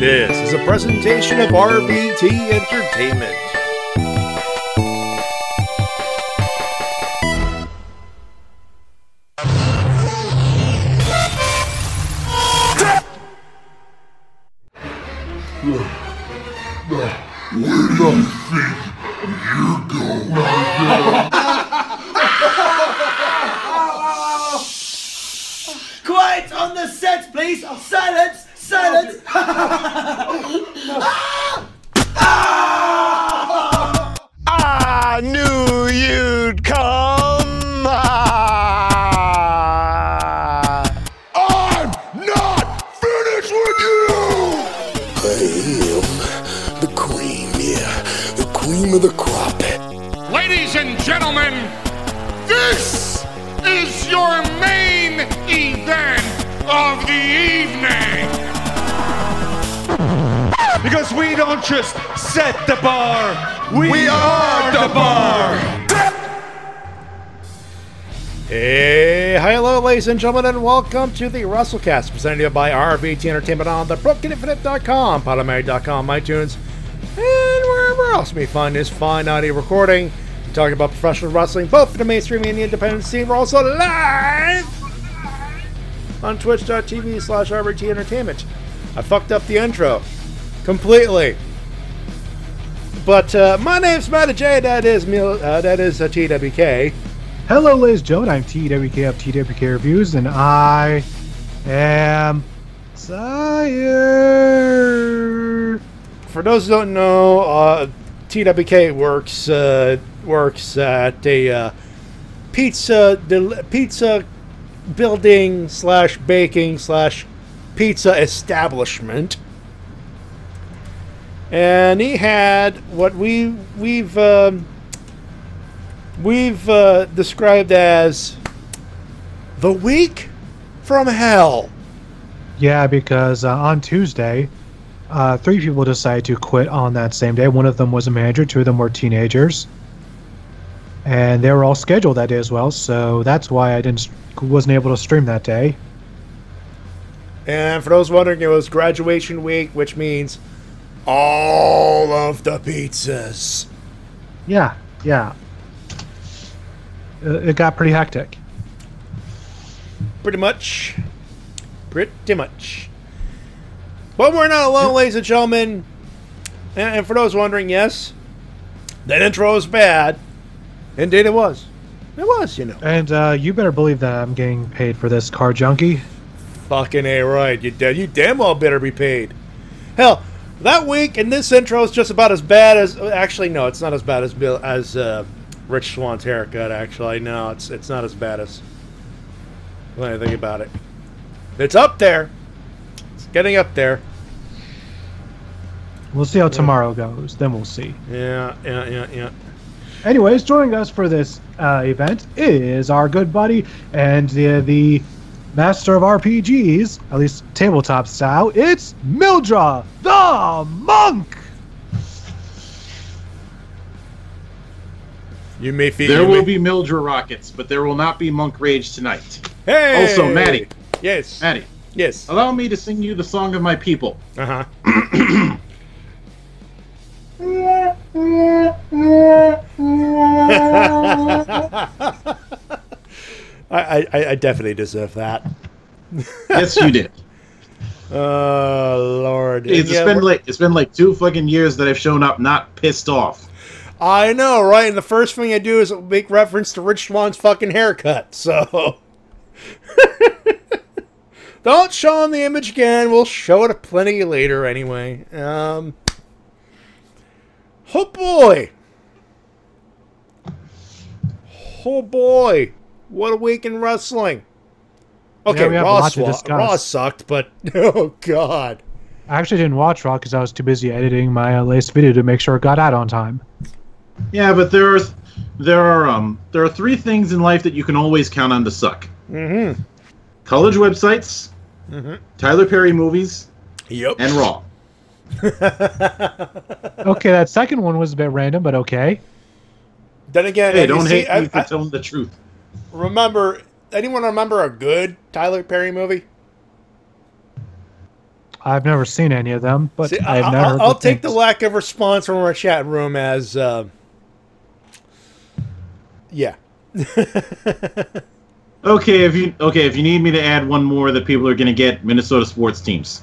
This is a presentation of RVT Entertainment. Quiet on the set, please! Silence! Silence! I knew you'd come. I'm not finished with you! I am the cream, the cream of the crop. Ladies and gentlemen, this is your main event of the evening. Because we don't just set the bar, we are the bar. Hey, hello, ladies and gentlemen, and welcome to the Wrestle Cast, presented to you by RVT Entertainment on the BrokenInfinite.com, Podomatic.com, iTunes, and wherever else you may find this fine audio recording. We're talking about professional wrestling, both for the mainstream and the independent scene. We're also live on twitch.tv/RVT Entertainment. I fucked up the intro completely. But my name's Matty Jay, that is TWK. Hello, ladies and gentlemen, I'm TWK of TWK Reviews, and I am tired. For those who don't know, TWK works at a pizza building / baking / pizza establishment, and he had what we've described as the week from hell. Yeah, because on Tuesday, 3 people decided to quit on that same day. One of them was a manager, 2 of them were teenagers, and they were all scheduled that day as well. So that's why I wasn't able to stream that day. And for those wondering, it was graduation week, which means all of the pizzas. Yeah. It got pretty hectic. Pretty much. But we're not alone, ladies and gentlemen. And for those wondering, yes, that intro is bad. Indeed it was. It was, you know. And you better believe that I'm getting paid for this, Car Junkie. Fucking A right. You damn well better be paid. Hell, that week and this intro is just about as bad as... Actually, no, it's not as bad as Rich Swan's haircut, actually. No, it's not as bad as... When I think about it. It's up there. It's getting up there. We'll see how tomorrow goes. Then we'll see. Yeah. Anyways, joining us for this event is our good buddy and the master of RPGs, at least tabletop style. It's Mildra the Monk. There will be Mildra rockets, but there will not be Monk Rage tonight. Hey! Also, Matty. Yes. Matty. Yes. Allow me to sing you the song of my people. Uh-huh. I definitely deserve that. Yes, you did. Oh, Lord. It's been like 2 fucking years that I've shown up not pissed off. I know, right? And the first thing I do is make reference to Rich Swan's fucking haircut, so... Don't show him the image again. We'll show it plenty later anyway. Oh, boy. Oh, boy. What a week in wrestling. Okay, yeah, Raw sucked, but... Oh, God. I actually didn't watch Raw because I was too busy editing my latest video to make sure it got out on time. Yeah, but there are 3 things in life that you can always count on to suck. Mm-hmm. College websites, Tyler Perry movies, and Raw. Okay, that second one was a bit random, but okay. Then again, hey, don't hate me for telling the truth. Anyone remember a good Tyler Perry movie? I've never seen any of them, but See, I've never heard I'll good take the things. lack of response from our chat room as, yeah. Okay, if you need me to add one more that people are going to get, Minnesota sports teams.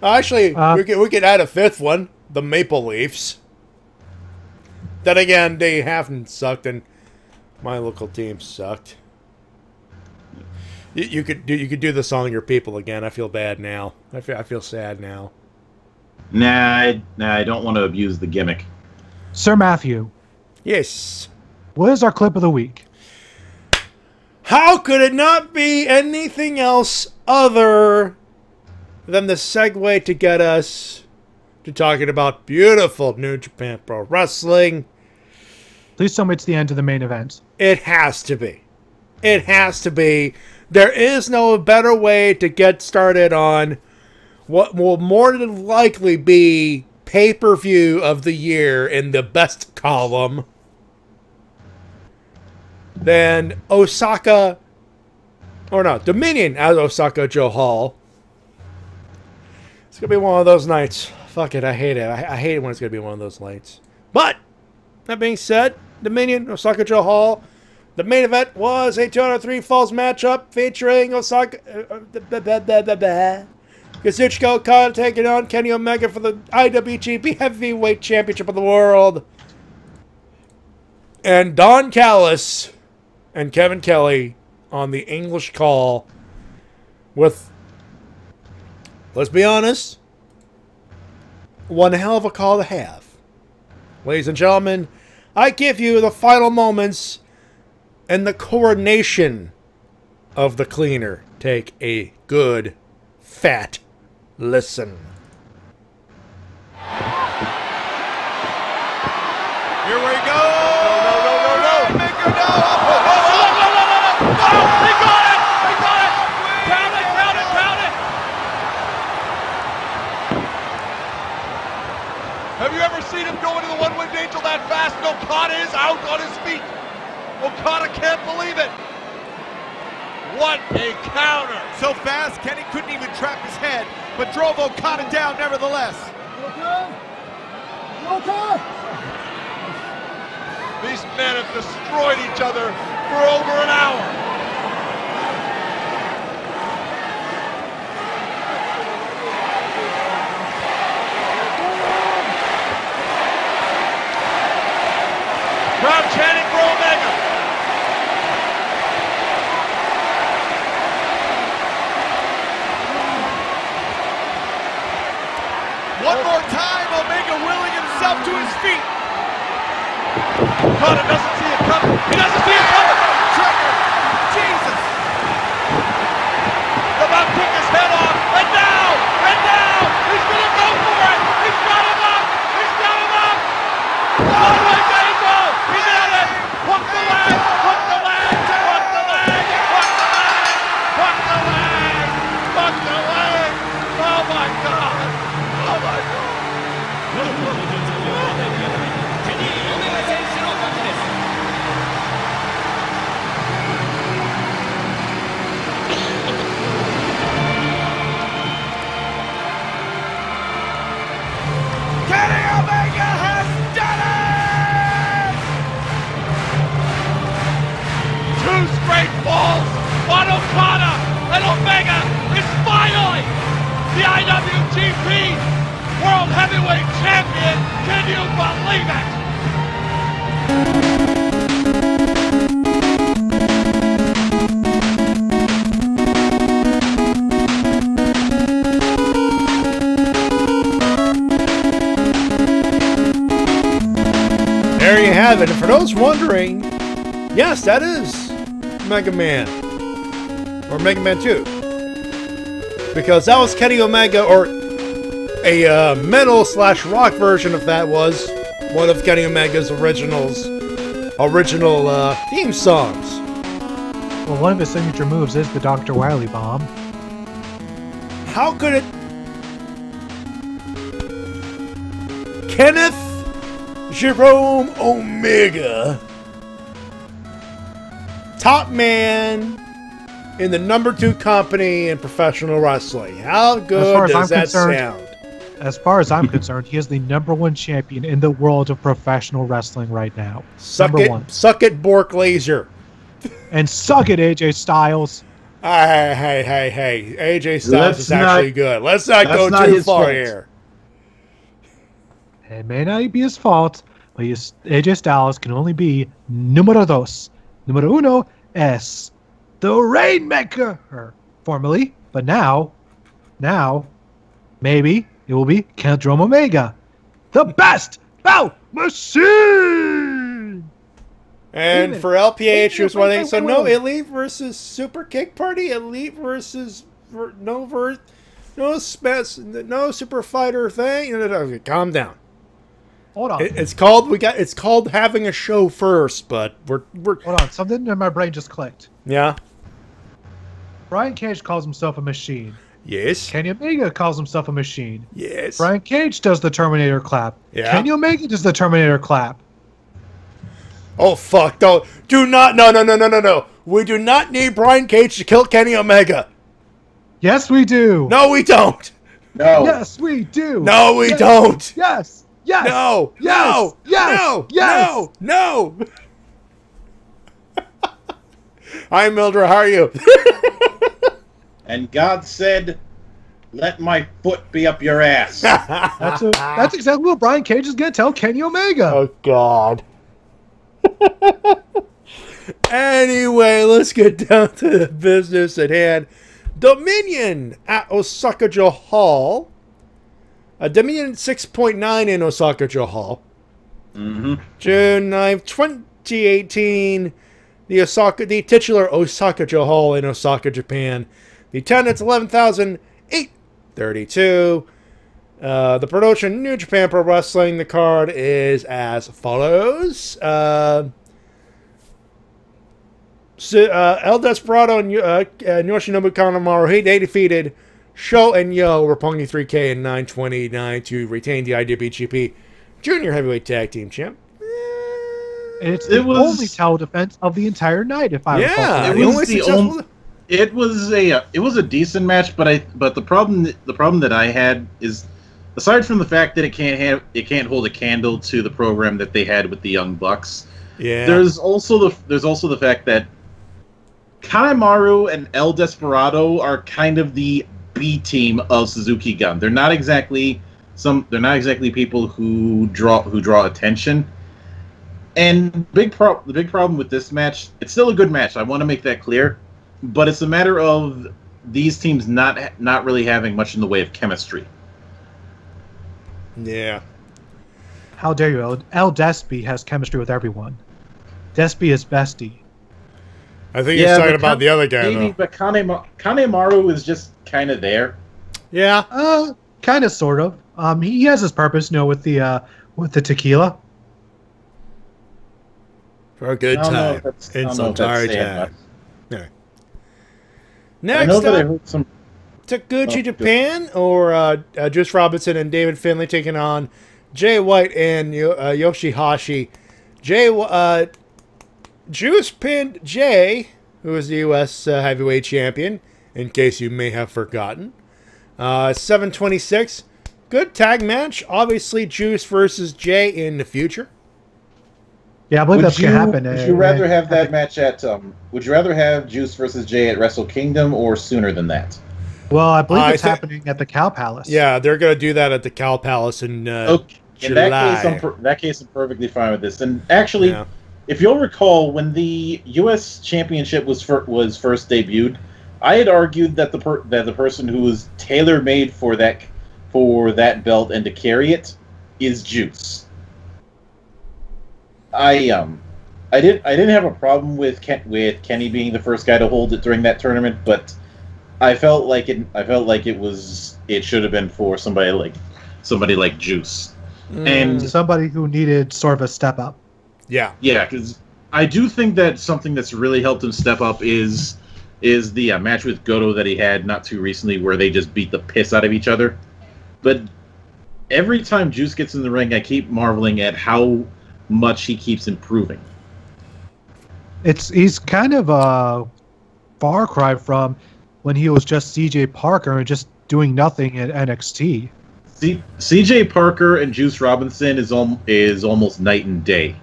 Actually, we could add a fifth one, the Maple Leafs. Then again, they haven't sucked, and my local team sucked. You could do the song "Your People" again. I feel bad now. I feel sad now. Nah, I don't want to abuse the gimmick. Sir Matthew, Yes. what is our clip of the week? How could it not be anything else other than the segue to get us to talking about beautiful New Japan Pro Wrestling? Please tell me it's the end of the main event. It has to be. It has to be. There is no better way to get started on what will more than likely be pay-per-view of the year in the best column than Osaka, or no, Dominion at Osaka Joe Hall. It's going to be one of those nights. Fuck it, I hate it. I hate it when it's going to be one of those nights. But, that being said, Dominion, Osaka Joe Hall. The main event was a 203 Falls matchup featuring Osaka... Kazuchika Okada taking on Kenny Omega for the IWGP Heavyweight Championship of the World. And Don Callis and Kevin Kelly on the English call with, let's be honest, one hell of a call to have. Ladies and gentlemen, I give you the final moments and the coronation of the cleaner. Take a good, fat listen. Here we go! No! Maker, no! He got it! He got it! Pound it! Pound it! Pound it! Have you ever seen him go into the one-winged angel that fast? Okada is out on his feet. Okada can't believe it. What a counter! So fast, Kenny couldn't even trap his head, but drove Okada down nevertheless. These men have destroyed each other for over an hour. Crowd chanting for Omega. One more time, Omega willing himself to his feet. Okada doesn't see it coming. He doesn't see it coming. Trigger. Jesus. About took his head off. And now. He's going to go for it. He's got him up. Oh, my God. He nailed it. Hook the leg. Hook the leg. Oh, my God. Kenny Omega has done it! 2 straight falls on Okada, and Omega is finally the IWGP World Heavyweight Champion. Can you believe it? There you have it. And for those wondering, yes, that is Mega Man. Or Mega Man 2. Because that was Kenny Omega, or a metal/rock version of that was one of Kenny Omega's original theme songs. Well, one of his signature moves is the Dr. Wily Bomb. How could it... Kenneth Jerome Omega, top man in the #2 company in professional wrestling. How good does that sound? As far as I'm concerned, he is the #1 champion in the world of professional wrestling right now. #1. Suck it, Bork Laser. And suck it, AJ Styles. Hey. AJ Styles is actually good. Let's not go too far here. It may not be his fault, but AJ Styles can only be número 2. Número 1 es the Rainmaker, formerly, but now, maybe it will be Kendra Omega, the best bout machine. And for LPH, here's one thing. So no Elite versus Super Kick Party. Elite versus no Super Fighter thing. Calm down. Hold on. It's called having a show first, but we're hold on. Something in my brain just clicked. Yeah. Brian Cage calls himself a machine. Yes. Kenny Omega calls himself a machine. Yes. Brian Cage does the Terminator clap. Yeah. Kenny Omega does the Terminator clap. Oh fuck! No. We do not need Brian Cage to kill Kenny Omega. Yes, we do. No, we don't. No. Yes, we do. No, we don't. Yes. Yes. No. Yes. No. Yes. No. Yes. No. Hi, Mildred. How are you? And God said, "Let my foot be up your ass." That's exactly what Brian Cage is going to tell Kenny Omega. Oh God. Anyway, let's get down to the business at hand. Dominion at Osaka-jo Hall. Dominion 6.9 in Osaka-jo Hall. Mm-hmm. June 9th, 2018. The titular Osaka-jo Hall in Osaka, Japan. The attendance 11,832. The promotion, New Japan Pro Wrestling. The card is as follows. El Desperado and Yoshinobu Kanemaru, they defeated Sho and Yo, Roppongi 3K and 929 to retain the IWGP Junior Heavyweight Tag Team Champ. It was only title defense of the entire night, if I recall. It was a decent match, but the problem that I had is, aside from the fact that it can't hold a candle to the program that they had with the Young Bucks. Yeah. There's also the fact that Kanemaru and El Desperado are kind of the B team of Suzuki Gun. They're not exactly people who draw attention. And the big problem with this match, it's still a good match. I want to make that clear, but it's a matter of these teams not really having much in the way of chemistry. Yeah. How dare you? El Despy has chemistry with everyone. Despy is bestie. I think he's talking about the other guy, though. But Kanemaru is just kind of there. Yeah. Kind of, sort of. He has his purpose, with the tequila. For a good time. In some tired time. Yeah. Next up, Taguchi Japan, or Juice Robinson and David Finlay taking on Jay White and Yoshihashi. Juice pinned Jay, who is the U.S. heavyweight champion, in case you may have forgotten. 7:26. Good tag match. Obviously, Juice versus Jay in the future. Yeah, I believe that's going to happen. Would you rather have that match at? Would you rather have Juice versus Jay at Wrestle Kingdom or sooner than that? Well, I believe it's happening at the Cow Palace. Yeah, they're going to do that at the Cow Palace in July. In that case, I'm perfectly fine with this. And actually, if you'll recall, when the U.S. Championship was first debuted, I had argued that the person who was tailor-made for that belt and to carry it is Juice. I didn't have a problem with Kenny being the first guy to hold it during that tournament, but I felt like it should have been for somebody like Juice. And somebody who needed sort of a step up. Yeah, because I do think that something that's really helped him step up is the match with Goto that he had not too recently, where they just beat the piss out of each other. But every time Juice gets in the ring, I keep marveling at how much he keeps improving. He's kind of far cry from when he was just C.J. Parker and just doing nothing at NXT. C.J. Parker and Juice Robinson is almost night and day.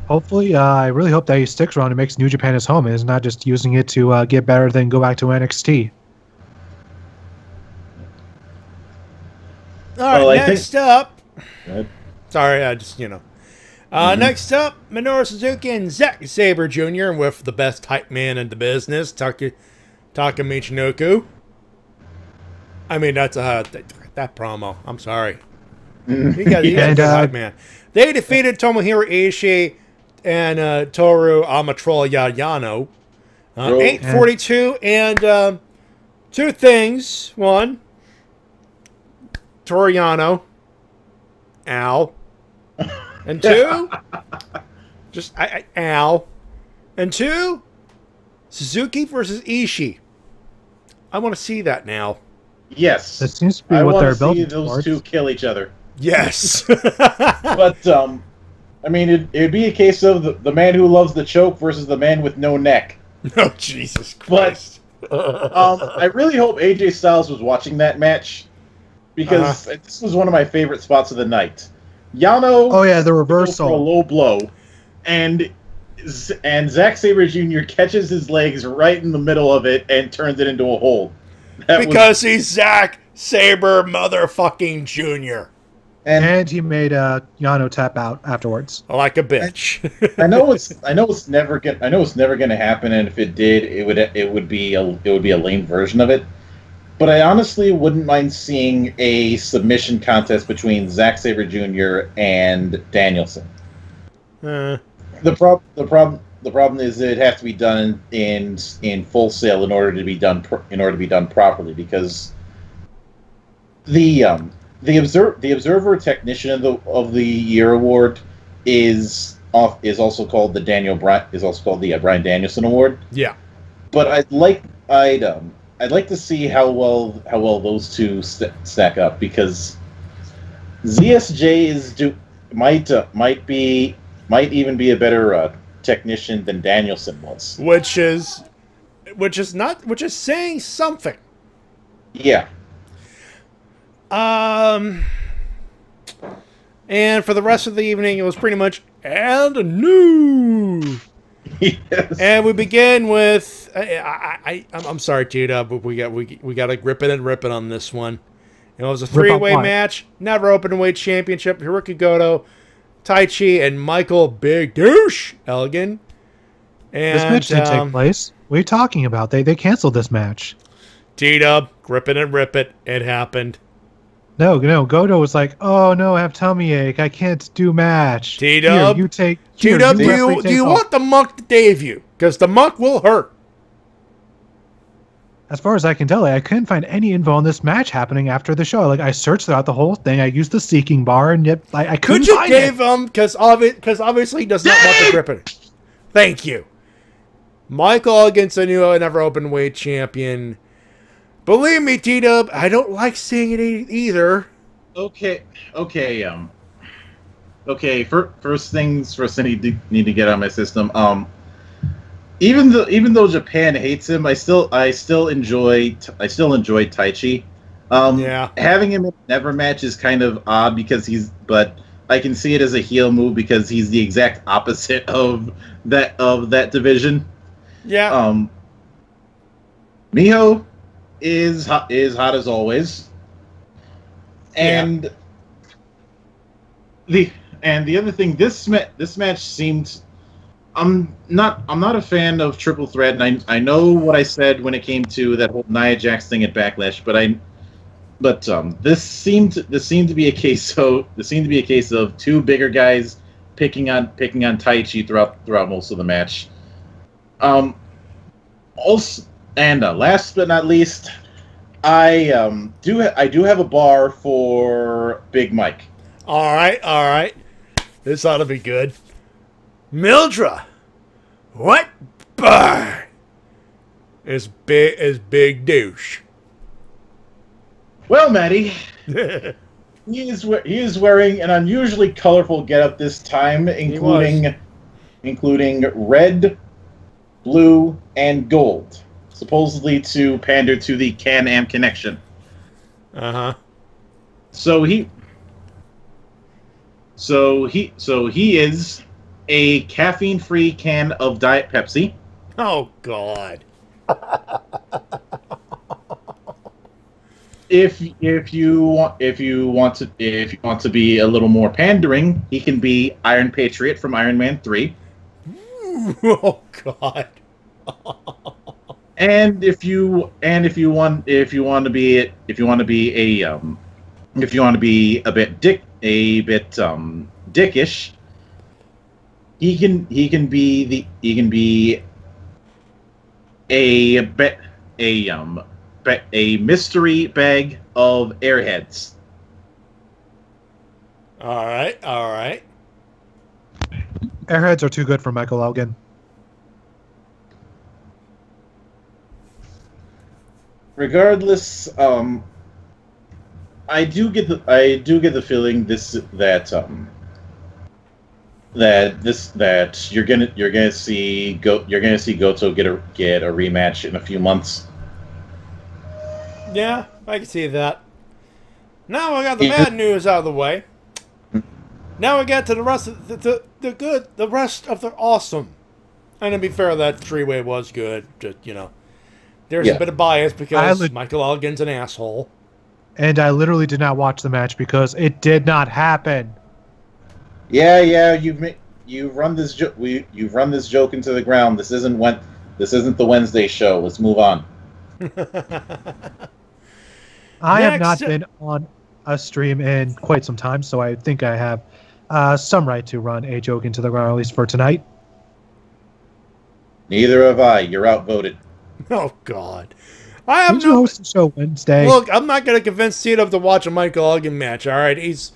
Hopefully, I really hope that he sticks around and makes New Japan his home and is not just using it to get better than go back to NXT. All right, next up. Right. Sorry, I just, Next up, Minoru Suzuki and Zack Sabre Jr. with the best hype man in the business, Taka Michinoku. I mean, that's that promo. I'm sorry. He got a good hype man. They defeated Tomohiro Ishii and Toru Amatrola Yano. 8:42 and two things. One, Toru Yano. Ow. And two, just ow. And two, Suzuki versus Ishii. I want to see that now. Yes, that seems to be what they're building towards. Those two kill each other. Yes, but I mean, it'd be a case of the man who loves the choke versus the man with no neck. Oh, Jesus Christ! But I really hope AJ Styles was watching that match because this was one of my favorite spots of the night. Yano, oh yeah, the reversal, for a low blow, and Zack Sabre Jr. catches his legs right in the middle of it and turns it into a hold. Because he's Zack Sabre motherfucking Jr. And he made Yano tap out afterwards, like a bitch. I know it's never gonna happen, and if it did, it would be a lame version of it. But I honestly wouldn't mind seeing a submission contest between Zack Sabre Jr. and Danielson. The problem is that it has to be done in Full Sail in order to be done properly, because the Observer Technician of the Year award is also called the Bryan Danielson Award. Yeah, but I'd like to see how well those two stack up, because ZSJ might even be a better technician than Danielson was, which is saying something. Yeah. And for the rest of the evening, it was pretty much and new. Yes. And we begin with I'm sorry, Tita, but we got to grip it and rip it on this one. It was a three-way match, never openweight championship. Hiroki Goto, Taichi, and Michael Big Douche Elgin. And this match didn't take place. What are you talking about? They canceled this match. T-Dub, grip it and rip it. It happened. No. Goto was like, "Oh no, I have tummy ache. I can't do match." T-Dub, you take. T-Dub, do you want the monk to Dave you? Because the monk will hurt. As far as I can tell, I couldn't find any info on this match happening after the show. Like, I searched throughout the whole thing. I used the seeking bar, and yet I couldn't find it. Could you give him, because obviously he does not want the gripping. Thank you. Michael against the new never open weight champion. Believe me, T-Dub, I don't like seeing it either. Okay. First things first, I need to get out of my system. Even though Japan hates him, I still enjoy Taichi. Yeah. Having him in never match is kind of odd but I can see it as a heel move because he's the exact opposite of that division. Yeah. Miho is hot as always, and the other thing, this match seemed. I'm not a fan of Triple Threat, and I know what I said when it came to that whole Nia Jax thing at Backlash, but this seemed to be a case of two bigger guys picking on Taichi throughout most of the match. Also, and last but not least, I do have a bar for Big Mike. All right. This ought to be good. Mildra, what bar is Big Douche? Well, Matty, he is wearing an unusually colorful getup this time, including including red, blue, and gold, supposedly to pander to the Can-Am connection. Uh-huh. So he is a caffeine-free can of Diet Pepsi. Oh God. If you want to be a little more pandering, he can be Iron Patriot from Iron Man 3. Oh God. And if you want to be a bit dickish, he can be a mystery bag of airheads. All right. Airheads are too good for Michael Elgin. Regardless, I do get the feeling that you're gonna see Goto get a rematch in a few months. Yeah, I can see that. Now I got the bad news out of the way. Now we get to the rest of the good, the rest of the awesome. And to be fair, that three-way was good. Just, there's a bit of bias because Michael Elgin's an asshole. And I literally did not watch the match because it did not happen. Yeah, you've run this joke into the ground. This isn't the Wednesday show. Let's move on. I have not been on a stream in quite some time, so I think I have some right to run a joke into the ground, at least for tonight. Neither have I. You're outvoted. Oh, God. I have no host the show Wednesday. Look, I'm not going to convince Cena to watch a Michael Elgin match, all right? He's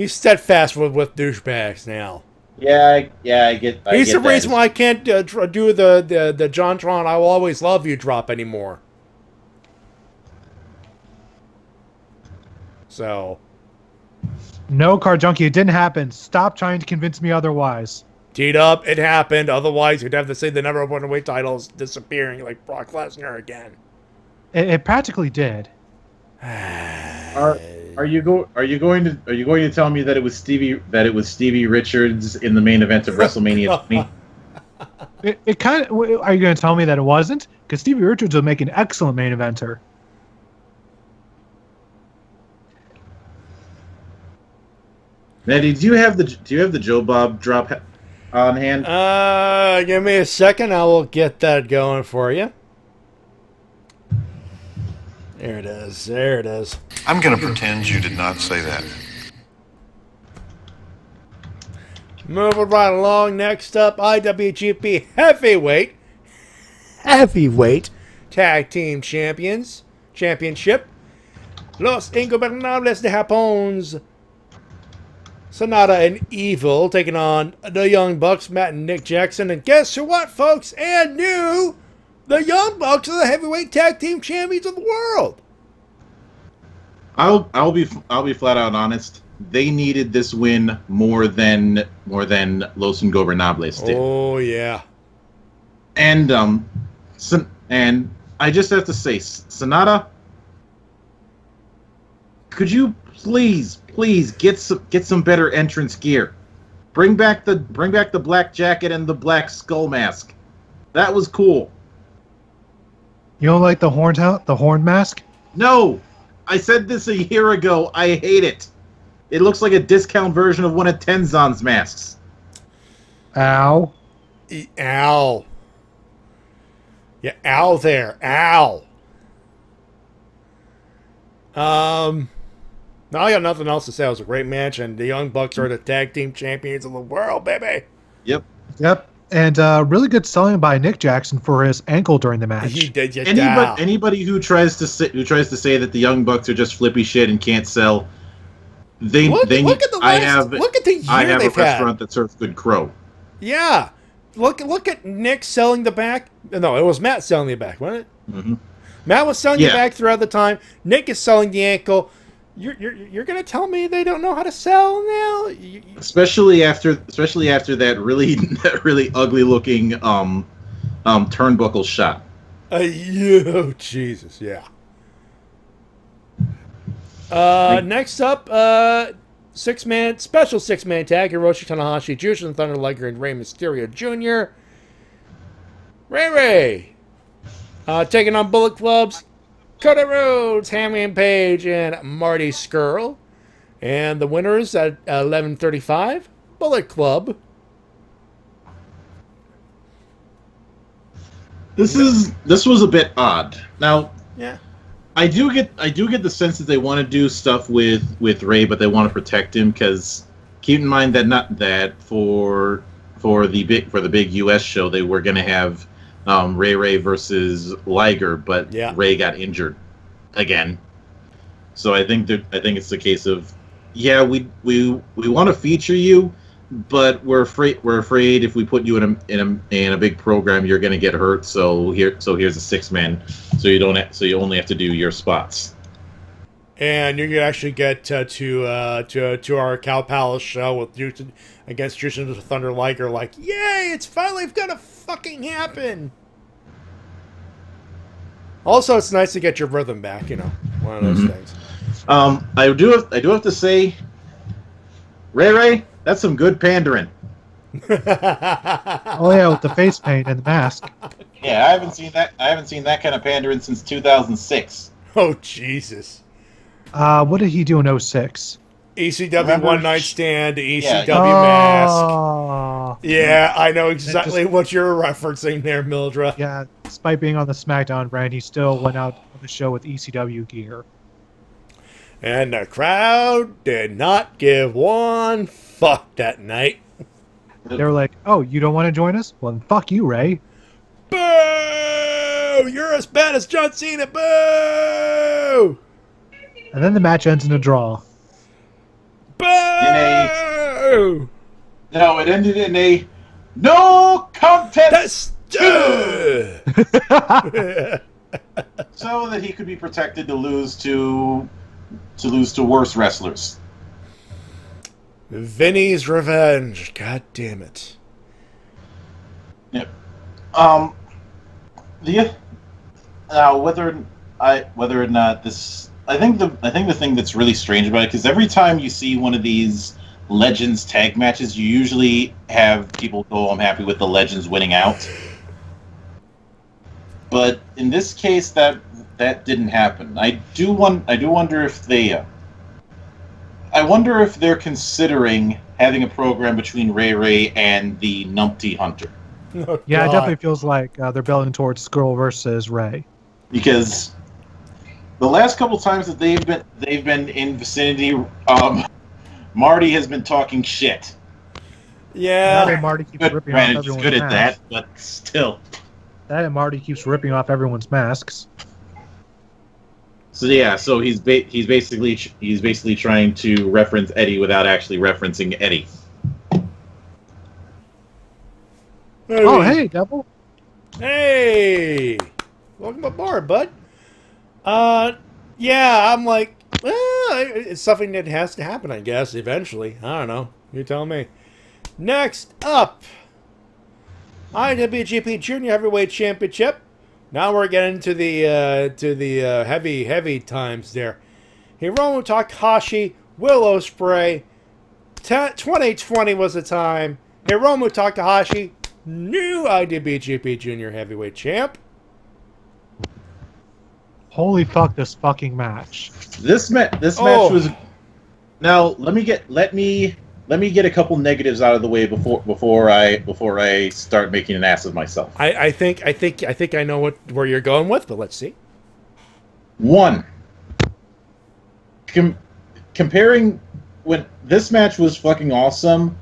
steadfast with douchebags now. Yeah, I get He's the reason why I can't do the JonTron I Will Always Love You drop anymore. So. No, Card Junkie, it didn't happen. Stop trying to convince me otherwise. Teed up, it happened. Otherwise, you'd have to say the never open weight title's disappearing like Brock Lesnar again. It practically did. Are you going to tell me that it was Stevie Richards in the main event of WrestleMania 20? It kind of. Are you going to tell me that it wasn't? Because Stevie Richards would make an excellent main eventer. Matty, do you have the Joe Bob drop on hand? Give me a second. I will get that going for you. There it is. I'm going to pretend you did not say that. Moving right along. Next up, IWGP Heavyweight Tag Team Championship. Los Ingobernables de Japon's Sonata and Evil taking on the Young Bucks, Matt and Nick Jackson. And guess what, folks? And new, the Young Bucks are the heavyweight tag team champions of the world. I'll be flat out honest. They needed this win more than Los Ingobernables did. Oh yeah. And I just have to say, Sonata, could you please get some better entrance gear? Bring back the black jacket and the black skull mask. That was cool. You don't like the horn mask? No, I said this a year ago. I hate it. It looks like a discount version of one of Tenzan's masks. Ow. Ow. Yeah, ow there. Ow. Now I got nothing else to say. It was a great match, and the Young Bucks are the tag team champions of the world, baby. Yep. And really good selling by Nick Jackson for his ankle during the match. He did. Anybody who tries to say that the Young Bucks are just flippy shit and can't sell, look at the year I have a restaurant that serves good crow. Yeah. Look at Nick selling the back. No, it was Matt selling the back, wasn't it? Mm-hmm. Matt was selling the back throughout the time. Nick is selling the ankle. You're gonna tell me they don't know how to sell now? Especially after that really ugly looking turnbuckle shot. Oh, Jesus, yeah. Next up, special six-man tag: Hiroshi Tanahashi, Jushin Thunder Liger, and Rey Mysterio Jr. Ray taking on Bullet Club's Cody Rhodes, Hangman Page, and Marty Scurll. And the winners at 11:35, Bullet Club. This was a bit odd. Now, yeah, I do get the sense that they want to do stuff with Ray, but they want to protect him, because keep in mind that for the big US show they were going to have Ray versus Liger, but Ray got injured again. So I think it's the case of, yeah, we want to feature you, but we're afraid if we put you in a big program you're going to get hurt. So here's a 6-man, so you only have to do your spots. And you can actually get to our Cow Palace show with Jushin against Jushin Thunder Liger, like, yay, it's finally gonna fucking happen. Also, it's nice to get your rhythm back, one of those things. I do have to say, Ray, that's some good pandering. Oh yeah, with the face paint and the mask. Yeah, I haven't seen that kind of pandering since 2006. Oh Jesus. What did he do in 06? ECW One Night Stand, ECW Mask. Oh. Yeah, I know exactly what you're referencing there, Mildred. Yeah, despite being on the SmackDown brand, he still went out on the show with ECW gear. And the crowd did not give one fuck that night. They were like, oh, you don't want to join us? Well, then fuck you, Ray. Boo! You're as bad as John Cena. Boo! And then the match ends in a draw. Boo! No, it ended in a no contest. So that he could be protected to lose to worse wrestlers. Vinny's revenge. God damn it. Yep. Whether or not this, I think the thing that's really strange about it, because every time you see one of these Legends tag matches, you usually have people go, I'm happy with the Legends winning out. But in this case, that didn't happen. I do wonder if they're considering having a program between Ray and the Numpty Hunter. Oh, yeah, it definitely feels like they're building towards Skrull versus Ray. Because the last couple times that they've been in vicinity, Marty has been talking shit. Yeah, that and Marty keeps ripping off everyone's he's good at masks. that, but still. That and Marty keeps ripping off everyone's masks. So yeah, so he's basically trying to reference Eddie without actually referencing Eddie. Oh, hey, Devil. Hey, welcome aboard, bud. Yeah, I'm like, well, it's something that has to happen, I guess, eventually. I don't know. You tell me. Next up, IWGP Junior Heavyweight Championship. Now we're getting to the heavy times there. Hiromu Takahashi, Will Ospreay. 2020 was the time. Hiromu Takahashi, new IWGP Junior Heavyweight Champ. Holy fuck! This fucking match. This match was. Now let me get a couple negatives out of the way before I start making an ass of myself. I think I know where you're going with, but let's see. One. Comparing when this match was fucking awesome,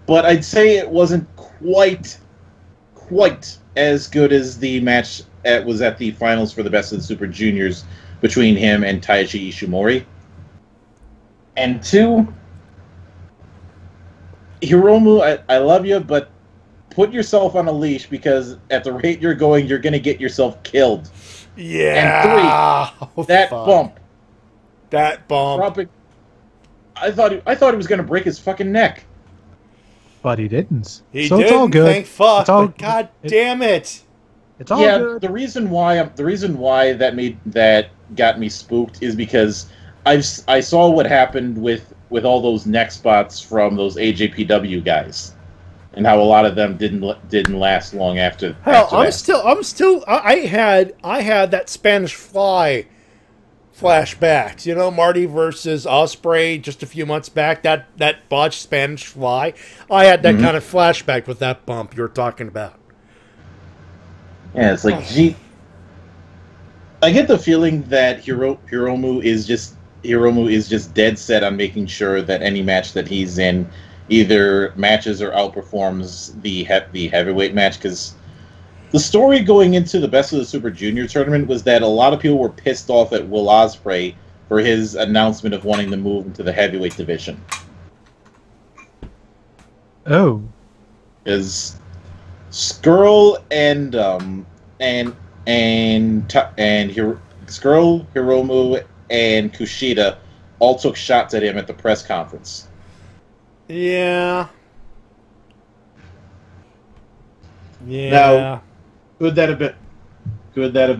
but I'd say it wasn't quite as good as the match was at the finals for the Best of the Super Juniors between him and Taiji Ishimori. And two, Hiromu, I love you, but put yourself on a leash, because at the rate you're going, you're going to get yourself killed. Yeah. And three, bump. That bump. I thought he was going to break his fucking neck. But he didn't. He so didn't, it's all good. thank fuck, It's all, but god damn it. It's all good. The reason why that got me spooked is because I saw what happened with all those neck spots from those AJPW guys, and how a lot of them didn't last long after. Hell, after I had that Spanish Fly flashbacks. You know, Marty versus Ospreay just a few months back. That botched Spanish Fly. I had that kind of flashback with that bump you were talking about. Yeah, it's like, gee, I get the feeling that Hiromu is just dead set on making sure that any match that he's in either matches or outperforms the heavyweight match, because the story going into the Best of the Super Junior tournament was that a lot of people were pissed off at Will Ospreay for his announcement of wanting to move into the heavyweight division. Oh. Is Skrull and Skrull, Hiromu, and Kushida all took shots at him at the press conference. Yeah. Now, could that have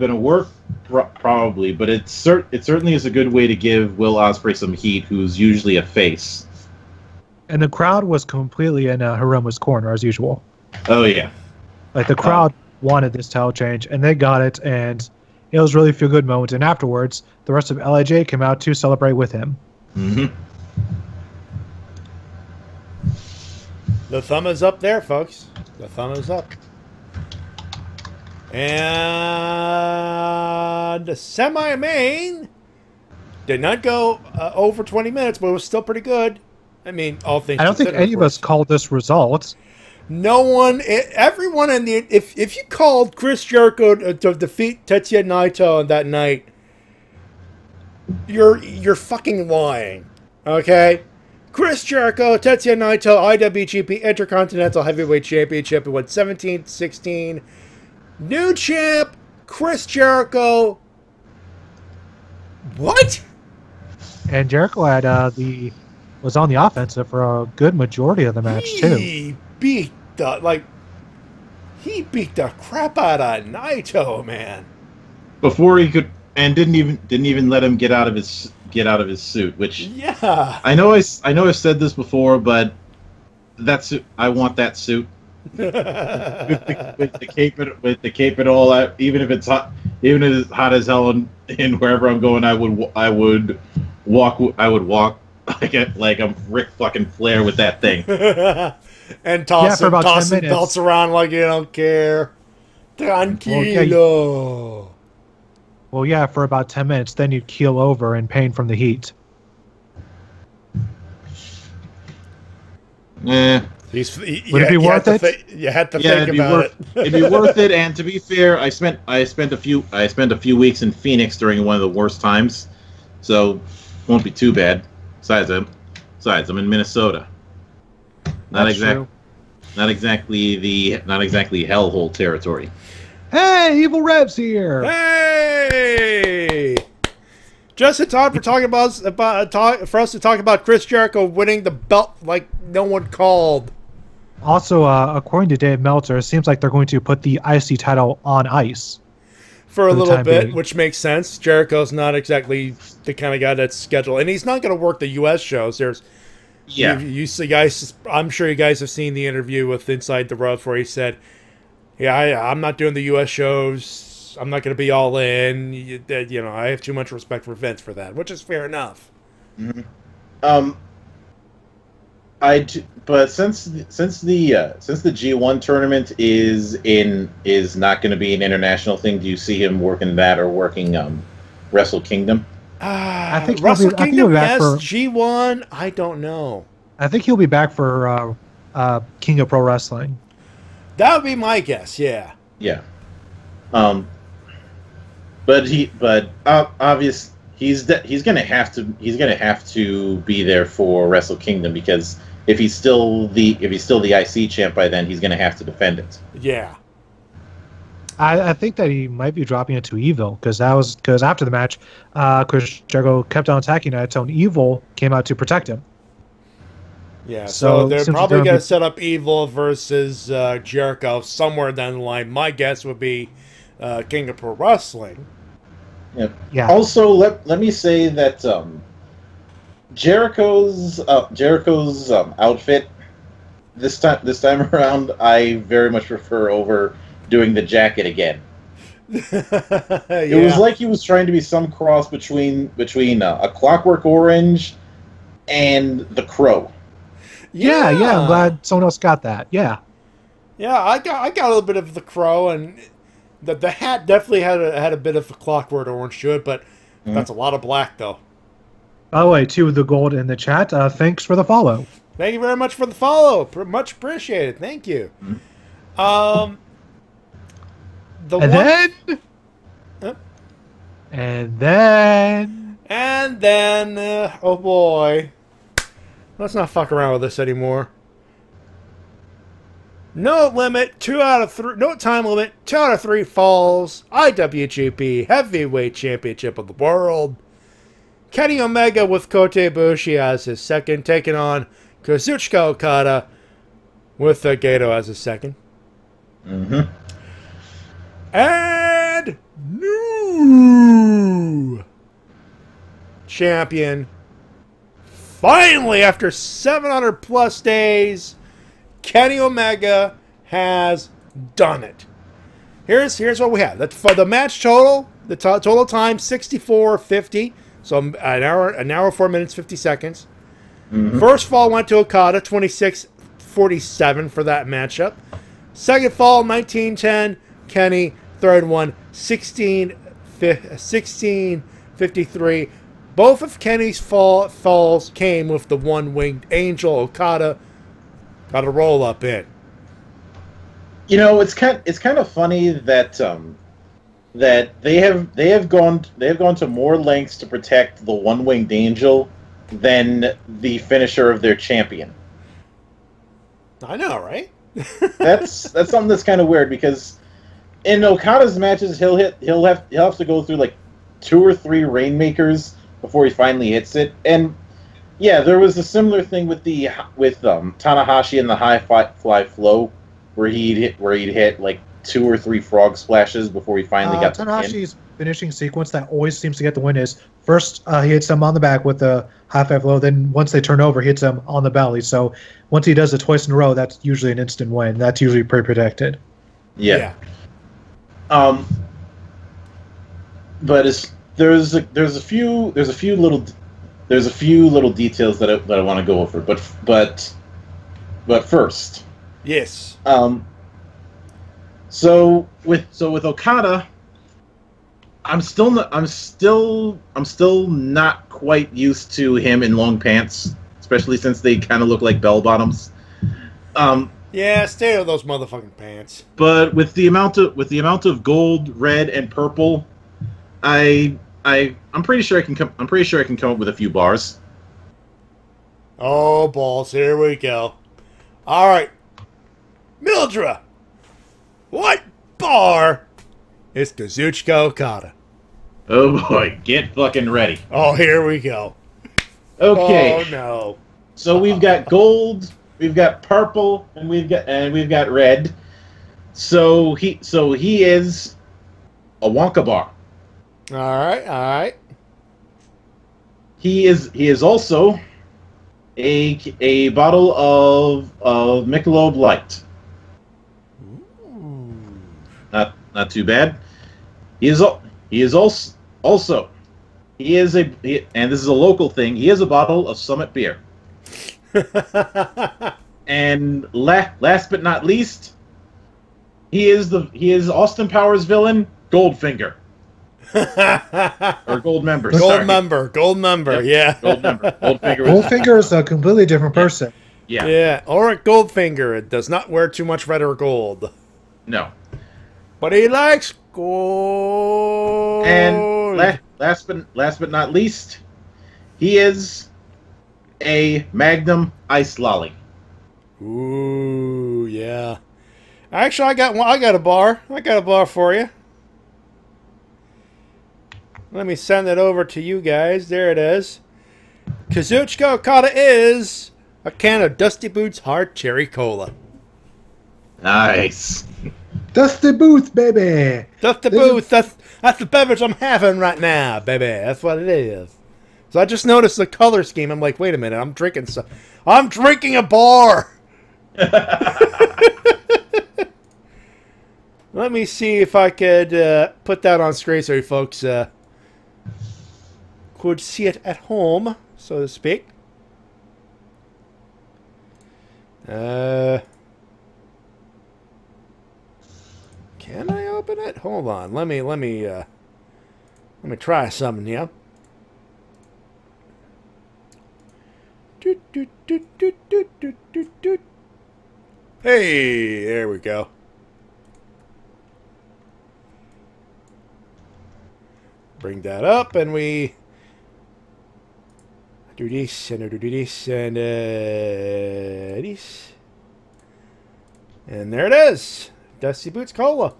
been a work? Probably, but it certainly is a good way to give Will Ospreay some heat, who's usually a face. And the crowd was completely in Hiromu's corner as usual. Oh yeah, like the crowd wanted this title change, and they got it, and it was really a feel good moment. And afterwards, the rest of LIJ came out to celebrate with him. Mm-hmm. The thumb is up there, folks. The thumb is up. And the semi-main did not go over 20 minutes, but it was still pretty good. I mean, all things I don't think any of us called this result. No one, everyone in the, if you called Chris Jericho to defeat Tetsuya Naito on that night, you're fucking lying. Okay? Chris Jericho, Tetsuya Naito, IWGP Intercontinental Heavyweight Championship. It went 17-16. New champ, Chris Jericho. What? And Jericho had was on the offensive for a good majority of the match too. He beat the crap out of Naito, man. Before he could, and didn't even let him get out of his suit. Which, yeah, I know I've said this before, but that suit, I want that suit. with the cape and all that, even if it's hot as hell in wherever I'm going, I would walk like I'm Ric fucking Flair with that thing. And tossing belts around like you don't care. Tranquilo. Well, yeah, for about 10 minutes, then you'd keel over in pain from the heat. Yeah. Would it be worth it? You had to think about it. It'd be worth it. And to be fair, I spent a few weeks in Phoenix during one of the worst times, so won't be too bad. Besides, I'm in Minnesota. Not exactly hellhole territory. Hey, Evil Rev's here. Hey, just in time for us to talk about Chris Jericho winning the belt like no one called. Also, according to Dave Meltzer, it seems like they're going to put the IC title on ice for a little bit, which makes sense. Jericho's not exactly the kind of guy that's scheduled, and he's not going to work the U.S. shows. You see, guys. I'm sure you guys have seen the interview with Inside the Ropes where he said, "Yeah, I'm not doing the U.S. shows. I'm not going to be all in. You know, I have too much respect for Vince for that," which is fair enough. Mm-hmm. But since the G1 tournament is not going to be an international thing, do you see him working that or working Wrestle Kingdom? I think Wrestle Kingdom, yes. G1, I don't know. I think he'll be back for King of Pro Wrestling. That would be my guess. Yeah. Yeah. But obvious he's gonna have to be there for Wrestle Kingdom, because if he's still the IC champ by then, he's gonna have to defend it. Yeah. I think that he might be dropping it to Evil because after the match, Chris Jericho kept on attacking Naito, and Evil came out to protect him. Yeah, so they're seems probably they're going gonna to set up Evil versus Jericho somewhere down the line. My guess would be King of Pro Wrestling. Yeah. Also, let me say that Jericho's outfit this time around, I very much prefer over doing the jacket again. It was like he was trying to be some cross between a Clockwork Orange and the Crow. Yeah, I'm glad someone else got that. Yeah. Yeah, I got a little bit of the Crow, and the hat definitely had a bit of a Clockwork Orange to it, but that's a lot of black, though. By the way, to the gold in the chat, thanks for the follow. Thank you very much for the follow. Much appreciated. Thank you. And then, oh boy. Let's not fuck around with this anymore. No limit, 2 out of 3. No time limit, 2 out of 3 falls. IWGP Heavyweight Championship of the World. Kenny Omega with Kota Ibushi as his second, taking on Kazuchika Okada with Gato as his second. And new champion. Finally, after 700 plus days, Kenny Omega has done it. Here's what we have. For the match total, the total time 64:50. So an hour 4 minutes 50 seconds. First fall went to Okada, 26:47 for that matchup. Second fall 19:10 Kenny. Third one 16:53. Both of Kenny's falls came with the one-winged angel. Okada got a roll up in. You know, it's kind of funny that that they have gone to more lengths to protect the one-winged angel than the finisher of their champion. I know, right? That's something that's kind of weird because in Okada's matches he'll have to go through like 2 or 3 rainmakers before he finally hits it. And yeah, there was a similar thing with Tanahashi and the high fly flow where he'd hit like 2 or 3 frog splashes before he finally got the pin. Tanahashi's finishing sequence that always seems to get the win is first he hits him on the back with the high fly flow, then once they turn over, he hits him on the belly. So once he does it twice in a row, that's usually an instant win. That's usually pretty protected. Yeah. But there's a few little details that I want to go over. But first, yes. So with Okada, I'm still not quite used to him in long pants, especially since they kind of look like bell bottoms. Yeah, stay with those motherfucking pants. But with the amount of gold, red, and purple, I'm pretty sure I can come up with a few bars. Oh balls! Here we go. All right, Mildra, what bar is Kazuchika Okada? Oh boy, get fucking ready. Oh, here we go. Okay. Oh no. So we've got gold, we've got purple, and we've got red. So he is a Wonka bar. All right. He is also a bottle of Michelob Light. Ooh. Not too bad. And this is a local thing. He is a bottle of Summit beer. And last but not least, he is Austin Powers villain Goldfinger. Or Gold Member. Gold member. Yep. Yeah. Gold Member. Goldfinger is a completely different person. Yeah. Yeah. Or Goldfinger. It does not wear too much red or gold. No. But he likes gold. And last but not least, he is a Magnum Ice Lolly. Ooh, yeah. Actually, I got a bar. I got a bar for you. Let me send it over to you guys. There it is. Kazuchika Okada is a can of Dusty Boots Hard Cherry Cola. Nice. Dusty Boots, baby. Dusty Boots. That's the beverage I'm having right now, baby. That's what it is. So I just noticed the color scheme. I'm like, wait a minute. I'm drinking a bar. Let me see if I could put that on screen so you folks could see it at home, so to speak. Can I open it? Hold on. Let me try something here. Hey, there we go. Bring that up, and we do this, and do this, and this. And there it is. Dusty Boots Cola.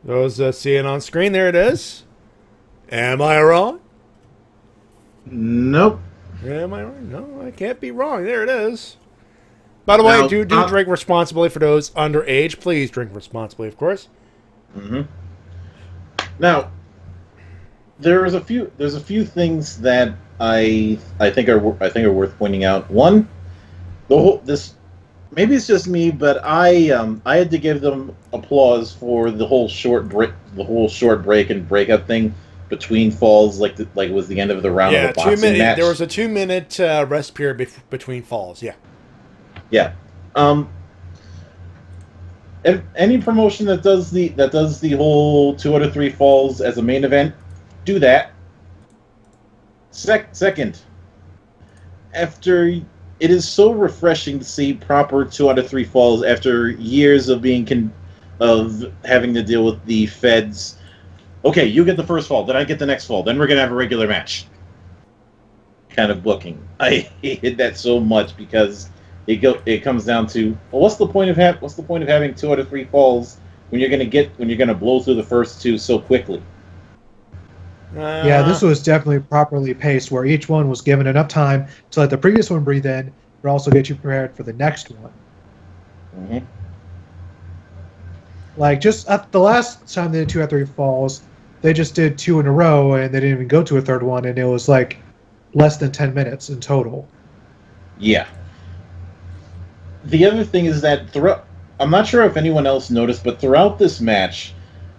Those seeing on screen, there it is. Am I wrong? Nope. Am I wrong? No, I can't be wrong. There it is. By the way, do drink responsibly for those underage. Please drink responsibly, of course. Mm-hmm. Now, there's a few things that I think are worth pointing out. One, maybe it's just me, but I had to give them applause for the whole short break and breakup thing between falls, like it was the end of the round of the boxing match. There was a 2-minute rest period between falls. Yeah. Yeah. Any promotion that does the whole 2 out of 3 falls as a main event, do that. Second, after it is so refreshing to see proper 2 out of 3 falls after years of having to deal with the feds. Okay, you get the first fall, then I get the next fall, then we're gonna have a regular match. Kind of booking. I hated that so much because it comes down to, well, what's the point of having 2 out of 3 falls when you're gonna blow through the first 2 so quickly? Yeah, this was definitely properly paced, where each one was given enough time to let the previous one breathe in, but also get you prepared for the next one. Mm-hmm. Like, just at the last time they did 2 out of 3 falls, they just did 2 in a row, and they didn't even go to a third one, and it was like less than 10 minutes in total. Yeah. The other thing is that I'm not sure if anyone else noticed, but throughout this match,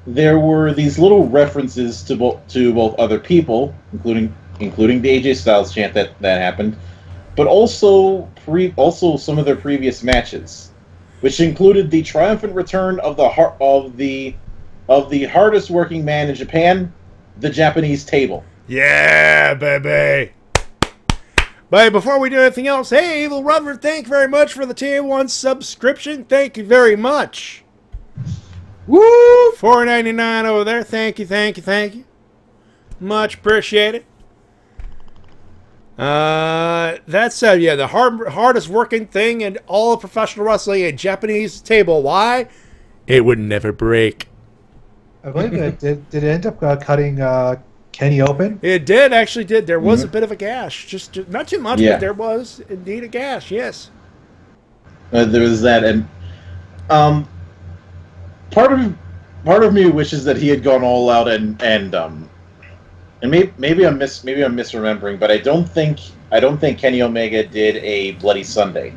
there were these little references to both other people, including the AJ Styles chant that happened, but also some of their previous matches, which included the triumphant return of the hardest working man in Japan, the Japanese table. Yeah, baby. But before we do anything else, hey, the Reverend, thank you very much for the Tier 1 subscription. Thank you very much. Woo! $4.99 over there. Thank you, thank you, thank you. Much appreciated. That said, yeah, the hardest working thing in all of professional wrestling, a Japanese table. Why? It would never break. I believe it did it end up cutting Kenny open? It did, actually did. There was a bit of a gash. Just not too much, but there was indeed a gash, yes. There was that, and part of me wishes that he had gone all out and maybe I'm misremembering, but I don't think Kenny Omega did a Bloody Sunday.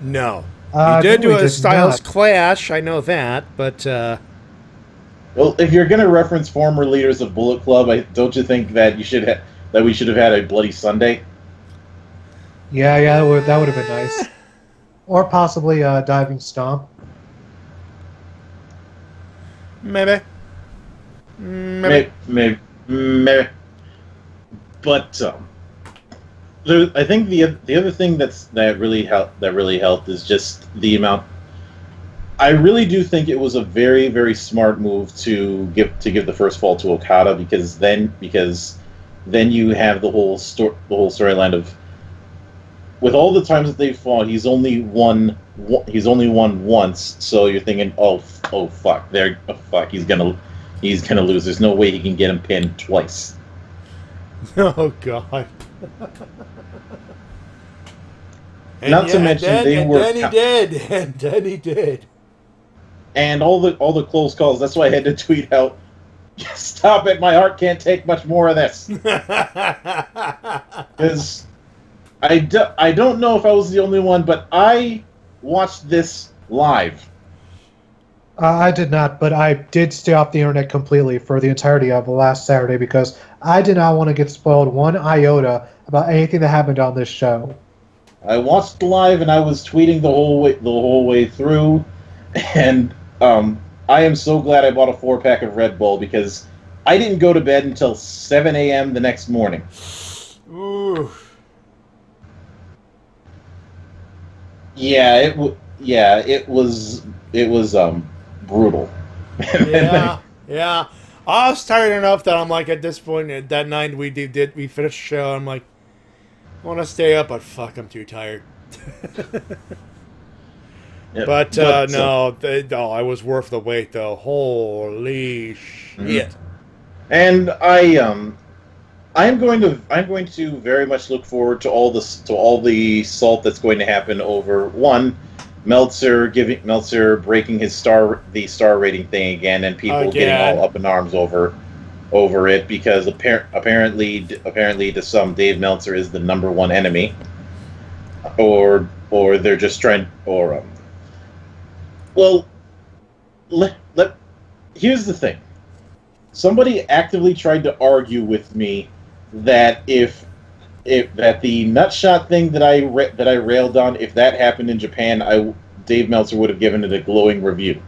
No. He did do a Styles Clash, I know that, but well, if you're going to reference former leaders of Bullet Club, don't you think that we should have had a Bloody Sunday? Yeah, that would have been nice. Or possibly a Diving Stomp. Maybe. But I think the other thing that really helped is just the amount. I really do think it was a very, very smart move to give the first fall to Okada, because then you have the whole storyline of with all the times that they've fought, he's only won once. So you're thinking, oh fuck, he's gonna lose. There's no way he can get him pinned twice. Oh God. Not to mention then he did. And all the close calls. That's why I had to tweet out, "Stop it! My heart can't take much more of this." Because I don't know if I was the only one, but I watched this live. I did not, but I did stay off the internet completely for the entirety of last Saturday because I did not want to get spoiled one iota about anything that happened on this show. I watched live and I was tweeting the whole way through, and I am so glad I bought a 4-pack of Red Bull because I didn't go to bed until 7 a.m. the next morning. Ooh. Yeah, it was brutal. Yeah. I was tired enough that I'm like, at this point, that night we finished the show. I'm like, I want to stay up, but fuck, I'm too tired. But no, I was worth the wait though. Holy shit! And I'm going to very much look forward to all the salt that's going to happen over one. Meltzer breaking the star rating thing again, and people getting all up in arms over it because apparently to some Dave Meltzer is the #1 enemy, or they're just trying here's the thing. Somebody actively tried to argue with me that if that the nutshot thing that I railed on, if that happened in Japan, Dave Meltzer would have given it a glowing review.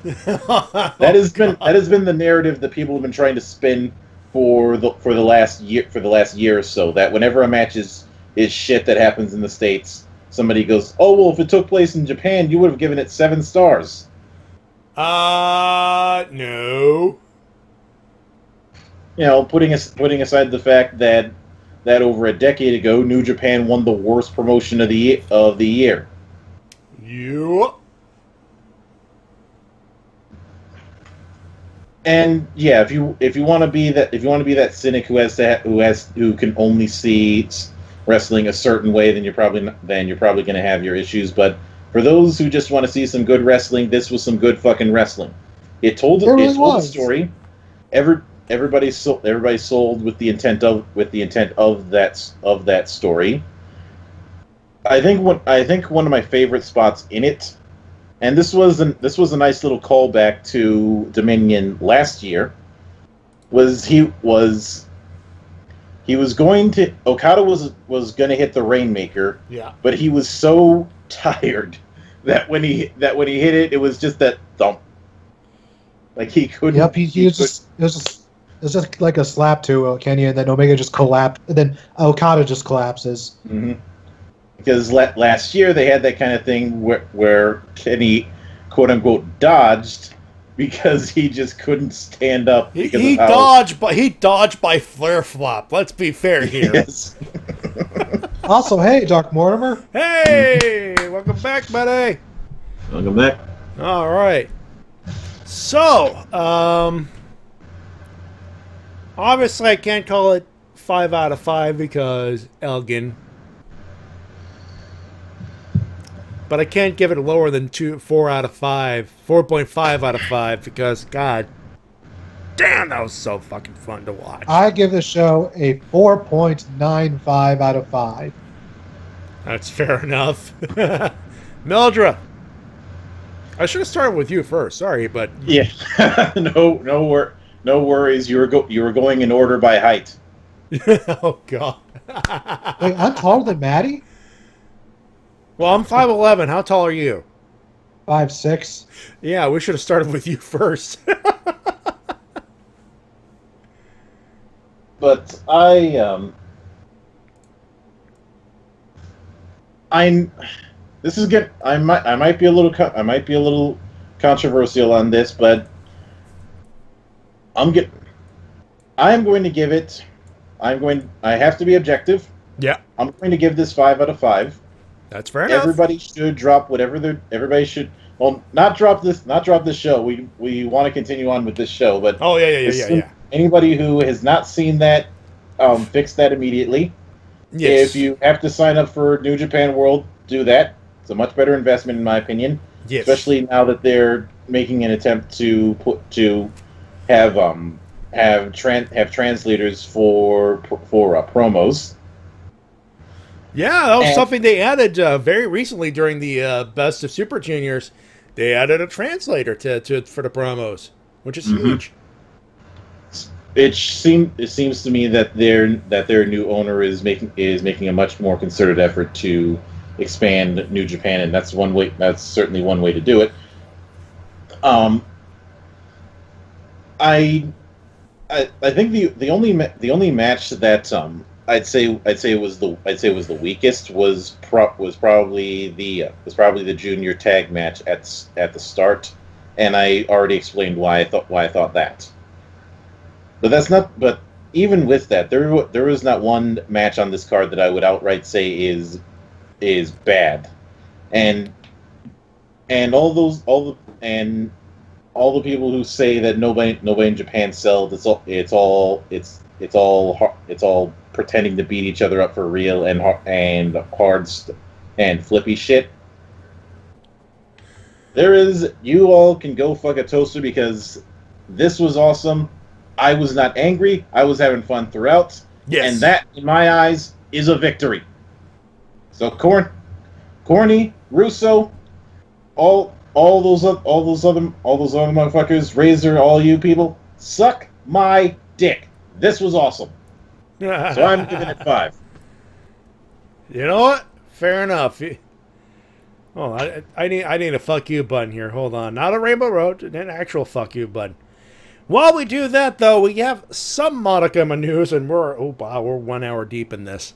That has been the narrative that people have been trying to spin for the last year or so. That whenever a match is shit that happens in the States, somebody goes, "Oh well, if it took place in Japan, you would have given it 7 stars." No. You know, putting aside the fact that over a decade ago, New Japan won the worst promotion of the year. Yep. And yeah, if you want to be that cynic who can only see wrestling a certain way, then you're probably going to have your issues. But for those who just want to see some good wrestling, this was some good fucking wrestling. It told the story. Everybody sold with the intent of that story. I think one of my favorite spots in it, and this was a nice little callback to Dominion last year, was Okada was going to hit the Rainmaker. Yeah. But he was so tired that when he hit it, it was just that thump. Like he couldn't. Yep, it was just like a slap to Kenny, and then Omega just collapsed, and then Okada just collapses. Mm-hmm. Because last year they had that kind of thing where Kenny, quote unquote, dodged because he just couldn't stand up. He dodged by flare flop. Let's be fair here. Yes. Also, hey, Dark Mortimer. Hey, welcome back, buddy. Welcome back. All right. So, obviously I can't call it 5 out of 5 because Elgin. But I can't give it lower than 4 out of 5, 4.5 out of 5 because, God damn, that was so fucking fun to watch. I give the show a 4.95 out of 5. That's fair enough. Mildred. I should have started with you first. Sorry, but yeah, no worries. You were going in order by height. Oh God. Wait, I'm taller than Matty? Well, I'm 5'11". How tall are you? 5'6". Yeah, we should have started with you first. But this is good. I might be a little controversial on this, but I have to be objective. Yeah. I'm going to give this 5 out of 5. That's fair enough. Everybody should drop whatever they're. Everybody should. Well, not drop this. Not drop this show. We want to continue on with this show, but yeah. Anybody who has not seen that, fix that immediately. Yes. If you have to sign up for New Japan World, do that. It's a much better investment, in my opinion. Yes. Especially now that they're making an attempt to have translators for promos. Yeah, that was something they added very recently during the Best of Super Juniors. They added a translator for the promos, which is huge. It seems to me that their new owner is making a much more concerted effort to expand New Japan, and that's one way. That's certainly one way to do it. I think the only match that I'd say was the weakest was probably the junior tag match at the start, and I already explained why I thought that. But that's not. But even with that, there was not one match on this card that I would outright say is bad, and all the people who say that nobody in Japan sells, it's all pretending to beat each other up for real and hard and flippy shit. You all can go fuck a toaster, because this was awesome. I was not angry. I was having fun throughout. Yes. And that, in my eyes, is a victory. So Corny, Russo, all those other motherfuckers, Razor, all you people, suck my dick. This was awesome. So I'm giving it 5. You know what? Fair enough. Oh, I need a fuck you button here. Hold on. Not a Rainbow Road, an actual fuck you button. While we do that, though, we have some modicum of news, and we're 1 hour deep in this.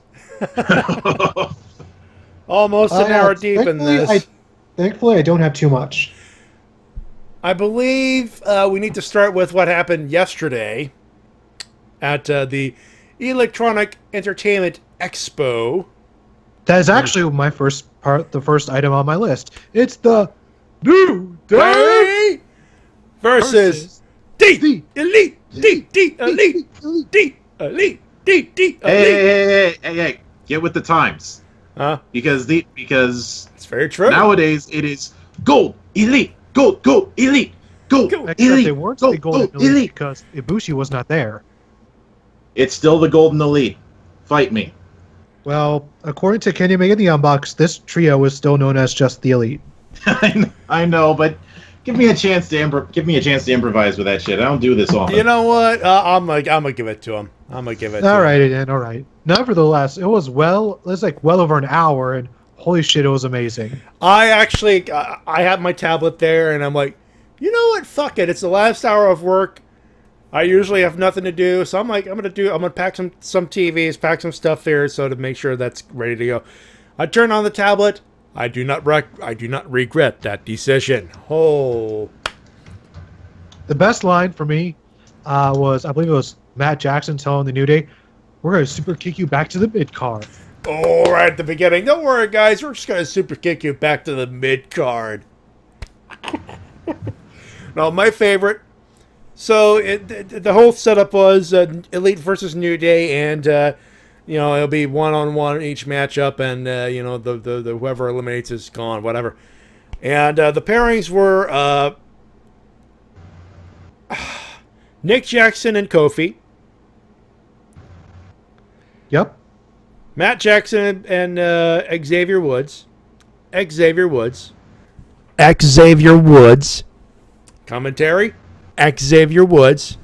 Almost an hour deep in this. Thankfully, I don't have too much. I believe we need to start with what happened yesterday at the Electronic Entertainment Expo. That is actually the first item on my list. It's the New Day versus D Elite, D Elite, D Elite, D Elite. Hey! Get with the times. Huh? Because it's very true. Nowadays it is Gold Elite, Gold Elite, Gold Except Elite. they weren't the Golden Elite because Ibushi was not there. It's still the Golden Elite. Fight me. Well, according to Kenny Omega in the Unbox, this trio is still known as just the Elite. I know, but give me a chance to improvise with that shit. I don't do this often. You know what? I'm gonna give it to him. All right, then. All right. Nevertheless, it was well over an hour, and holy shit, it was amazing. I had my tablet there, and I'm like, you know what? Fuck it. It's the last hour of work. I usually have nothing to do, so I'm gonna pack some TVs, pack some stuff there, so to make sure that's ready to go. I turn on the tablet. I do not regret that decision. Oh. The best line for me was, I believe it was Matt Jackson telling the New Day, "We're gonna super kick you back to the mid card." Oh, right at the beginning. Don't worry, guys. We're just gonna super kick you back to the mid card. No, my favorite. So the whole setup was Elite versus New Day, and it'll be 1-on-1 each matchup, and the whoever eliminates is gone, whatever. And the pairings were Nick Jackson and Kofi. Yep. Matt Jackson and Xavier Woods. Xavier Woods. Commentary. Xavier Woods.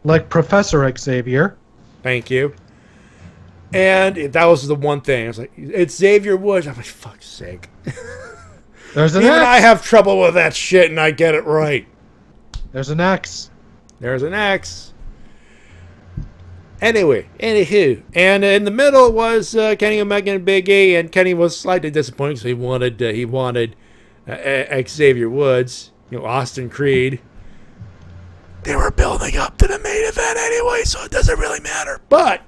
Like Professor Xavier. Thank you. And that was the one thing. I was like, it's Xavier Woods. I'm like, fuck's sake. There's an Even X. I have trouble with that shit, and I get it right. There's an X. Anywho. And in the middle was Kenny Omega and Big E, and Kenny was slightly disappointed because he wanted Xavier Woods, Austin Creed. They were building up to the main event anyway, so it doesn't really matter. But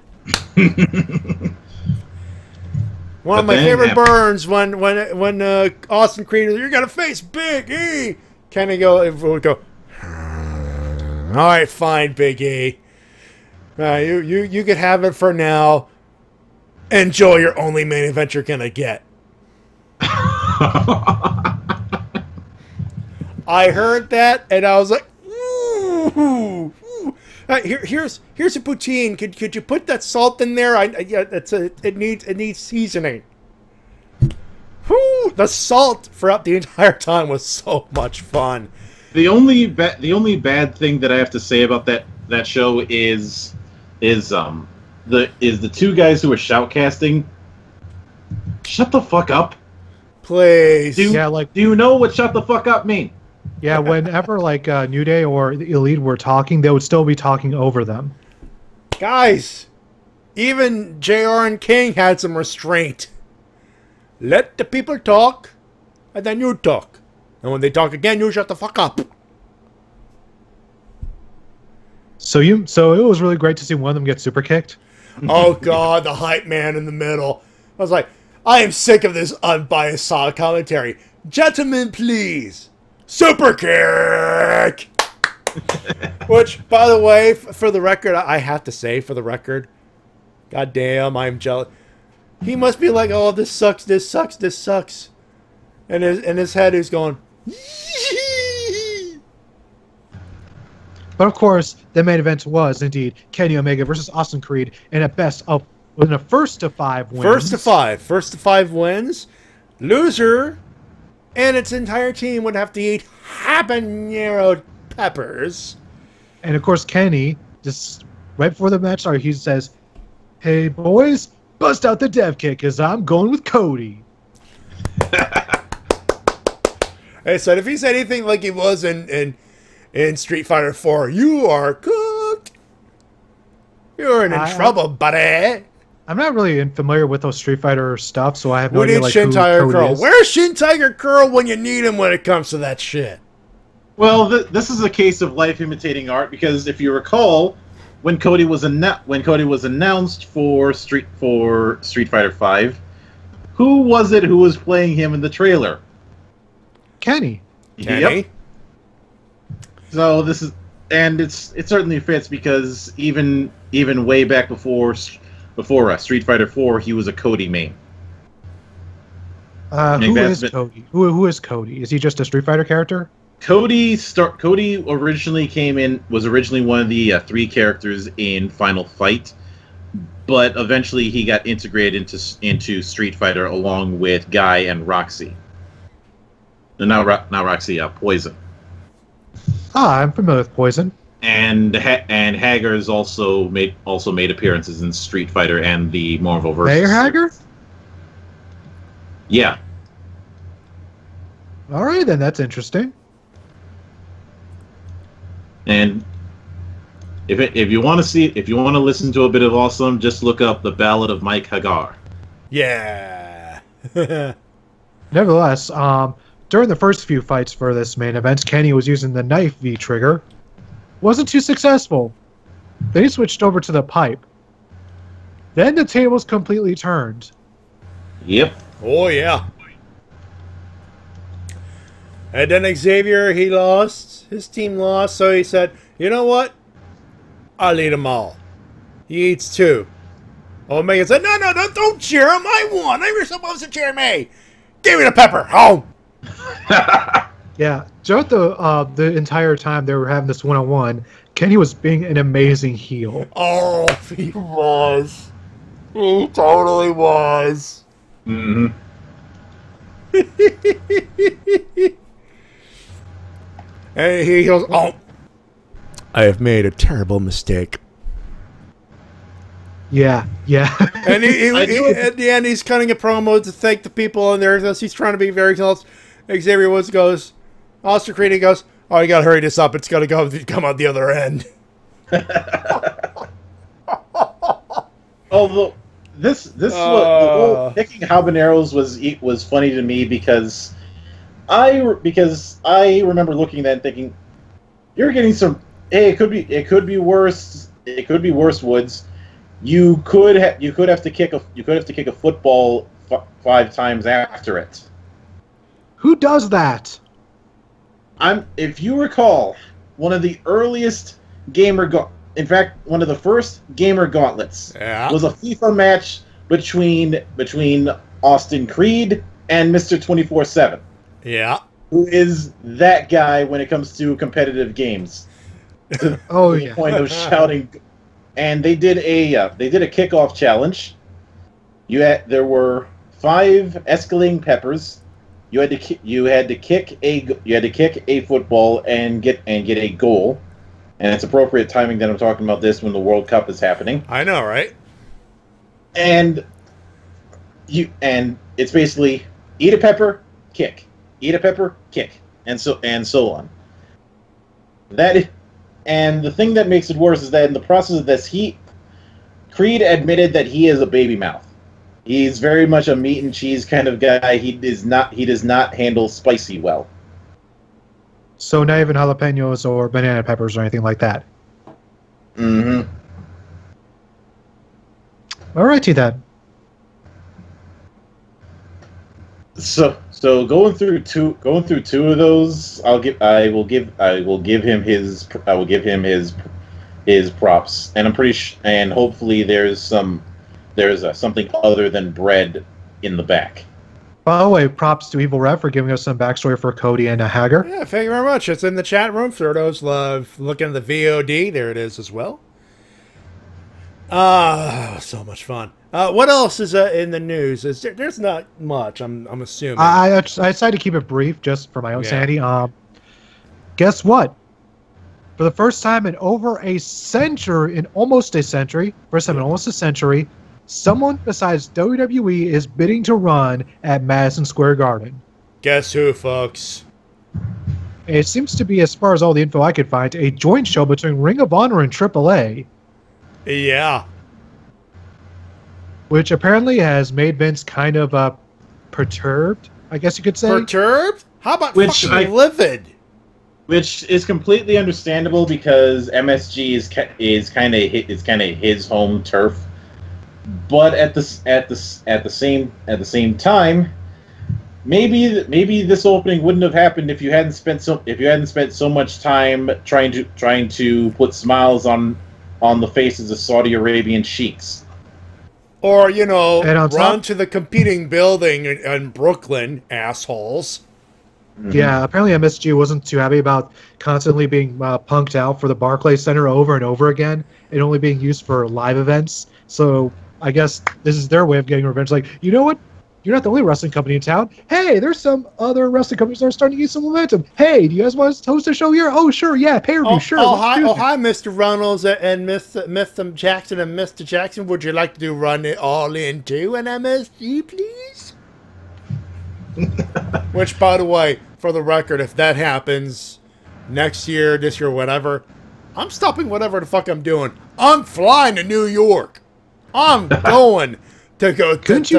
One of my favorite burns when Austin Creed, you're gonna face Big E. Kenny would go. All right, fine, Big E. You could have it for now. Enjoy your only main event you're gonna get. I heard that and I was like, ooh. Here's a poutine. Could you put that salt in there? It needs seasoning. Whew, the salt throughout the entire time was so much fun. The only bad thing that I have to say about that show is the two guys who are shoutcasting. Shut the fuck up, please. Do you know what "shut the fuck up" mean? Yeah, whenever New Day or the Elite were talking, they would still be talking over them. Guys, even JR and King had some restraint. Let the people talk, and then you talk. And when they talk again, you shut the fuck up. So it was really great to see one of them get super kicked. Oh god, the hype man in the middle. I was like, I am sick of this unbiased solid commentary. Gentlemen, please. Super kick! Which, by the way, for the record, I have to say, for the record, god damn, I'm jealous. He must be like, oh, this sucks, this sucks, this sucks. And in his head, he's going, But of course, the main event was indeed Kenny Omega versus Austin Creed in a first to 5 wins. First to 5 wins. Loser and its entire team would have to eat habanero peppers. And of course, Kenny, just right before the match started, he says, "Hey boys, bust out the dev kick, because I'm going with Cody." Hey, so if he's anything like he was in Street Fighter 4, you are cooked. You're in trouble, buddy. I'm not really familiar with those Street Fighter stuff, so I have no idea who Shin Tiger Curl. is. Where's Shin Tiger Curl when you need him when it comes to that shit? Well, this is a case of life imitating art, because if you recall, when Cody was announced for Street Fighter 5, who was it who was playing him in the trailer? Kenny. Yep. So it certainly fits, because even way back before Street Fighter 4, he was a Cody main. Who is Cody? Who is Cody? Is he just a Street Fighter character? Cody originally was originally one of the 3 characters in Final Fight, but eventually he got integrated into Street Fighter along with Guy and Roxy. Not Roxy, Poison. I'm familiar with Poison. And Hager's also made appearances in Street Fighter and the Marvel vs. Mayor Hager? Yeah. All right, then that's interesting. And if you want to listen to a bit of awesome, just look up The Ballad of Mike Hagar. Yeah. Nevertheless, during the first few fights for this main event, Kenny was using the knife V trigger. Wasn't too successful. Then he switched over to the pipe. Then the tables completely turned. Yep. Oh, yeah. And then Xavier, he lost. His team lost, so he said, you know what? I'll eat them all. He eats 2. Omega said, no, don't cheer him. I won. You're supposed to cheer me. Give me the pepper. Home. Yeah, throughout the entire time they were having this one-on-one, Kenny was being an amazing heel. Oh, he was. He totally was. Mm-hmm. And he goes, oh, I have made a terrible mistake. Yeah. And he at the end, he's cutting a promo to thank the people in there. He's trying to be very close. Xavier Woods goes, Austin Creed goes, oh, you gotta hurry this up. It's gotta come out the other end. Although this the whole picking habaneros was funny to me, because I remember looking at that and thinking, you're getting some. Hey, it could be worse. It could be worse, Woods. You could have to kick a football 5 times after it. Who does that? If you recall, one of the earliest in fact, one of the first gamer gauntlets was a FIFA match between Austin Creed and Mr. 24/7. Yeah. Who is that guy when it comes to competitive games? To the point of shouting. And they did a kickoff challenge. There were 5 escalating peppers. You had to kick a football and get a goal. And it's appropriate timing that I'm talking about this when the World Cup is happening. I know, right? And it's basically eat a pepper, kick. Eat a pepper, kick. And so on. And the thing that makes it worse is that in the process of this, Creed admitted that he is a baby mouth. He's very much a meat and cheese kind of guy. He does not handle spicy well. So not even jalapenos or banana peppers or anything like that. Mm-hmm. Alrighty then. So going through two of those, I will give him his props, and I'm pretty and hopefully there's something other than bread in the back. By the way, props to Evil Rev for giving us some backstory for Cody and Hager. Yeah, thank you very much. It's in the chat room for those looking at the VOD. There it is as well. So much fun. What else is in the news? There's not much. I'm assuming. I decided to keep it brief just for my own sanity. Guess what? For the first time in almost a century, someone besides WWE is bidding to run at Madison Square Garden. Guess who, folks? It seems to be, as far as all the info I could find, a joint show between Ring of Honor and AAA. Yeah. Which apparently has made Vince kind of perturbed, I guess you could say. Perturbed? How about livid? Which is completely understandable because MSG is kind of his home turf. But at the same time, maybe this opening wouldn't have happened if you hadn't spent so much time trying to put smiles on the faces of Saudi Arabian sheiks. Or, run to the competing building in Brooklyn, assholes. Mm-hmm. Yeah, apparently MSG wasn't too happy about constantly being punked out for the Barclays Center over and over again and only being used for live events. So I guess this is their way of getting revenge. Like, you know what? You're not the only wrestling company in town. Hey, there's some other wrestling companies that are starting to get some momentum. Hey, do you guys want to host a show here? Oh, sure, yeah, pay-per-view, sure. Hi, Mr. Reynolds and Mr. Jackson and Mr. Jackson. Would you like to run it all into an MSG, please? Which, by the way, for the record, if that happens next year, this year, whatever, I'm stopping whatever the fuck I'm doing. I'm flying to New York. I'm going to go. Couldn't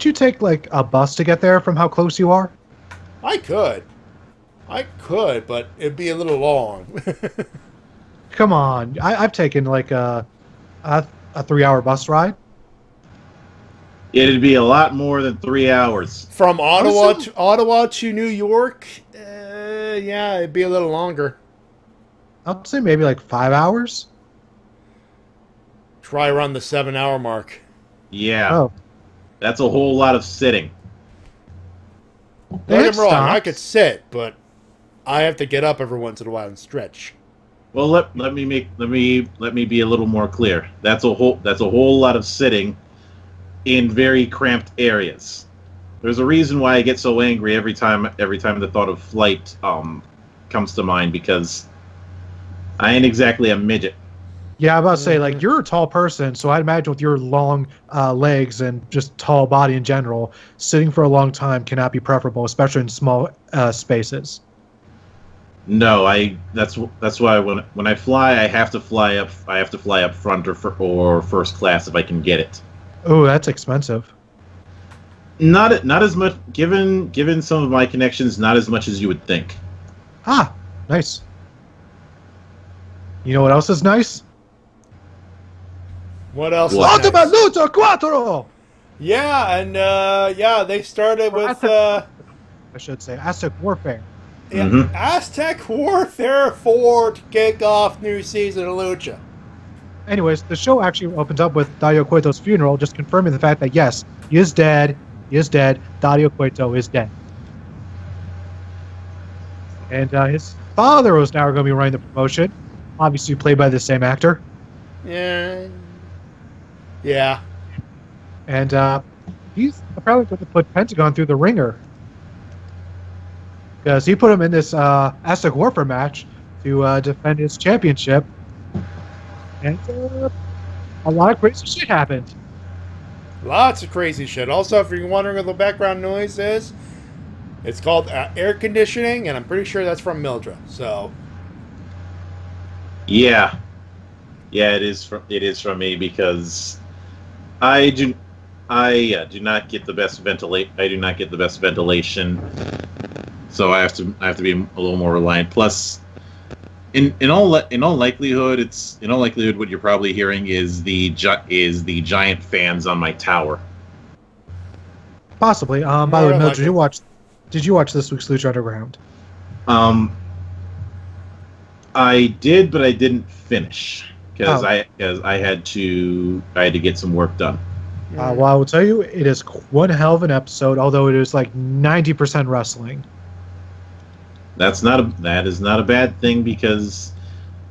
you take like a bus to get there from how close you are? I could, but it'd be a little long. Come on, I've taken like a 3-hour bus ride. It'd be a lot more than 3 hours. From Ottawa to New York? Yeah, it'd be a little longer. I'd say maybe like 5 hours. Try around the 7-hour mark. Yeah. Oh. That's a whole lot of sitting. Don't get me wrong, I could sit, but I have to get up every once in a while and stretch. Well, let me be a little more clear. That's a whole lot of sitting in very cramped areas. There's a reason why I get so angry every time the thought of flight comes to mind, because I ain't exactly a midget. Yeah, I'm about to say, like, you're a tall person, so I'd imagine with your long legs and just tall body in general, sitting for a long time cannot be preferable, especially in small spaces. No, that's why when I fly, I have to fly up front or first class if I can get it. Oh, that's expensive. Not as much, given some of my connections, not as much as you would think. Ah, nice. You know what else is nice? What else? Ultimate Lucha 4! Yeah, and they started with I should say Aztec Warfare. Yeah, Aztec Warfare 4 to kick off new season of Lucha. Anyways, the show actually opens up with Dario Cueto's funeral, just confirming the fact that yes, he is dead. He is dead. Dario Cueto is dead. And his father was now going to be running the promotion, obviously played by the same actor. Yeah. And he's probably going to put Pentagon through the ringer. Because he put him in this Aztec Warfare match to defend his championship. And a lot of crazy shit happened. Lots of crazy shit. Also, if you're wondering what the background noise is, it's called air conditioning, and I'm pretty sure that's from Mildred. So, yeah, it is from me because I do not get the best ventilation. So I have to be a little more reliant. Plus, in all likelihood, what you're probably hearing is the giant fans on my tower. Possibly. By the way, Mildred, did you watch this week's Lucha Underground? I did, but I didn't finish because I had to get some work done. Well, I will tell you, it is one hell of an episode. Although it is like 90% wrestling. That is not a bad thing because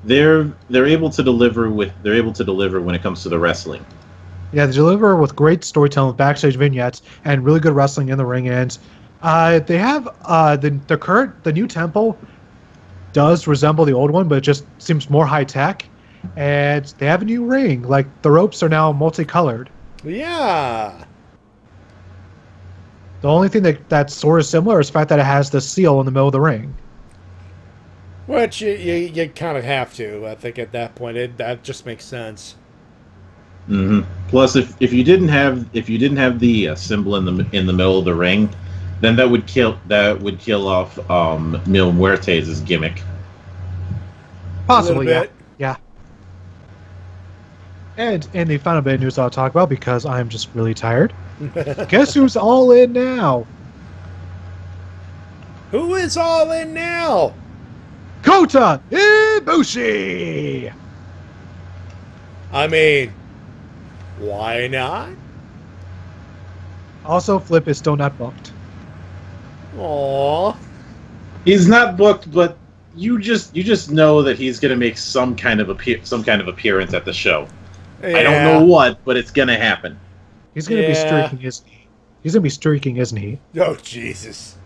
they're able to deliver when it comes to the wrestling. Yeah, they deliver with great storytelling, backstage vignettes, and really good wrestling in the ring. And they have the new temple does resemble the old one, but it just seems more high tech. And they have a new ring. Like the ropes are now multicolored. Yeah. The only thing that's sort of similar is the fact that it has the seal in the middle of the ring. Which you kind of have to. I think at that point that just makes sense. Mm-hmm. Plus, if you didn't have the symbol in the middle of the ring, then that would kill off Mil Muertes' gimmick. Possibly, yeah. And in the final bit of news I'll talk about because I'm just really tired. Guess who's all in now? Who is all in now? Kota Ibushi! I mean, why not? Also, Flip is still not booked. Aww. He's not booked, but you just know that he's going to make some kind of appearance at the show. Yeah. I don't know what, but it's going to happen. He's going to be streaking, isn't he? He's going to be streaking, isn't he? Oh, Jesus.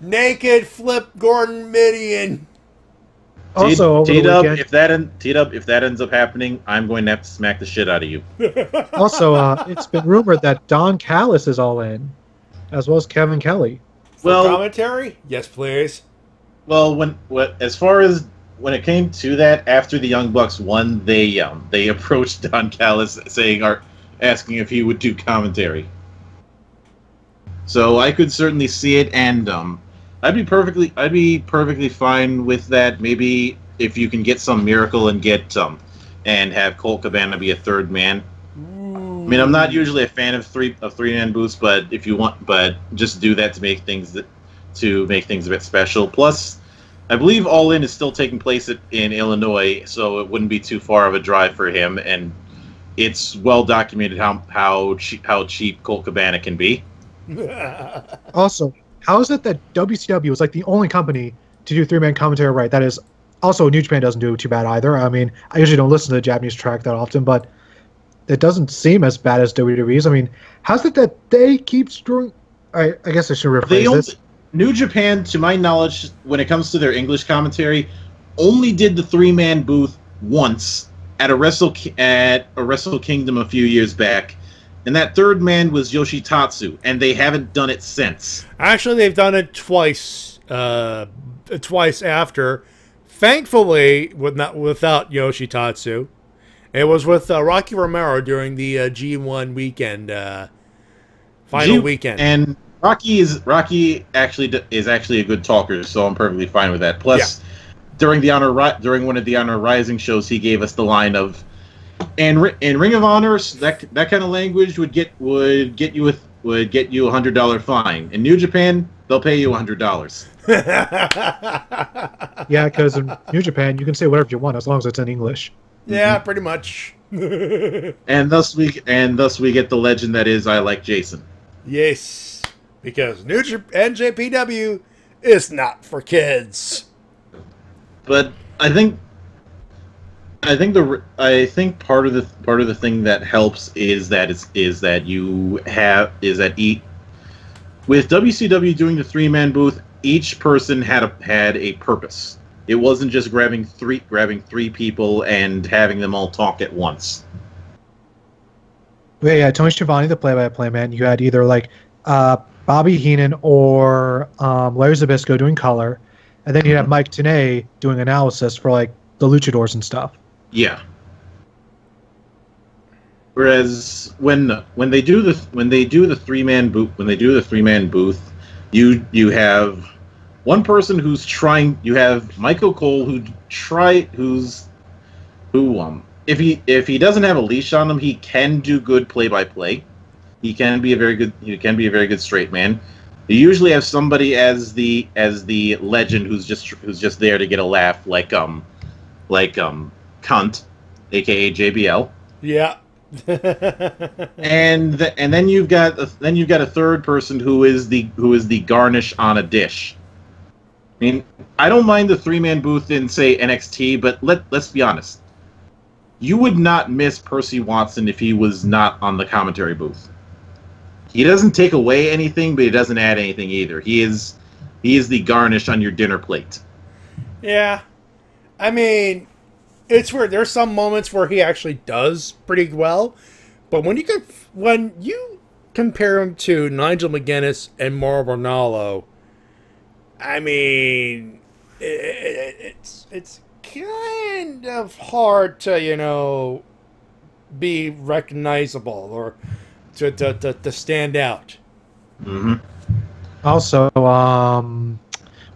Naked Flip Gordon Midian. Also, T-Dub, if that ends up happening, I'm going to have to smack the shit out of you. Also, it's been rumored that Don Callis is all in, as well as Kevin Kelly. For commentary? Yes, please. Well, as far as when it came to that, after the Young Bucks won, they approached Don Callis asking if he would do commentary. So I could certainly see it, and I'd be perfectly fine with that. Maybe if you can get some miracle and and have Colt Cabana be a third man. I mean, I'm not usually a fan of three-man booths, but if you want, just do that to make things a bit special. Plus, I believe All In is still taking place in Illinois, so it wouldn't be too far of a drive for him, and it's well documented how cheap Colt Cabana can be. Also, how is it that WCW is like the only company to do three-man commentary right? That is, also New Japan doesn't do too bad either. I mean, I usually don't listen to the Japanese track that often, but it doesn't seem as bad as WWE's. I mean, how's it that they keep screwing? I guess I should rephrase this. New Japan, to my knowledge, when it comes to their English commentary, only did the three-man booth once at a Wrestle Kingdom a few years back. And that third man was Yoshitatsu, and they haven't done it since. Actually, they've done it twice. Twice after. Thankfully, without Yoshitatsu. It was with Rocky Romero during the G1 weekend, final weekend. And Rocky is actually a good talker, so I'm perfectly fine with that. Plus, during one of the Honor Rising shows, he gave us the line of, And Ring of Honor, that kind of language would get you $100 fine. In New Japan, they'll pay you $100. Yeah, because in New Japan, you can say whatever you want as long as it's in English. Yeah, pretty much. and thus we get the legend that is I Like Jason. Yes, because NJPW is not for kids. But I think part of the thing that helps is that with WCW doing the 3-man booth, each person had a purpose. It wasn't just grabbing three people and having them all talk at once. Yeah, Tony Schiavone, the play-by-play man. You had either like Bobby Heenan or Larry Zbyszko doing color, and then you have Mike Tenay doing analysis for like the luchadors and stuff. Yeah. Whereas when they do the 3-man booth, you have one person who's trying. You have Michael Cole if he doesn't have a leash on him, he can do good play-by-play. He can be a very good straight man. You usually have somebody as the legend who's just there to get a laugh, like Cunt, aka JBL. Yeah. and then you've got a third person who is the garnish on a dish. I mean, I don't mind the 3-man booth in, say, NXT, but let's be honest. You would not miss Percy Watson if he was not on the commentary booth. He doesn't take away anything, but he doesn't add anything either. He is the garnish on your dinner plate. Yeah. I mean, it's where there's some moments where he actually does pretty well, but when you compare him to Nigel McGuinness and Mauro Ranallo, I mean, it's kind of hard to be recognizable or to stand out. Mm-hmm. Also,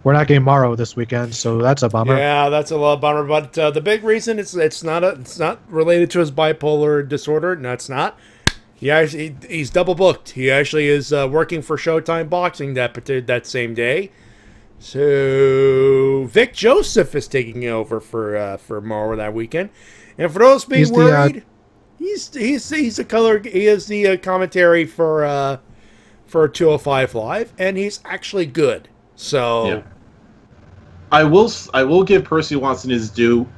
we're not getting Morrow this weekend, so that's a bummer. Yeah, that's a little bummer. But the big reason it's not related to his bipolar disorder. No, it's not. He's double booked. He actually is working for Showtime Boxing that same day. So Vic Joseph is taking over for Morrow that weekend. And for those being worried, he's the color. He is the commentary for 205 Live, and he's actually good. So. Yeah. I will give Percy Watson his due.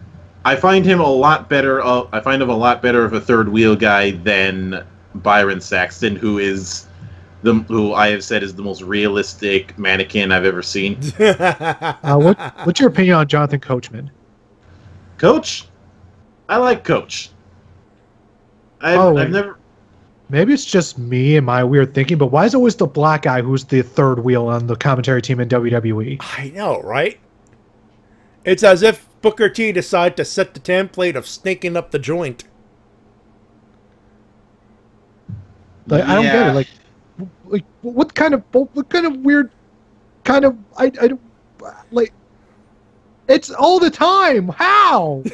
I find him a lot better of a third wheel guy than Byron Saxton, who I have said is the most realistic mannequin I've ever seen. What's your opinion on Jonathan Coachman? Coach? I like Coach. I've never. Maybe it's just me and my weird thinking, but why is it always the black guy who's the third wheel on the commentary team in WWE? I know, right? It's as if Booker T decided to set the template of sneaking up the joint. Like, I don't get it. Like what kind of weird kind of I don't like. It's all the time. How?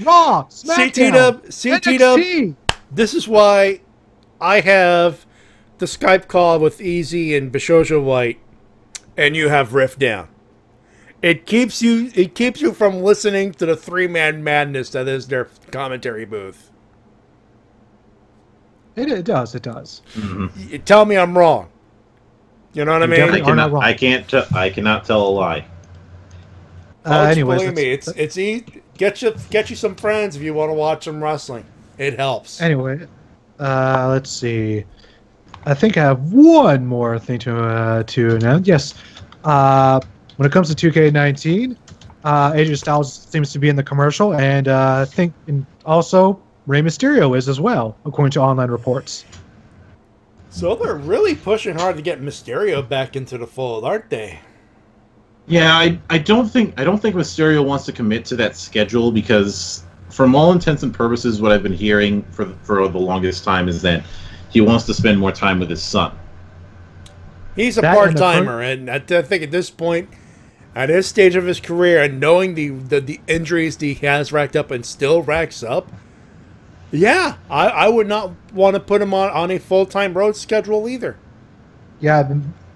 Raw, SmackDown, CT-Dub. This is why I have the Skype call with Easy and Bishoja White, and you have Riff down. It keeps you from listening to the 3-man madness that is their commentary booth. It does. Mm-hmm. Tell me I'm wrong. You know what I mean? I cannot tell a lie. Anyways, believe me, it's easy. Get you some friends if you want to watch some wrestling. It helps. Anyway, let's see. I think I have one more thing to announce. Yes. When it comes to 2K19, AJ Styles seems to be in the commercial, and I think also Rey Mysterio is as well, according to online reports. So they're really pushing hard to get Mysterio back into the fold, aren't they? Yeah, I don't think Mysterio wants to commit to that schedule because, from all intents and purposes, what I've been hearing for the longest time is that he wants to spend more time with his son. He's a part-timer, and I think at this point, At his stage of his career, and knowing the injuries he has racked up and still racks up, yeah, I would not want to put him on a full-time road schedule either. Yeah,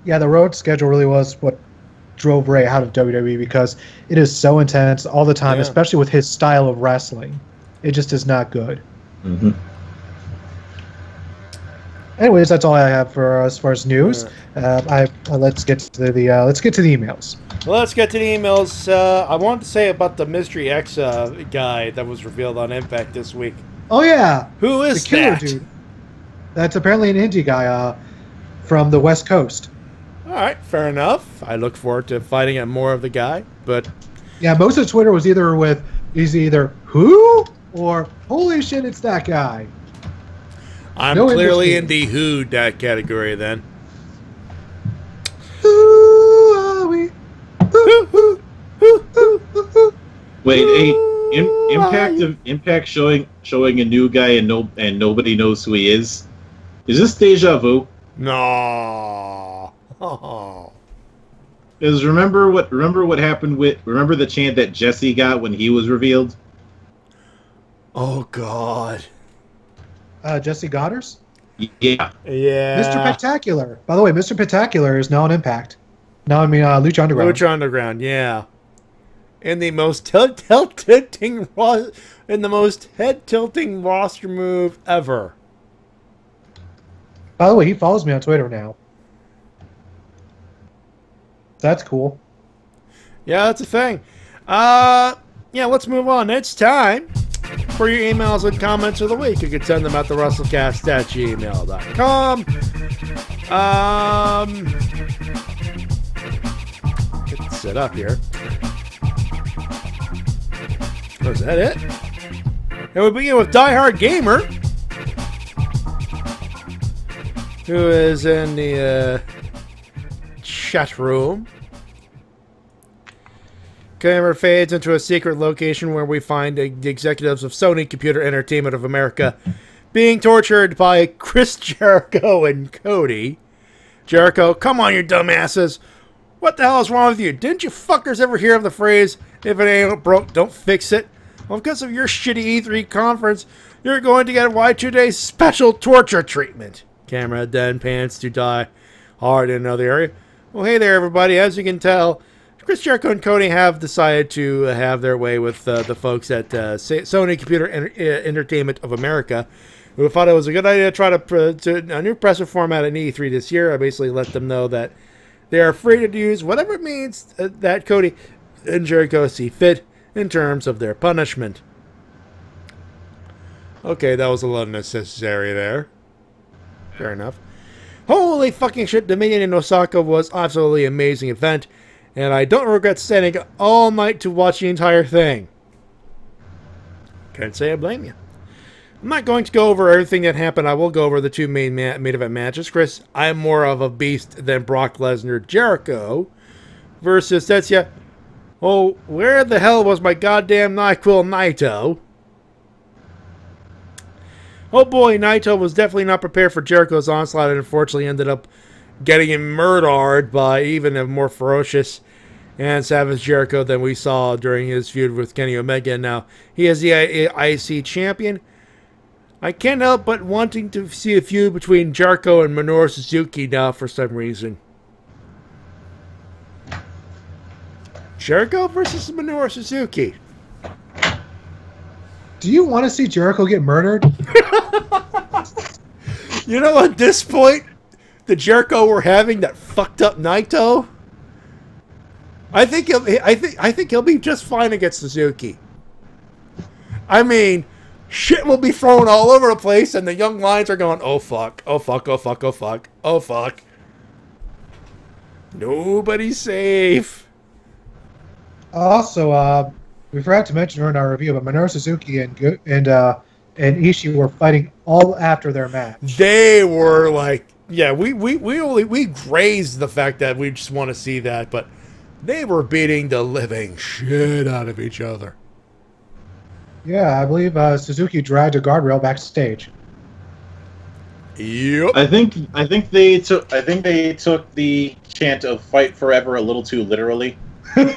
the road schedule really was what drove Ray out of WWE because it is so intense all the time, especially with his style of wrestling. It just is not good. Mm-hmm. Anyways, that's all I have for as far as news. Let's get to the emails. Well, let's get to the emails. I wanted to say about the Mystery X guy that was revealed on Impact this week. Oh yeah, who is the killer that? Dude. That's apparently an indie guy from the West Coast. All right, fair enough. I look forward to finding out more of the guy, but yeah, most of Twitter was either who or holy shit, it's that guy. I'm clearly in the who that category then. Who are we? Wait, Impact showing a new guy and nobody knows who he is. Is this deja vu? No. Oh. Because remember what happened remember the chant that Jesse got when he was revealed? Oh God. Jesse Goddard's? Yeah. Yeah. Mr. Spectacular. By the way, Mr. Spectacular is now on Impact. Now I mean Lucha Underground. Lucha Underground, yeah. In the most head-tilting roster move ever. By the way, he follows me on Twitter now. That's cool. Yeah, that's a thing. Yeah, let's move on. It's time for your emails and comments of the week. You can send them at the WrestleCast@gmail.com. Get it set up here. Oh, is that it? And we begin with Die Hard Gamer, who is in the chat room. Camera fades into a secret location where we find the executives of Sony Computer Entertainment of America being tortured by Chris Jericho and Cody. Jericho, come on, you dumbasses. What the hell is wrong with you? Didn't you fuckers ever hear of the phrase, if it ain't broke, don't fix it? Well, because of your shitty E3 conference, you're going to get Y2J's special torture treatment. Camera then pans to Die Hard in another area. Well, hey there, everybody. As you can tell, Chris Jericho and Cody have decided to have their way with the folks at Sony Computer Entertainment of America, who thought it was a good idea to try a new presser format at E3 this year. I basically let them know that they are free to use whatever it means that Cody and Jericho see fit in terms of their punishment. Okay, that was a little unnecessary there. Fair enough. Holy fucking shit, Dominion in Osaka was absolutely amazing event, and I don't regret staying all night to watch the entire thing. Can't say I blame you. I'm not going to go over everything that happened. I will go over the two main event matches. Chris, I'm more of a beast than Brock Lesnar. Jericho versus Tetsuya. Oh, where the hell was my goddamn NyQuil Naito? Oh boy, Naito was definitely not prepared for Jericho's onslaught and unfortunately ended up getting him murdered by even a more ferocious and savage Jericho than we saw during his feud with Kenny Omega. Now, he is the IC champion. I can't help but wanting to see a feud between Jericho and Minoru Suzuki now for some reason. Jericho versus Minoru Suzuki. Do you want to see Jericho get murdered? You know, at this point, the Jericho we're having that fucked up Naito, I think he'll be just fine against Suzuki. I mean, shit will be thrown all over the place, and the young lions are going, oh fuck, oh fuck, oh fuck, oh fuck, oh fuck. Nobody's safe. Also, we forgot to mention during our review, but Minoru Suzuki and Ishii were fighting all after their match. They were like, yeah, we grazed the fact that we just want to see that, but they were beating the living shit out of each other. Yeah, I believe Suzuki dragged a guardrail backstage. Yep. I think they took the chant of "Fight Forever" a little too literally. Like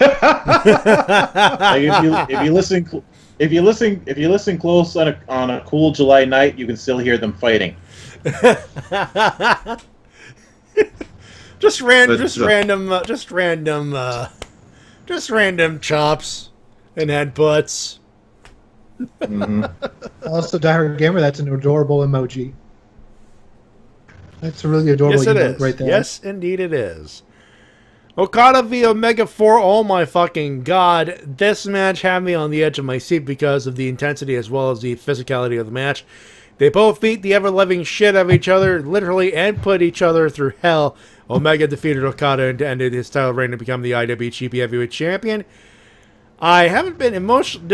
if you listen close on a cool July night, you can still hear them fighting. just random chops and headbutts. Mm-hmm. Also, Diehard Gamer, that's an adorable emoji. That's a really adorable emoji right there. Yes, indeed it is. Okada v Omega 4, oh my fucking god. This match had me on the edge of my seat because of the intensity as well as the physicality of the match. They both beat the ever-living shit out of each other, literally, and put each other through hell. Omega defeated Okada and ended his title reign to become the IWGP Heavyweight Champion. I haven't been invested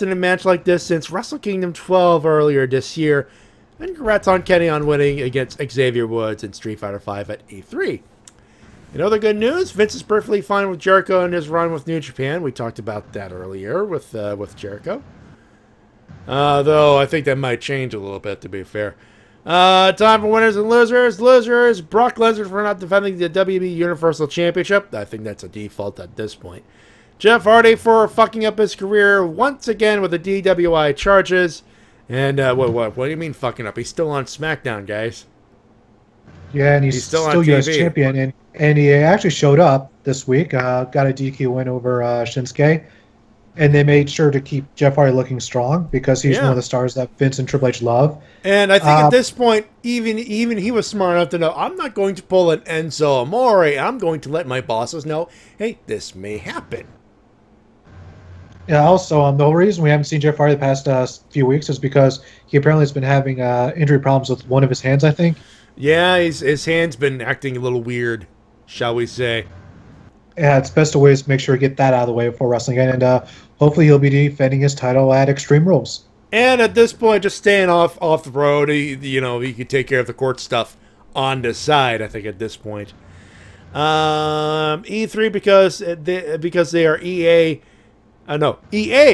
in a match like this since Wrestle Kingdom 12 earlier this year. And congrats on Kenny on winning against Xavier Woods in Street Fighter V at E3. In other good news, Vince is perfectly fine with Jericho and his run with New Japan. We talked about that earlier with Jericho. Though I think that might change a little bit, to be fair. Time for winners and losers. Losers, Brock Lesnar for not defending the WWE Universal Championship. I think that's a default at this point. Jeff Hardy for fucking up his career once again with the DWI charges. And what do you mean fucking up? He's still on SmackDown, guys. Yeah, and he's still U.S. champion, and he actually showed up this week. Got a DQ win over Shinsuke, and they made sure to keep Jeff Hardy looking strong because he's one of the stars that Vince and Triple H love. And I think at this point, even he was smart enough to know, I'm not going to pull an Enzo Amore. I'm going to let my bosses know, hey, this may happen. Yeah, also, the whole reason we haven't seen Jeff Hardy the past few weeks is because he apparently has been having injury problems with one of his hands, I think. Yeah, his hand's been acting a little weird, shall we say. Yeah, it's best to always make sure to get that out of the way before wrestling again, and hopefully he'll be defending his title at Extreme Rules. And at this point, just staying off the road, he could take care of the court stuff on the side, I think, at this point. E3 because they are EA,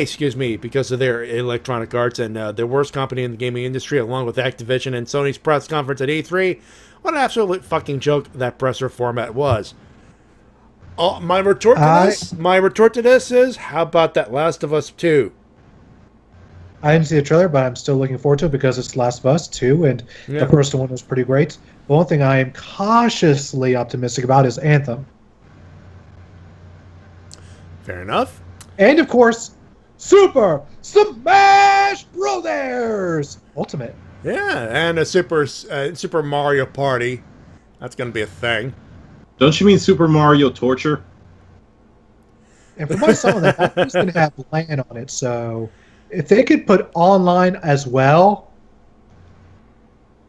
excuse me, because of their Electronic Arts and the worst company in the gaming industry, along with Activision and Sony's press conference at E3. What an absolute fucking joke that presser format was. My retort to this is, how about that Last of Us 2? I didn't see the trailer, but I'm still looking forward to it because it's Last of Us 2, and the first one was pretty great. The one thing I am cautiously optimistic about is Anthem. Fair enough. And, of course, Super Smash Brothers Ultimate. Yeah, and a Super Mario Party. That's going to be a thing. Don't you mean Super Mario Torture? And for my song, that was going to have LAN on it, so if they could put online as well...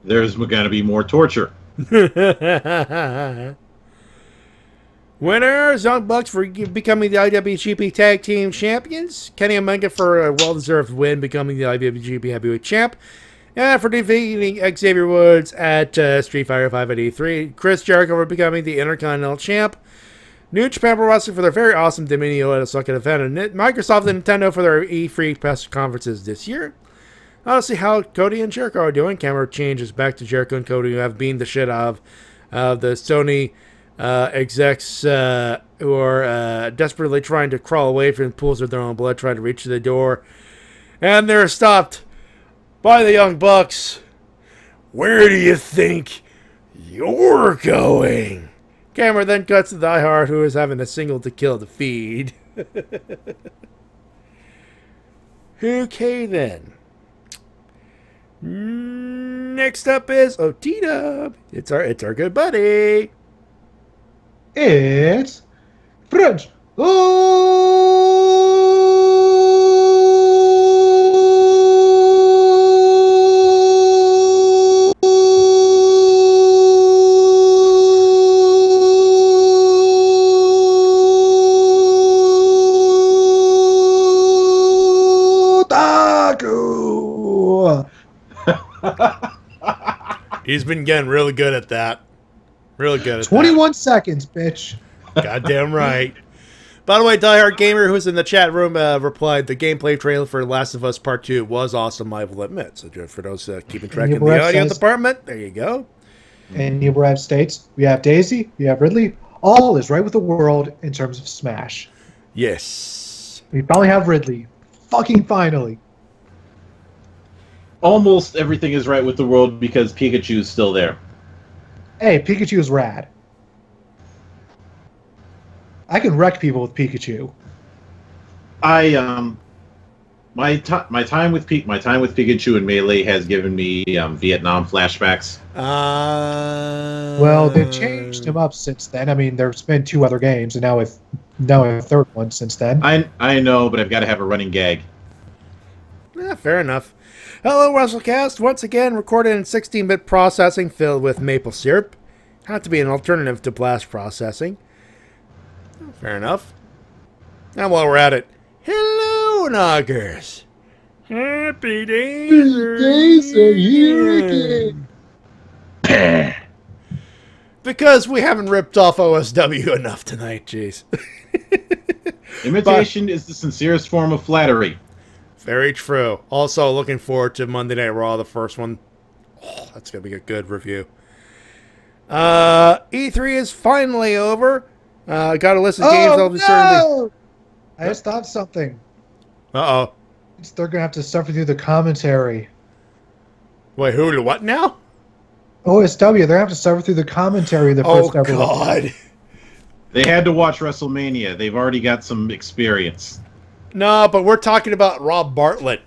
There's going to be more torture. Winners, Young Bucks for becoming the IWGP Tag Team Champions. Kenny Omega for a well-deserved win, becoming the IWGP Heavyweight Champ. And for defeating Xavier Woods at Street Fighter V at E3. Chris Jericho for becoming the Intercontinental Champ. New Japan Pro Wrestling for their very awesome Dominion at a second event. And Microsoft and Nintendo for their E3 press conferences this year. I'll see how Cody and Jericho are doing. Camera changes back to Jericho and Cody, who have beamed the shit out of the Sony execs who are desperately trying to crawl away from pools of their own blood, trying to reach the door. And they're stopped by the Young Bucks. Where do you think you're going? Camera then cuts to Diehard, who is having a single to kill the feed. Okay then. Next up is Otita. It's our good buddy. It's French. He's been getting really good at that. Really good at 21 seconds, bitch. Goddamn right. By the way, Diehard Gamer, who's in the chat room, replied, the gameplay trailer for Last of Us Part 2 was awesome, I will admit. So for those keeping track in the audio department, there you go. And Nebrav states, we have Daisy, we have Ridley, All is right with the world in terms of Smash. Yes. We finally have Ridley. Fucking finally. Almost everything is right with the world because Pikachu's still there. Hey, Pikachu is rad. I can wreck people with Pikachu. My time with Pikachu and Melee has given me Vietnam flashbacks. Well, they've changed him up since then. I mean, there's been 2 other games, and now a third one since then. I know, but I've got to have a running gag. Fair enough. Hello, Wrestle Cast. Once again, recorded in 16-bit processing filled with maple syrup. Had to be an alternative to blast processing. Fair enough. And while we're at it, hello, Knockers. Happy days are here again. Because we haven't ripped off OSW enough tonight, jeez. Imitation is the sincerest form of flattery. Very true. Also, looking forward to Monday Night Raw, the first one. Oh, that's going to be a good review. E3 is finally over. Got a list of games that'll be certainly... I just thought something. Uh-oh. They're going to have to suffer through the commentary. Wait, who? What now? OSW, they're going to have to suffer through the commentary. The first ever. God. They had to watch WrestleMania. They've already got some experience. No, but we're talking about Rob Bartlett.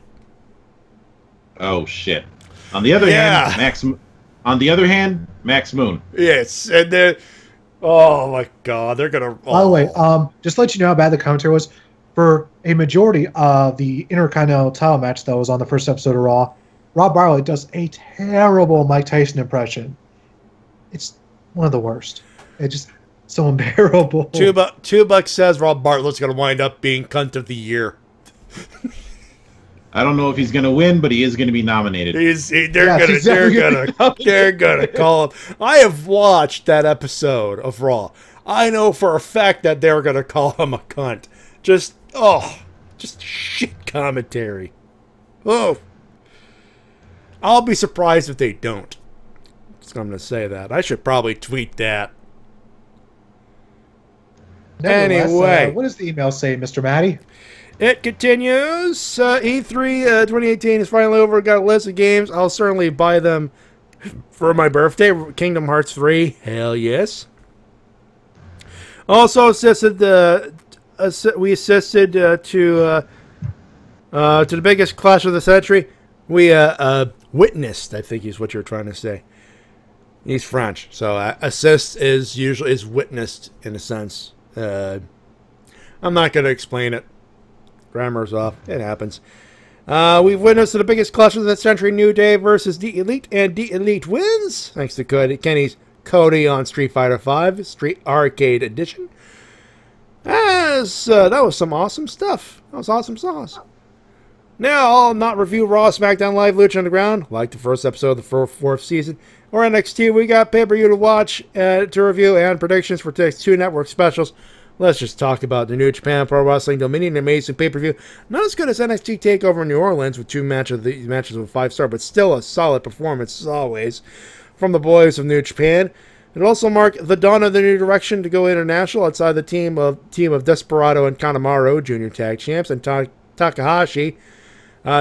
Oh shit! On the other hand, Max Moon. Yes, and then, oh my God, they're gonna. Oh. By the way, just to let you know how bad the commentary was. For a majority of the Intercontinental title match that was on the first episode of Raw, Rob Bartlett does a terrible Mike Tyson impression. It's one of the worst. It's just so unbearable. $2 says Rob Bartlett's going to wind up being Cunt of the Year. I don't know if he's going to win, but he is going to be nominated. They're gonna call him. I have watched that episode of Raw. I know for a fact that they're going to call him a cunt. Just shit commentary. Oh. I'll be surprised if they don't. So I'm going to say that. I should probably tweet that. Anyway. What does the email say, Mr. Matty? It continues. E3 2018 is finally over. Got a list of games. I'll certainly buy them for my birthday. Kingdom Hearts 3. Hell yes. Also assisted we assisted to the biggest clash of the century. We witnessed, I think is what you're trying to say. He's French, so assist is witnessed in a sense. I'm not going to explain it. Grammar's off. It happens. We've witnessed the biggest clash of the century. New Day versus The Elite, and The Elite wins thanks to Kenny's Cody on Street Fighter V Street Arcade Edition. That was some awesome stuff. That was awesome sauce. Now, I'll not review Raw, SmackDown Live, Lucha Underground, like the first episode of the fourth season, or NXT. We got pay-per-view to watch, to review, and predictions for today's 2 network specials. Let's just talk about the New Japan Pro Wrestling Dominion amazing pay-per-view. Not as good as NXT TakeOver in New Orleans with 2 matches with 5-star, but still a solid performance as always from the boys of New Japan. It also marked the dawn of the new direction to go international outside the team of Desperado and Kanemaru, junior tag champs, and Takahashi,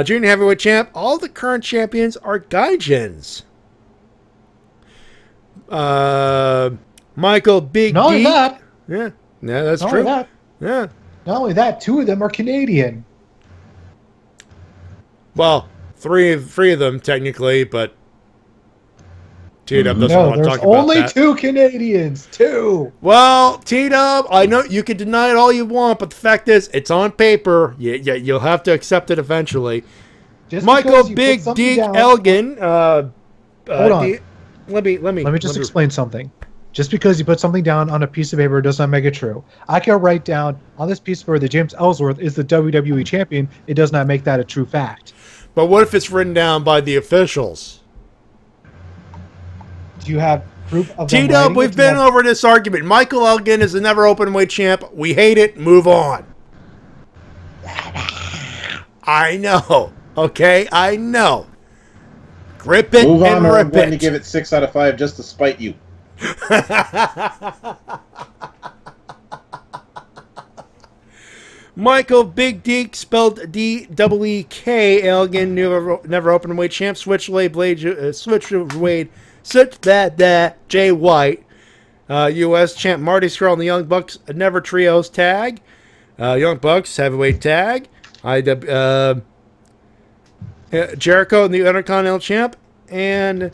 junior heavyweight champ. All the current champions are Gaijins. Michael Big Not D. only that. Yeah, that's Not true. only that. Yeah. Not only that, 2 of them are Canadian. Well, three of them technically, but T-Dub doesn't want to talk about that. There's only 2 Canadians. 2. Well, T-Dub, I know you can deny it all you want, but the fact is, it's on paper. You'll have to accept it eventually. Michael Big Deke Elgin. Hold on. Let me just explain something. Just because you put something down on a piece of paper does not make it true. I can write down on this piece of paper that James Ellsworth is the WWE champion. It does not make that a true fact. But what if it's written down by the officials? Do you have proof of that? T-Dub, we've been over this argument. Michael Elgin is the never openweight champ. We hate it. Move on. I know. Okay? I know. Grip it Move on, and or I'm rip going to it. give it 6 out of 5 just to spite you. Michael Big Deke, spelled D-E-E-K, Elgin, never open weight champ, Switchblade, Jay White, U.S. champ Marty Scurll and the Young Bucks, never trios tag, Young Bucks heavyweight tag, Jericho and the Intercontinental champ, and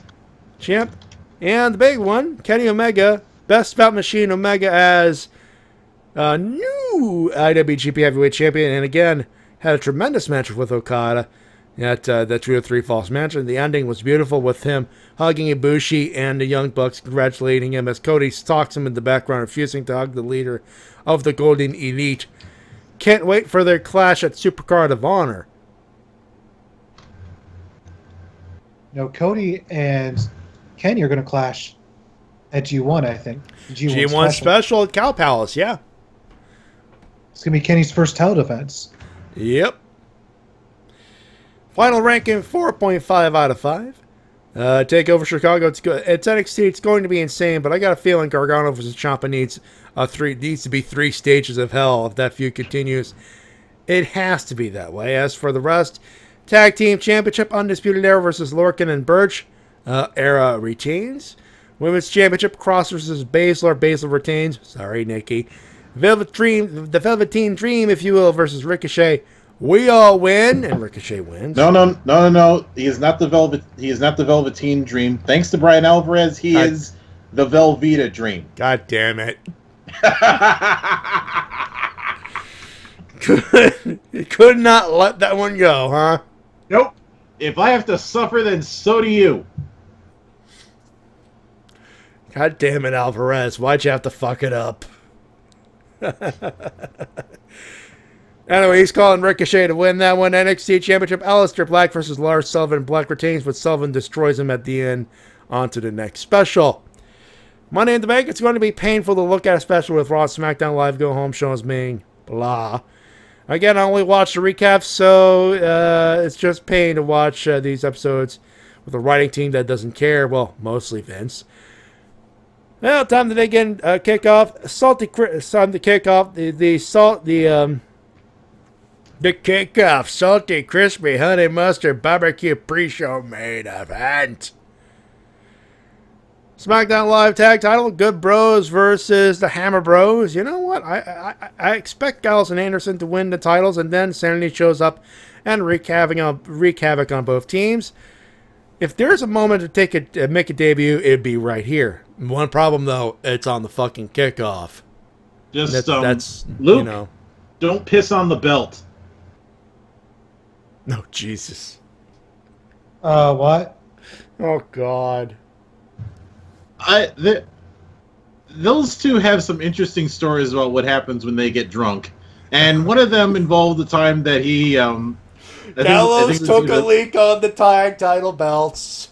the big one, Kenny Omega, Best Bout Machine Omega as new IWGP Heavyweight Champion, and again had a tremendous match with Okada at the 203 Falls match, and the ending was beautiful with him hugging Ibushi and the Young Bucks congratulating him as Cody stalks him in the background, refusing to hug the leader of the Golden Elite. Can't wait for their clash at Supercard of Honor. No, Cody and Kenny are going to clash at G1, I think. G1 special at Cow Palace, yeah. It's going to be Kenny's first title defense. Yep. Final ranking, 4.5 out of 5. TakeOver Chicago, it's NXT, it's going to be insane, but I got a feeling Gargano vs. Ciampa needs to be 3 stages of hell if that feud continues. It has to be that way. As for the rest, Tag Team Championship, Undisputed Era versus Lorcan and Birch. Era retains. Women's Championship, Cross versus Baszler. Baszler retains. Sorry, Nikki. The Velveteen Dream, if you will, versus Ricochet. We all win, and Ricochet wins. No. He is not the Velveteen Dream. Thanks to Brian Alvarez, he is the Velveeta Dream. God damn it. Could not let that one go, huh? Nope. If I have to suffer, then so do you. God damn it, Alvarez. Why'd you have to fuck it up? Anyway, he's calling Ricochet to win that one. NXT Championship, Aleister Black versus Lars Sullivan. Black retains, but Sullivan destroys him at the end. On to the next special. Money in the Bank, it's going to be painful to look at a special with Raw, SmackDown Live, Go Home shows being blah. Again, I only watched the recaps, so it's just pain to watch these episodes with a writing team that doesn't care. Well, mostly Vince. Well, time to again kick off. Time to kick off the kickoff. Salty, crispy, honey mustard barbecue pre-show main event. SmackDown Live Tag Title, Good Bros versus the Hammer Bros. You know what? I expect Gallows and Anderson to win the titles, and then Sanity shows up and wreak havoc on both teams. If there's a moment to make a debut, it'd be right here. One problem, though, it's on the fucking kickoff. That's Luke, you know. Don't piss on the belt. No, Jesus. What? Oh, God. Those two have some interesting stories about what happens when they get drunk, and one of them involved the time that he Gallows took a leak on the tag title belts.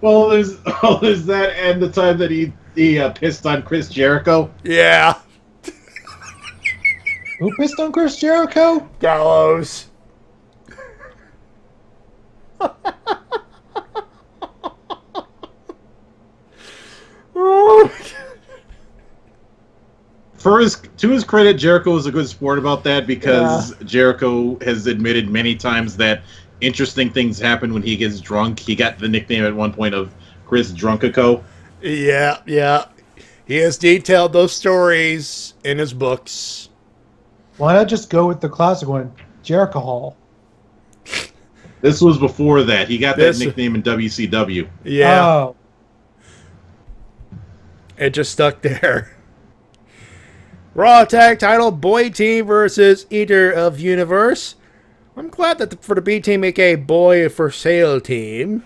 Well, there's that, and the time that he pissed on Chris Jericho. Yeah. Who pissed on Chris Jericho? Gallows. To his credit, Jericho was a good sport about that because Jericho has admitted many times that interesting things happen when he gets drunk. He got the nickname at one point of Chris Drunkico. Yeah. He has detailed those stories in his books. Why not just go with the classic one, Jericho Hall? This was before that. He got that nickname in WCW. Yeah. Oh. It just stuck there. Raw Tag Title, Boy Team versus Eater of Universe. I'm glad that for the B Team, aka Boy for Sale Team,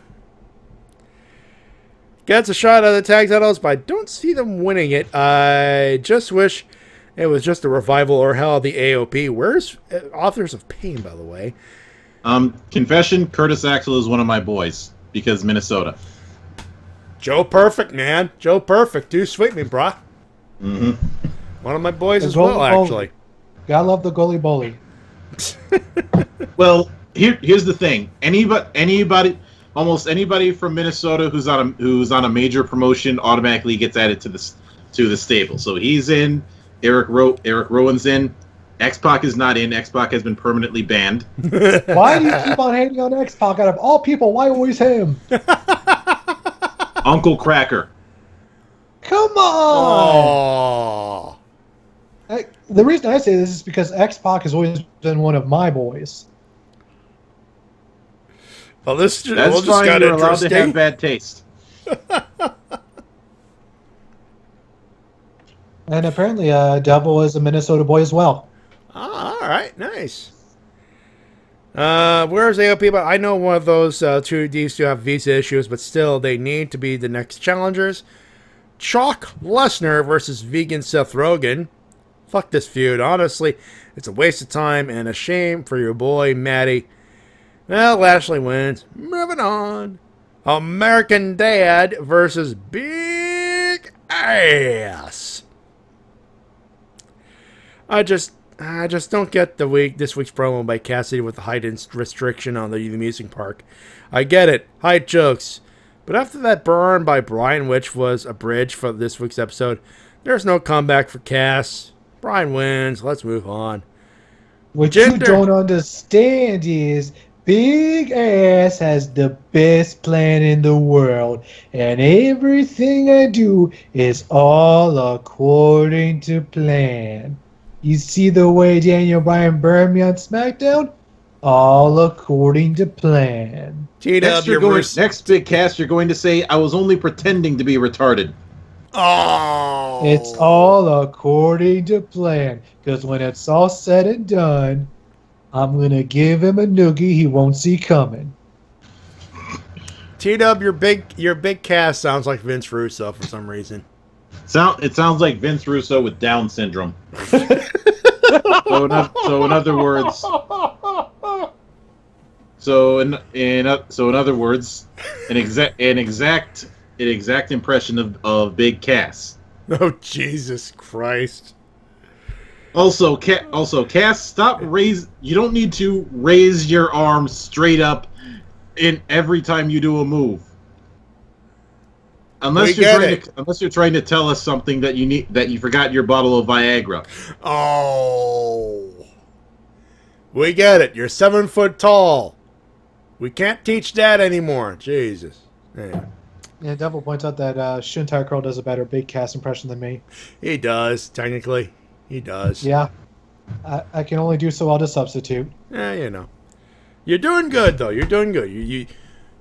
gets a shot at the tag titles, but I don't see them winning it. I just wish it was just a revival or hell the AOP. Where's Authors of Pain, by the way? Confession, Curtis Axel is one of my boys because Minnesota. Joe Perfect, man. Joe Perfect. Too sweet me, brah. Mm-hmm. One of my boys as well, actually. Gotta love the goalie bully. Well, here's the thing. Almost anybody from Minnesota who's on a major promotion automatically gets added to the stable. So he's in. Eric Rowan's in. X-Pac is not in. X-Pac has been permanently banned. Why do you keep on hating on X-Pac? Out of all people, why always him? Uncle Cracker. Come on! Oh. The reason I say this is because X-Pac has always been one of my boys. Well, this That's just fine. got You're allowed to interesting. have bad taste. And apparently, Devil is a Minnesota boy as well. Ah, all right, nice. Where's AOP? But I know one of those these two have visa issues, but still, they need to be the next challengers. Chalk Lesnar versus vegan Seth Rogen. Fuck this feud. Honestly, it's a waste of time and a shame for your boy Matty. Well, Lashley wins. Moving on. American Dad versus Big Ass. I just don't get this week's promo by Kasey with the height restriction on the amusement park. I get it, height jokes, but after that burn by Brian, which was a bridge for this week's episode, there's no comeback for Cass. Brian wins. Let's move on. What you don't understand is Big Ass has the best plan in the world, and everything I do is all according to plan. You see the way Daniel Bryan burned me on SmackDown? All according to plan. Next big cast, you're going to say, I was only pretending to be retarded. Oh! It's all according to plan, because when it's all said and done, I'm going to give him a noogie he won't see coming. T-Dub, your big cast sounds like Vince Russo for some reason. It sounds like Vince Russo with Down syndrome. So in other words, an exact impression of Big Cass. Oh, Jesus Christ! Also, Cass, stop raise. You don't need to raise your arms straight up in every time you do a move. Unless you're trying to tell us something that you forgot your bottle of Viagra. Oh, we get it. You're 7 foot tall. We can't teach that anymore. Jesus. Yeah. Yeah, Devil points out that Shintai Curl does a better Big Cass impression than me. He does, technically. He does. Yeah. I can only do so well to substitute. Yeah, you know. You're doing good, though. You're doing good.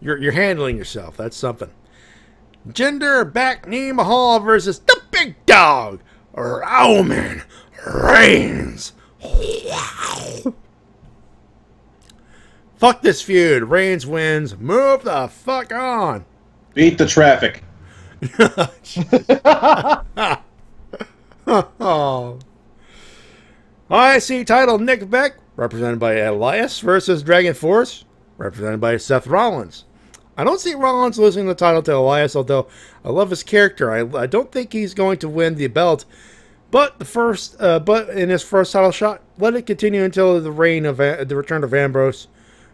You're handling yourself. That's something. Jinder Backney Mahal versus the big dog, Roman Reigns. Wow. Fuck this feud. Reigns wins. Move the fuck on. Beat the traffic. Oh. IC title Nick Beck, represented by Elias, versus Dragon Force, represented by Seth Rollins. I don't see Rollins losing the title to Elias, although I love his character. I don't think he's going to win the belt, but in his first title shot, let it continue until the return of Ambrose,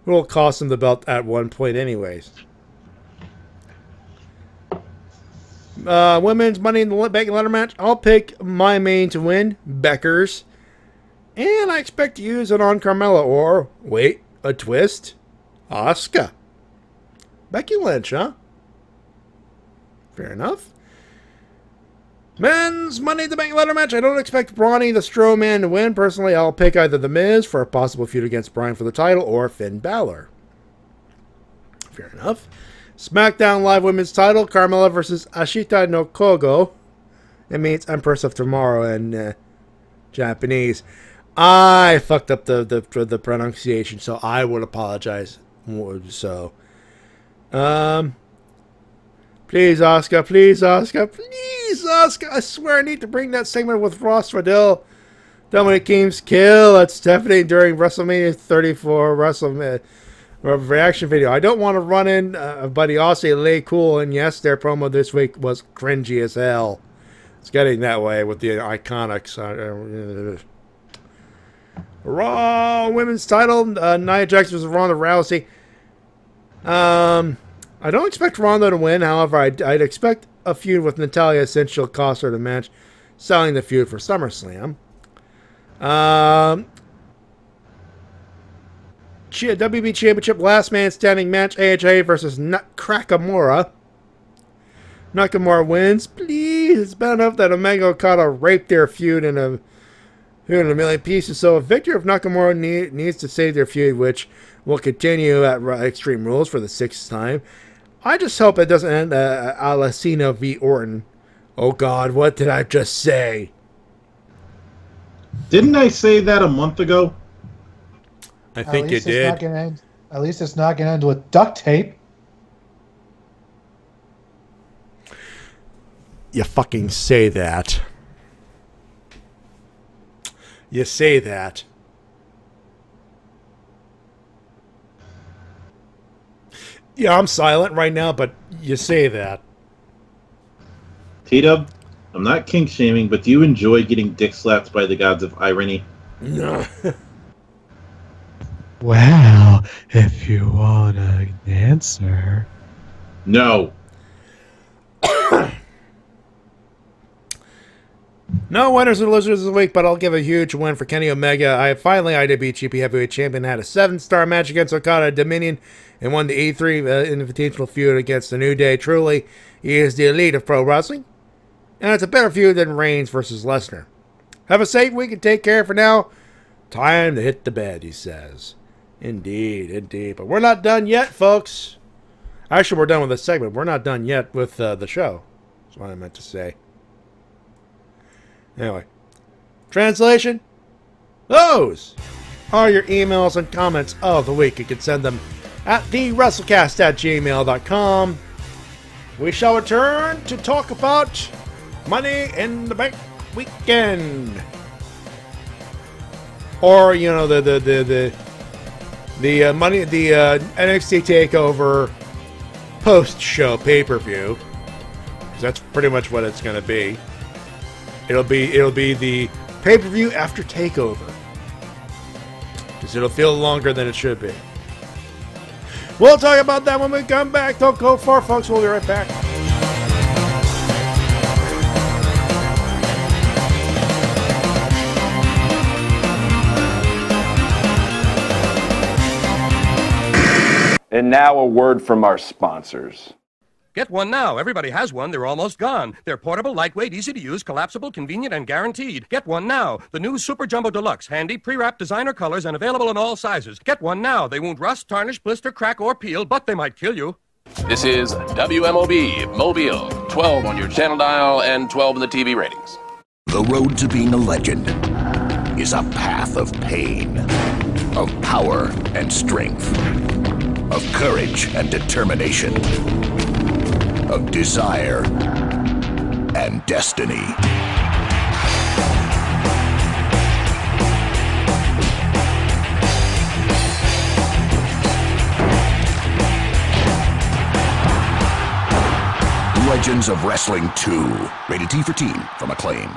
who will cost him the belt at one point, anyways. Women's Money in the Bank ladder match. I'll pick my main to win, Becker's, and I expect to use it on Carmella or wait, a twist, Asuka. Becky Lynch, huh? Fair enough. Men's Money in the Bank ladder match. I don't expect Brawny the Strowman to win. Personally, I'll pick either The Miz for a possible feud against Bryan for the title or Finn Balor. Fair enough. SmackDown Live Women's title. Carmella versus Ashita no Kogo. It means Empress of Tomorrow in Japanese. I fucked up the pronunciation, so I would apologize. So... please, Asuka, please, Asuka, please, Asuka. I swear I need to bring that segment with Ross Riddell. Dominic Keem's kill at Stephanie during WrestleMania 34 reaction video. I don't want to run in Buddy Aussie, Lay Cool, and yes, their promo this week was cringy as hell. It's getting that way with the Iconics. Raw Women's title, Nia Jax versus Ronda Rousey. I don't expect Ronda to win. However, I'd expect a feud with Natalya since she'll cost her the match, selling the feud for SummerSlam. WB Championship last man standing match, AHA versus Nakamura. Nakamura wins. Please, it's bad enough that Omega Okada raped their feud in a million pieces. So a victory of Nakamura needs to save their feud, which will continue at Extreme Rules for the 6th time. I just hope it doesn't end a la Cena v. Orton. Oh God, what did I just say? Didn't I say that a month ago? I think you did. At least it's not going to end with duct tape. You fucking say that. You say that. Yeah, I'm silent right now, but you say that. T-Dub, I'm not kink shaming, but do you enjoy getting dick slapped by the gods of irony? No. Well, if you want an answer. No. No winners or losers this week, but I'll give a huge win for Kenny Omega. IWGP Heavyweight Champion had a 7-star match against Okada at Dominion and won the E3 Invitational feud against the New Day. Truly, he is the elite of pro wrestling, and it's a better feud than Reigns versus Lesnar. Have a safe week and take care for now. Time to hit the bed, he says. Indeed, indeed. But we're not done yet, folks. Actually, we're done with this segment. We're not done yet with the show. That's what I meant to say. Anyway, translation. Those are your emails and comments of the week. You can send them at thewrestlecast@gmail.com. We shall return to talk about Money in the Bank weekend, or you know the NXT Takeover post-show pay-per-view. That's pretty much what it's going to be. It'll be the pay-per-view after Takeover, because it'll feel longer than it should be. We'll talk about that when we come back. Don't go far, folks. We'll be right back. And now a word from our sponsors. Get one now. Everybody has one. They're almost gone. They're portable, lightweight, easy to use, collapsible, convenient, and guaranteed. Get one now. The new Super Jumbo Deluxe. Handy, pre-wrapped designer colors and available in all sizes. Get one now. They won't rust, tarnish, blister, crack, or peel, but they might kill you. This is WMOB, Mobile. 12 on your channel dial and 12 in the TV ratings. The road to being a legend is a path of pain, of power and strength, of courage and determination, of desire and destiny. Legends of Wrestling 2. Rated T for Teen from Acclaim.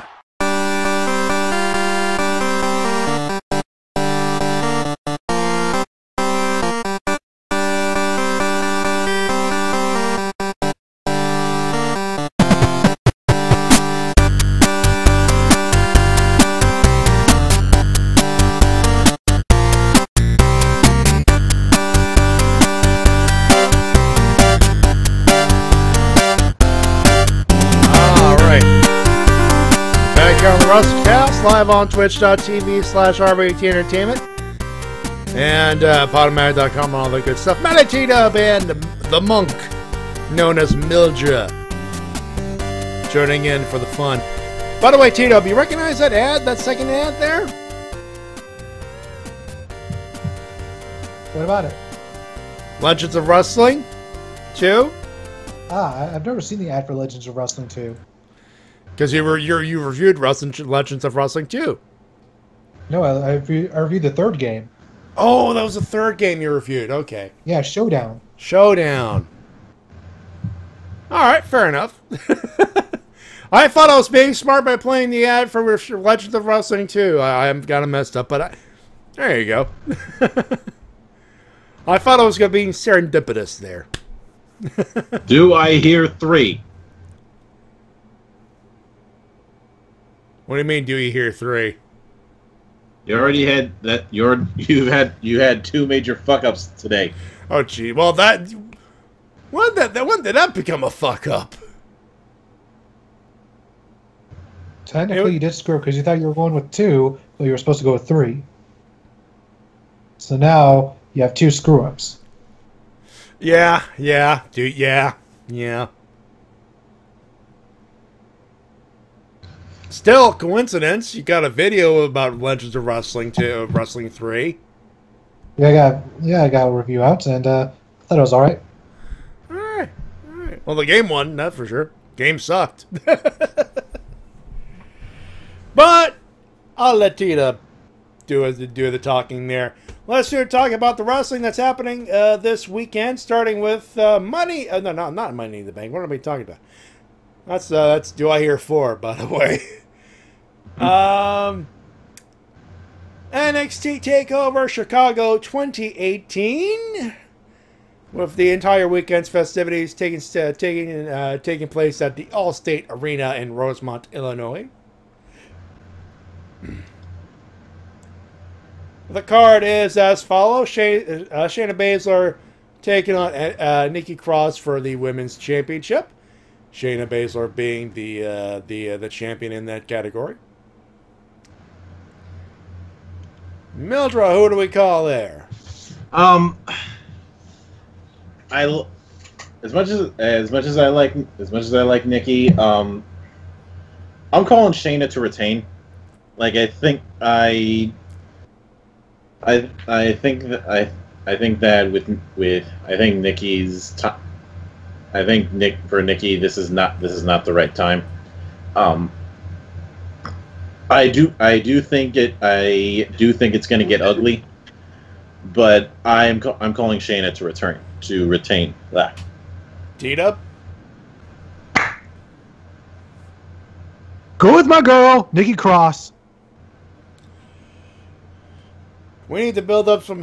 Wrestle Cast, live on twitch.tv/RBT Entertainment and Podomatic.com and all that good stuff. Matty T-Dub and the monk known as Mildra joining in for the fun. By the way, T-Dub, you recognize that ad, that second ad there? What about it? Legends of Wrestling 2? I've never seen the ad for Legends of Wrestling 2. Because you reviewed Legends of Wrestling 2. No, I reviewed the third game. Oh, that was the third game you reviewed. Okay. Yeah, Showdown. Showdown. All right, fair enough. I thought I was being smart by playing the ad for Legends of Wrestling 2. I got it messed up, but there you go. I thought I was going to be serendipitous there. Do I hear 3? What do you mean, do you hear 3? You already had that. You had two major fuck ups today. Oh gee, well when did that become a fuck up? Technically, you did screw because you thought you were going with 2, but you were supposed to go with 3. So now you have 2 screw ups. Yeah, dude, yeah. Still, coincidence. You got a video about Legends of Wrestling 2, Wrestling 3. Yeah, I got a review out, and I thought it was all right. All right. Well, the game won, that's for sure. Game sucked. But I'll let Tita do the talking there. Let's talk about the wrestling that's happening this weekend, starting with Money. No, not Money in the Bank. What are we talking about? That's Do I Hear 4, by the way. NXT TakeOver Chicago 2018, with the entire weekend's festivities taking place at the Allstate Arena in Rosemont, Illinois. The card is as follows: Shayna Baszler taking on Nikki Cross for the Women's Championship. Shayna Baszler being the champion in that category. Mildred, who do we call there? As much as I like Nikki, I'm calling Shayna to retain. Like I think that for Nikki this is not the right time. I do think it's going to get ugly, but I'm calling Shayna to retain that. Tita? Go with my girl, Nikki Cross. We need to build up some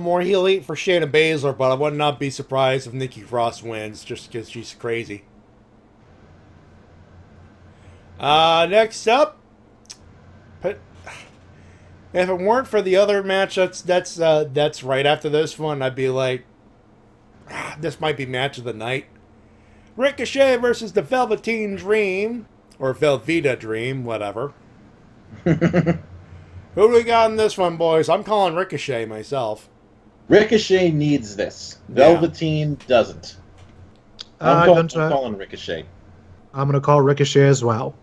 more heel heat for Shayna Baszler, but I would not be surprised if Nikki Cross wins, just because she's crazy. Next up, if it weren't for the other match that's right after this one, I'd be like, this might be match of the night. Ricochet versus the Velveteen Dream, or Velveeta Dream, whatever. Who do we got in this one, boys? I'm calling Ricochet myself. Ricochet needs this. Velveteen doesn't. I'm calling Ricochet. I'm going to call Ricochet as well.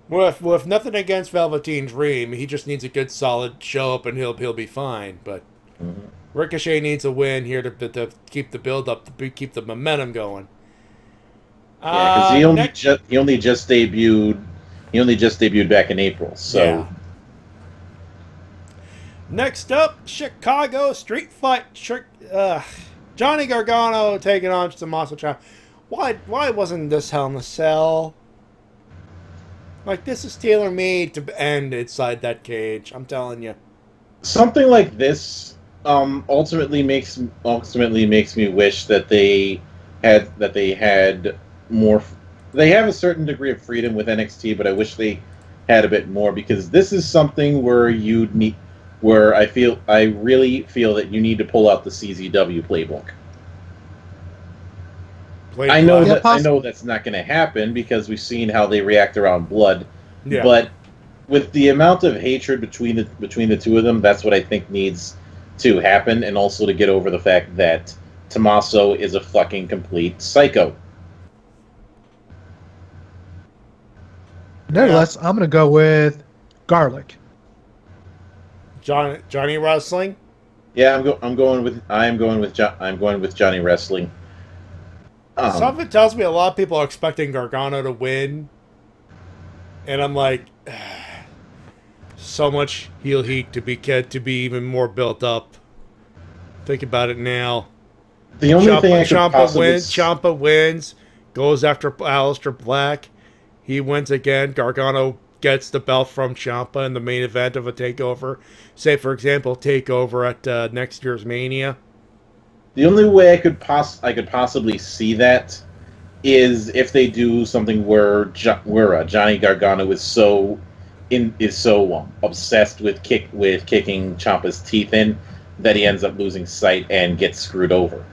With nothing against Velveteen Dream, he just needs a good, solid show up, and he'll be fine. But Ricochet needs a win here to keep the build up, to keep the momentum going. Yeah, because he only just debuted. He only just debuted back in April. So. Yeah. Next up, Chicago Street Fight. Johnny Gargano taking on Tommaso Ciampa. Why wasn't this Hell in a Cell? Like, this is tailor-made to end inside that cage. I'm telling you. Something like this ultimately makes me wish that they had more. They have a certain degree of freedom with NXT, but I wish they had a bit more, because this is something where I really feel that you need to pull out the CZW playbook. I know that's not going to happen because we've seen how they react around blood. Yeah. But with the amount of hatred between the two of them, that's what I think needs to happen, and also to get over the fact that Tommaso is a fucking complete psycho. Nevertheless, I'm going to go with Garlic. Johnny Wrestling. Yeah, I'm going with Johnny Wrestling. Something tells me a lot of people are expecting Gargano to win, and I'm like, so much heel heat to be even more built up. Think about it now. The only thing I could Ciampa wins, goes after Aleister Black. He wins again. Gargano gets the belt from Ciampa in the main event of a takeover. Say, for example, takeover at next year's Mania. The only way I could possibly see that is if they do something where Johnny Gargano is so is so obsessed with kicking Ciampa's teeth in that he ends up losing sight and gets screwed over.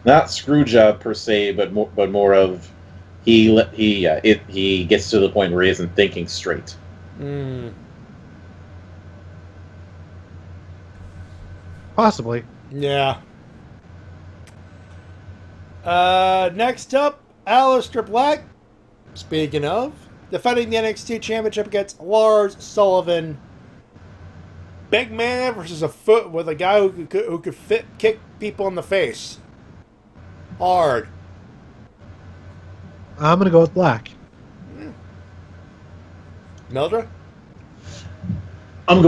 Not screw job per se, but more of he gets to the point where he isn't thinking straight. Possibly. Yeah. Next up, Aleister Black. Speaking of, defending the NXT Championship against Lars Sullivan. Big man versus a foot with a guy who could kick people in the face. Hard. I'm gonna go with Black. Mildred? I am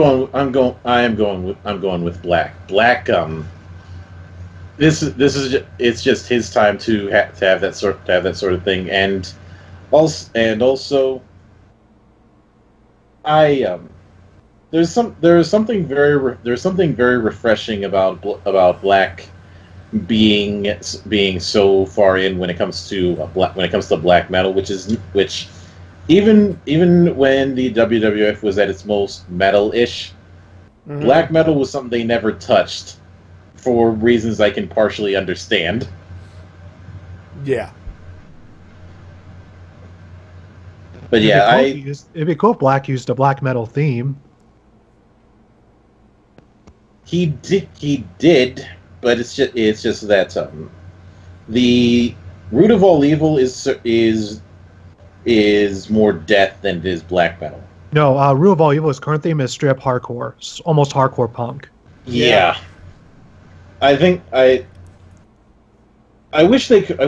going with Black. Black. It's just his time to have that sort of thing, and also, there's something very refreshing about Black being so far in when it comes to black metal, which even when the WWF was at its most metal-ish, black metal was something they never touched for reasons I can partially understand. Yeah. But it'd be cool if Black used a black metal theme. He did, but it's just that the root of all evil is more death than it is black metal. No, root of all evil, his current theme is straight up hardcore, almost hardcore punk. Yeah. I think I wish they could.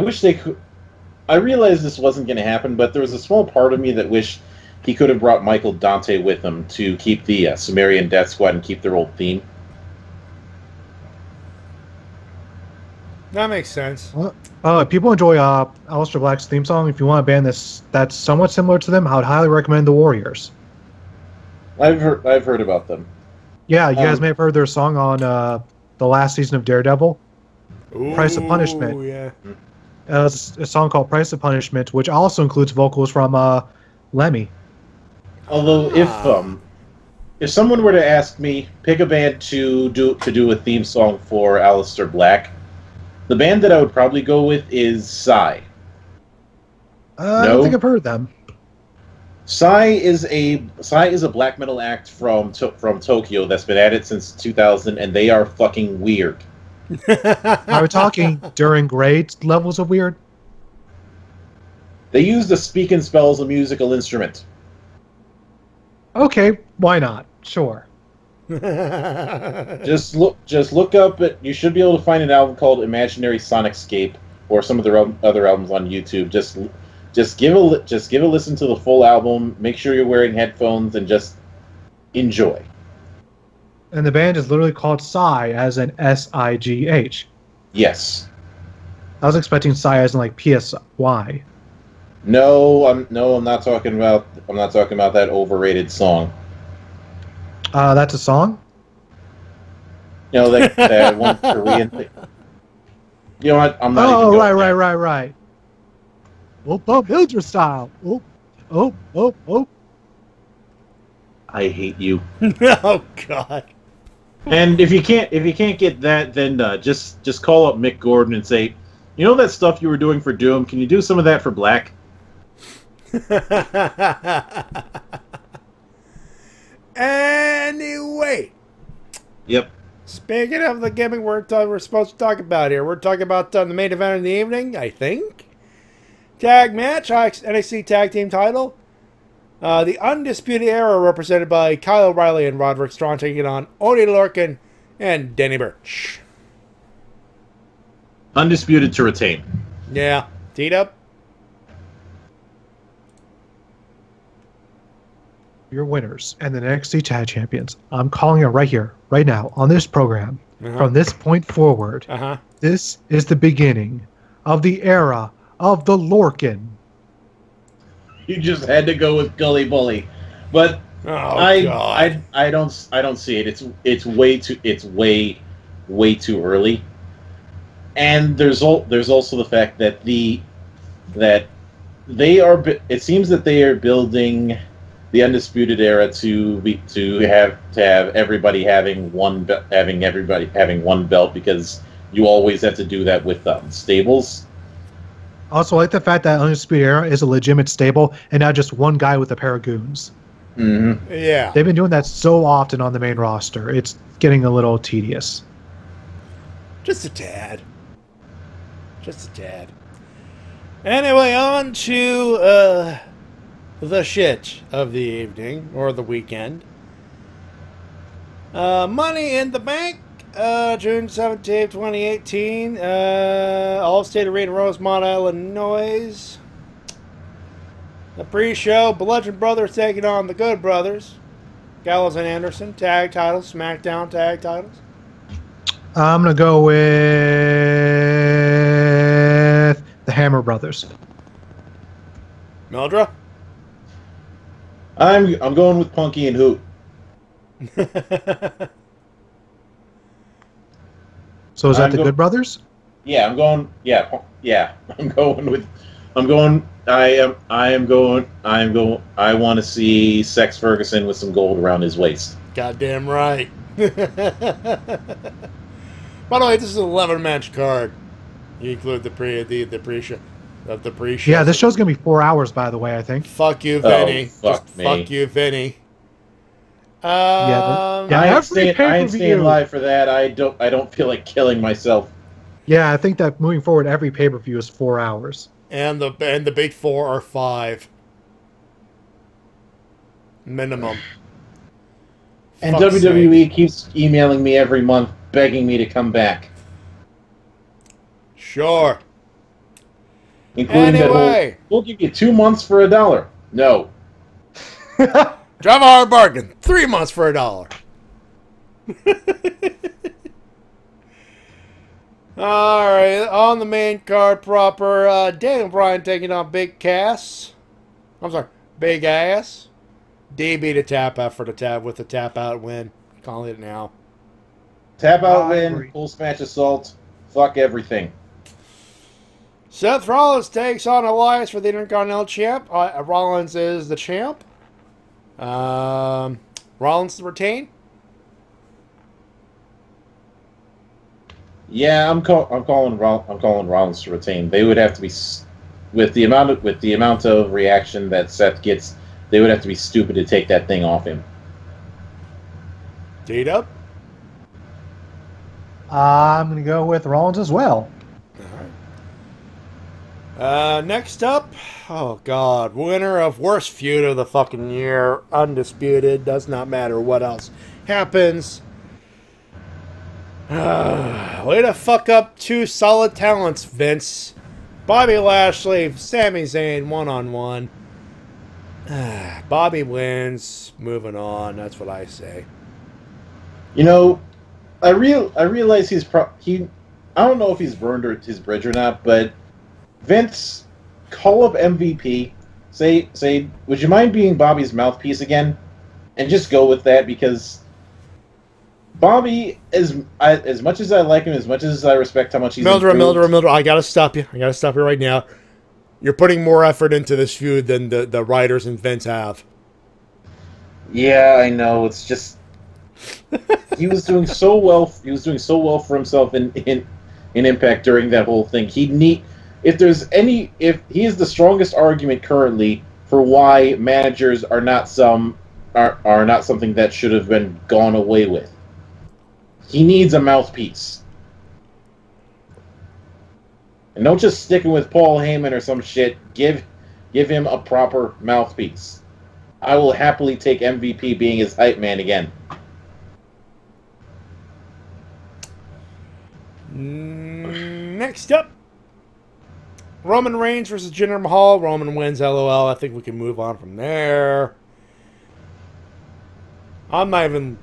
I realized this wasn't going to happen, but there was a small part of me that wished he could have brought Michael Dante with him to keep the Sumerian Death Squad and keep their old theme. That makes sense. If people enjoy Aleister Black's theme song, if you want a band that's somewhat similar to them, I would highly recommend The Warriors. I've heard about them. Yeah, you guys may have heard their song on the last season of Daredevil. Ooh, Price of Punishment. Yeah. It's a song called Price of Punishment, which also includes vocals from Lemmy. Although if someone were to ask me, pick a band to do a theme song for Aleister Black, the band that I would probably go with is Psy. I don't think I've heard them. Psy is a black metal act from Tokyo that's been at it since 2000, and they are fucking weird. Are we talking during grade levels of weird? They use the speak and spell as a musical instrument. Okay, why not? Sure. Just look up it. You should be able to find an album called Imaginary Sonicscape or some of their other albums on YouTube. Just give a listen to the full album. Make sure you're wearing headphones and just enjoy. And the band is literally called Psy, as in S-I-G-H. Yes. I was expecting Psy as in like P-S-Y. No, I'm not talking about that overrated song. That's a song? You know, that one Korean thing. You know what? I'm not even going right. Right. Oh, Hildra style. Oh. I hate you. Oh God. And if you can't get that, then just call up Mick Gordon and say, you know that stuff you were doing for Doom? Can you do some of that for Black? Anyway. Yep. Speaking of the gimmick we're supposed to talk about here, we're talking about the main event of the evening, I think. Tag match, NXT Tag Team title. The Undisputed Era, represented by Kyle O'Reilly and Roderick Strong, taking on Oney Lorcan and Danny Burch. Undisputed to retain. Yeah. Teed up. Your winners and the NXT Tag Champions. I'm calling it right here, right now, on this program. From this point forward, this is the beginning of the era of the Lorcan. You just had to go with Gully Bully, but I don't see it. It's way too early, and there's also the fact that it seems that they are building the Undisputed Era to have everybody having one belt, because you always have to do that with stables. Also, I like the fact that Undisputed Era is a legitimate stable and not just one guy with a pair of goons. Mm-hmm. Yeah. They've been doing that so often on the main roster. It's getting a little tedious. Just a tad. Just a tad. Anyway, on to the shit of the evening, or the weekend. Money in the Bank, June 17th, 2018. All-State Arena, Rosemont, Illinois. The pre-show, Bludgeon Brothers taking on the Good Brothers. Gallows and Anderson, tag titles, SmackDown tag titles. I'm going to go with the Hammer Brothers. Mildra? I'm going with Punky and Hoot. So is that the Good Brothers? Yeah, I'm going. Yeah. I'm going. I want to see Sex Ferguson with some gold around his waist. Goddamn right. By the way, this is an 11-match card. You include the pre-show. The pre-show. Yeah, this show's gonna be 4 hours, by the way. I think. Fuck you, Vinny. Fuck you, Vinny. I ain't staying live for that. I don't feel like killing myself. Yeah, I think that moving forward, every pay-per-view is 4 hours. And the big four are 5. Minimum. And WWE keeps emailing me every month, begging me to come back. Sure. Including that we'll give you 2 months for $1. No. Drive a hard bargain. 3 months for $1. Alright, on the main card proper, Daniel Bryan taking on Big Ass. DB to tap out for the tap with the tap out win. Calling it now. Tap out win, full smash assault, fuck everything. Seth Rollins takes on Elias for the Intercontinental Champ. Rollins is the champ. Rollins to retain. Yeah, I'm calling Rollins to retain. They would have to be, with the amount of reaction that Seth gets, they would have to be stupid to take that thing off him. D-Dub? I'm going to go with Rollins as well. Next up, oh god, winner of worst feud of the fucking year, undisputed, does not matter what else happens. Way to fuck up 2 solid talents, Vince. Bobby Lashley, Sami Zayn, one-on-one. Bobby wins, moving on, that's what I say. You know, I realize I don't know if he's burned his bridge or not, but Vince, call up MVP, say, would you mind being Bobby's mouthpiece again? And just go with that, because Bobby, as much as I like him, as much as I respect how much he's Mildred, I gotta stop you. Right now. You're putting more effort into this feud than the writers and Vince have. Yeah, I know. It's just he was doing so well. He was doing so well for himself in Impact during that whole thing. If he is the strongest argument currently for why managers are not something that should have been gone away with. He needs a mouthpiece. And don't just stick him with Paul Heyman or some shit. Give him a proper mouthpiece. I will happily take MVP being his hype man again. Next up, Roman Reigns versus Jinder Mahal. Roman wins, LOL. I think we can move on from there. I'm not even...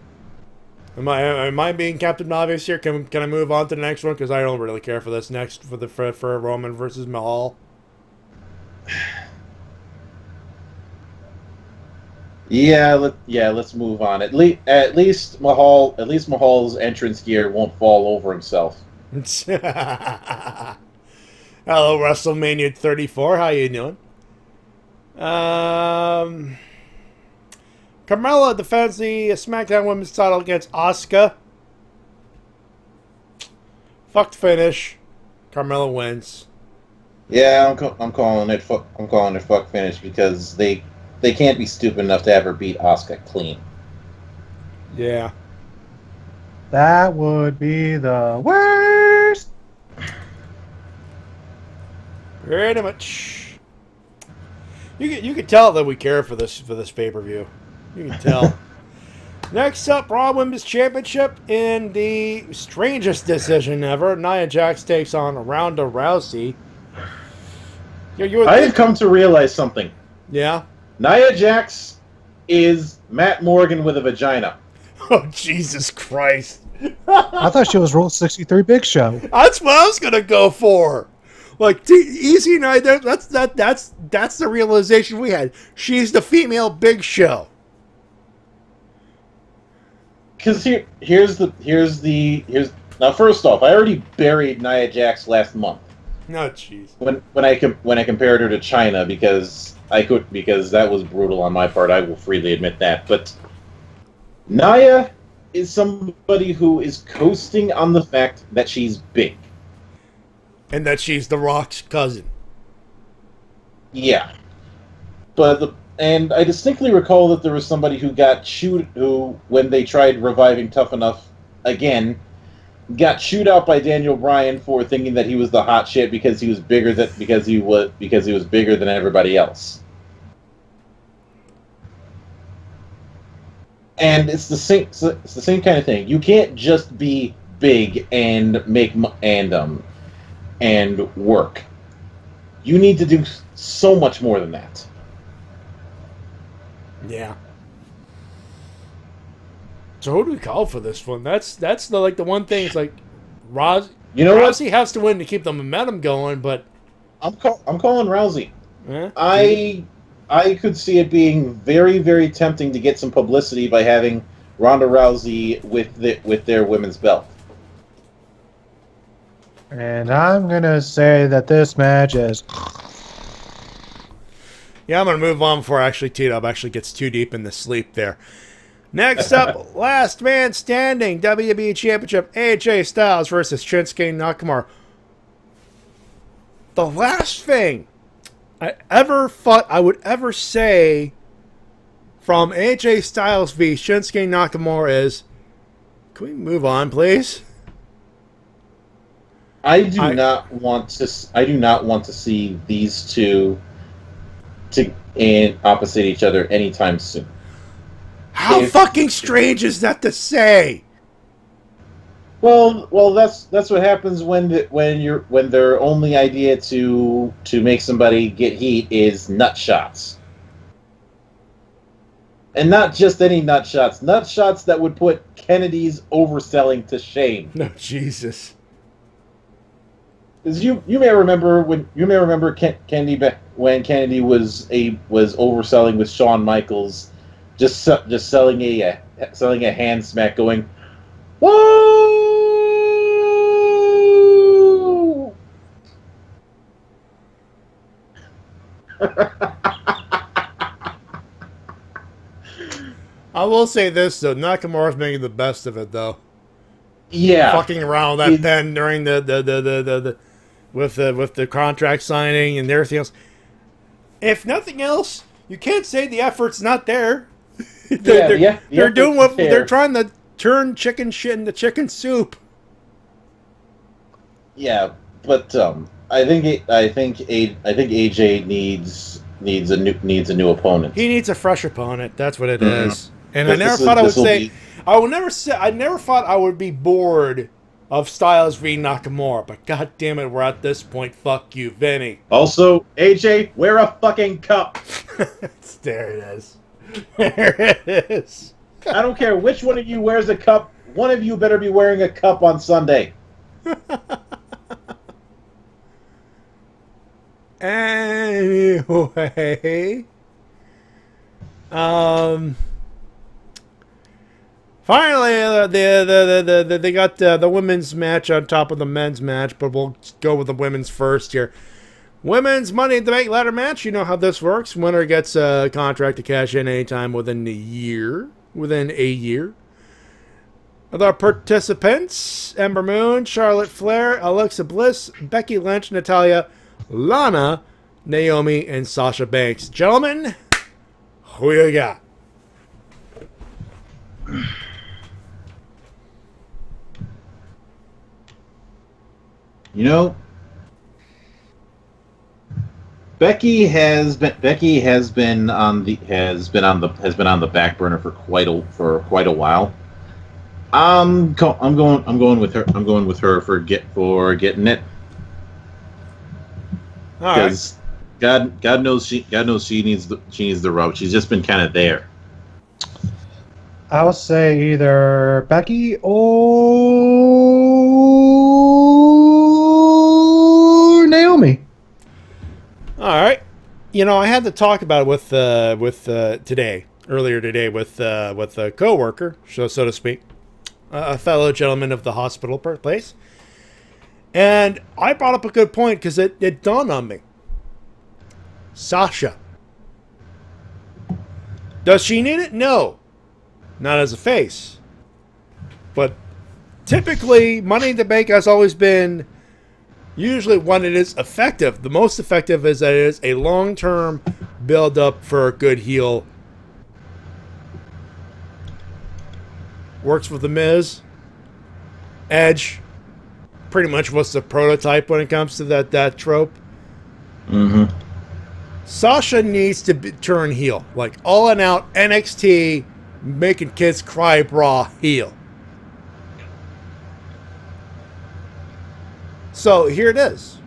Am I being Captain Obvious here? Can I move on to the next one? Because I don't really care for this next for Roman versus Mahal. Yeah, let's move on. At least Mahal's entrance gear won't fall over himself. Hello, WrestleMania 34. How you doing? Carmella defends the SmackDown Women's title against Asuka. Fucked finish. Carmella wins. Yeah, I'm calling it. I'm calling it fuck finish because they can't be stupid enough to ever beat Asuka clean. Yeah. That would be the worst. Pretty much. You can tell that we care for this pay-per-view. You can tell. Next up, Raw Women's Championship in the strangest decision ever. Nia Jax takes on Ronda Rousey. I have come to realize something. Yeah? Nia Jax is Matt Morgan with a vagina. Oh, Jesus Christ. I thought she was Rule 63 Big Show. That's what I was going to go for. Like, easy night. That's the realization we had. She's the female Big Show. Because here's now. First off, I already buried Nia Jax last month. No, jeez. When I compared her to China because that was brutal on my part. I will freely admit that. But Nia is somebody who is coasting on the fact that she's big. And that she's The Rock's cousin. Yeah. And I distinctly recall that there was somebody who when they tried reviving Tough Enough again, got chewed out by Daniel Bryan for thinking that he was the hot shit because he was bigger than everybody else. And it's the same kind of thing. You can't just be big and and work. You need to do so much more than that. Yeah. So who do we call for this one? That's the one thing. It's like Rousey has to win to keep the momentum going, but I'm calling Rousey. Eh? I could see it being very, very tempting to get some publicity by having Ronda Rousey with their women's belt. And I'm gonna say that this match is. Yeah, I'm going to move on before T-Dub actually gets too deep in the sleep there. Next up, last man standing, WWE Championship, AJ Styles versus Shinsuke Nakamura. The last thing I ever thought I would ever say from AJ Styles v Shinsuke Nakamura is, can we move on, please? I do not want to see these two opposite each other anytime soon. How fucking strange is that to say? Well, that's what happens when their only idea to make somebody get heat is nut shots, and not just any nut shots that would put Kennedy's overselling to shame. No, Jesus. Because you may remember Kennedy when Kennedy was overselling with Shawn Michaels, just selling a hand smack, going, whoa! I will say this though, Nakamura's making the best of it though. Yeah, fucking around with that pen during the with the contract signing and everything else. If nothing else, you can't say the effort's not there. They're doing what they're trying to turn chicken shit into chicken soup. Yeah, but I think AJ needs a new opponent. He needs a fresh opponent. That's what it is. And I never thought I never thought I would be bored of Styles v Nakamura, but god damn it, we're at this point. Fuck you, Vinny. Also, AJ, wear a fucking cup. There it is. There it is. I don't care which one of you wears a cup. One of you better be wearing a cup on Sunday. Anyway, finally, they got the women's match on top of the men's match, but we'll go with the women's first here. Women's Money in the Bank ladder match. You know how this works. Winner gets a contract to cash in anytime within a year. The participants: Ember Moon, Charlotte Flair, Alexa Bliss, Becky Lynch, Natalya, Lana, Naomi, and Sasha Banks. Gentlemen, who you got? You know, Becky has been on the back burner for quite a while. I'm going with her for getting it. All right. God knows she needs the rub. She's just been kind of there. I'll say either Becky or Naomi. All right. You know, I had to talk about it earlier today with a coworker, so to speak, a fellow gentleman of the hospital birthplace, and I brought up a good point because it dawned on me. Sasha, does she need it? No, not as a face, but typically Money in the Bank has always been. Usually when it is effective, the most effective is that it is a long-term build-up for a good heel. Works with The Miz. Edge. Pretty much what's the prototype when it comes to that trope. Mm-hmm. Sasha needs to turn heel. Like all and out NXT, making kids cry bra heel. So here it is.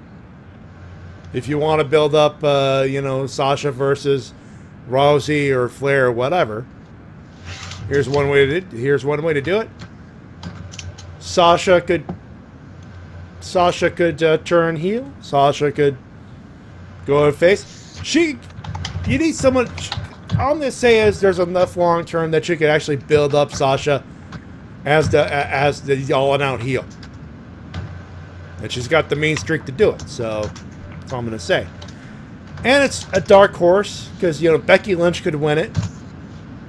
If you want to build up, Sasha versus Rousey or Flair or whatever, here's one way to do it. Sasha could turn heel. Sasha could go to face. You need someone. All I'm gonna say is there's enough long term that you could actually build up Sasha as the all and out heel. And she's got the mean streak to do it, so that's all I'm going to say. And it's a dark horse, because, Becky Lynch could win it.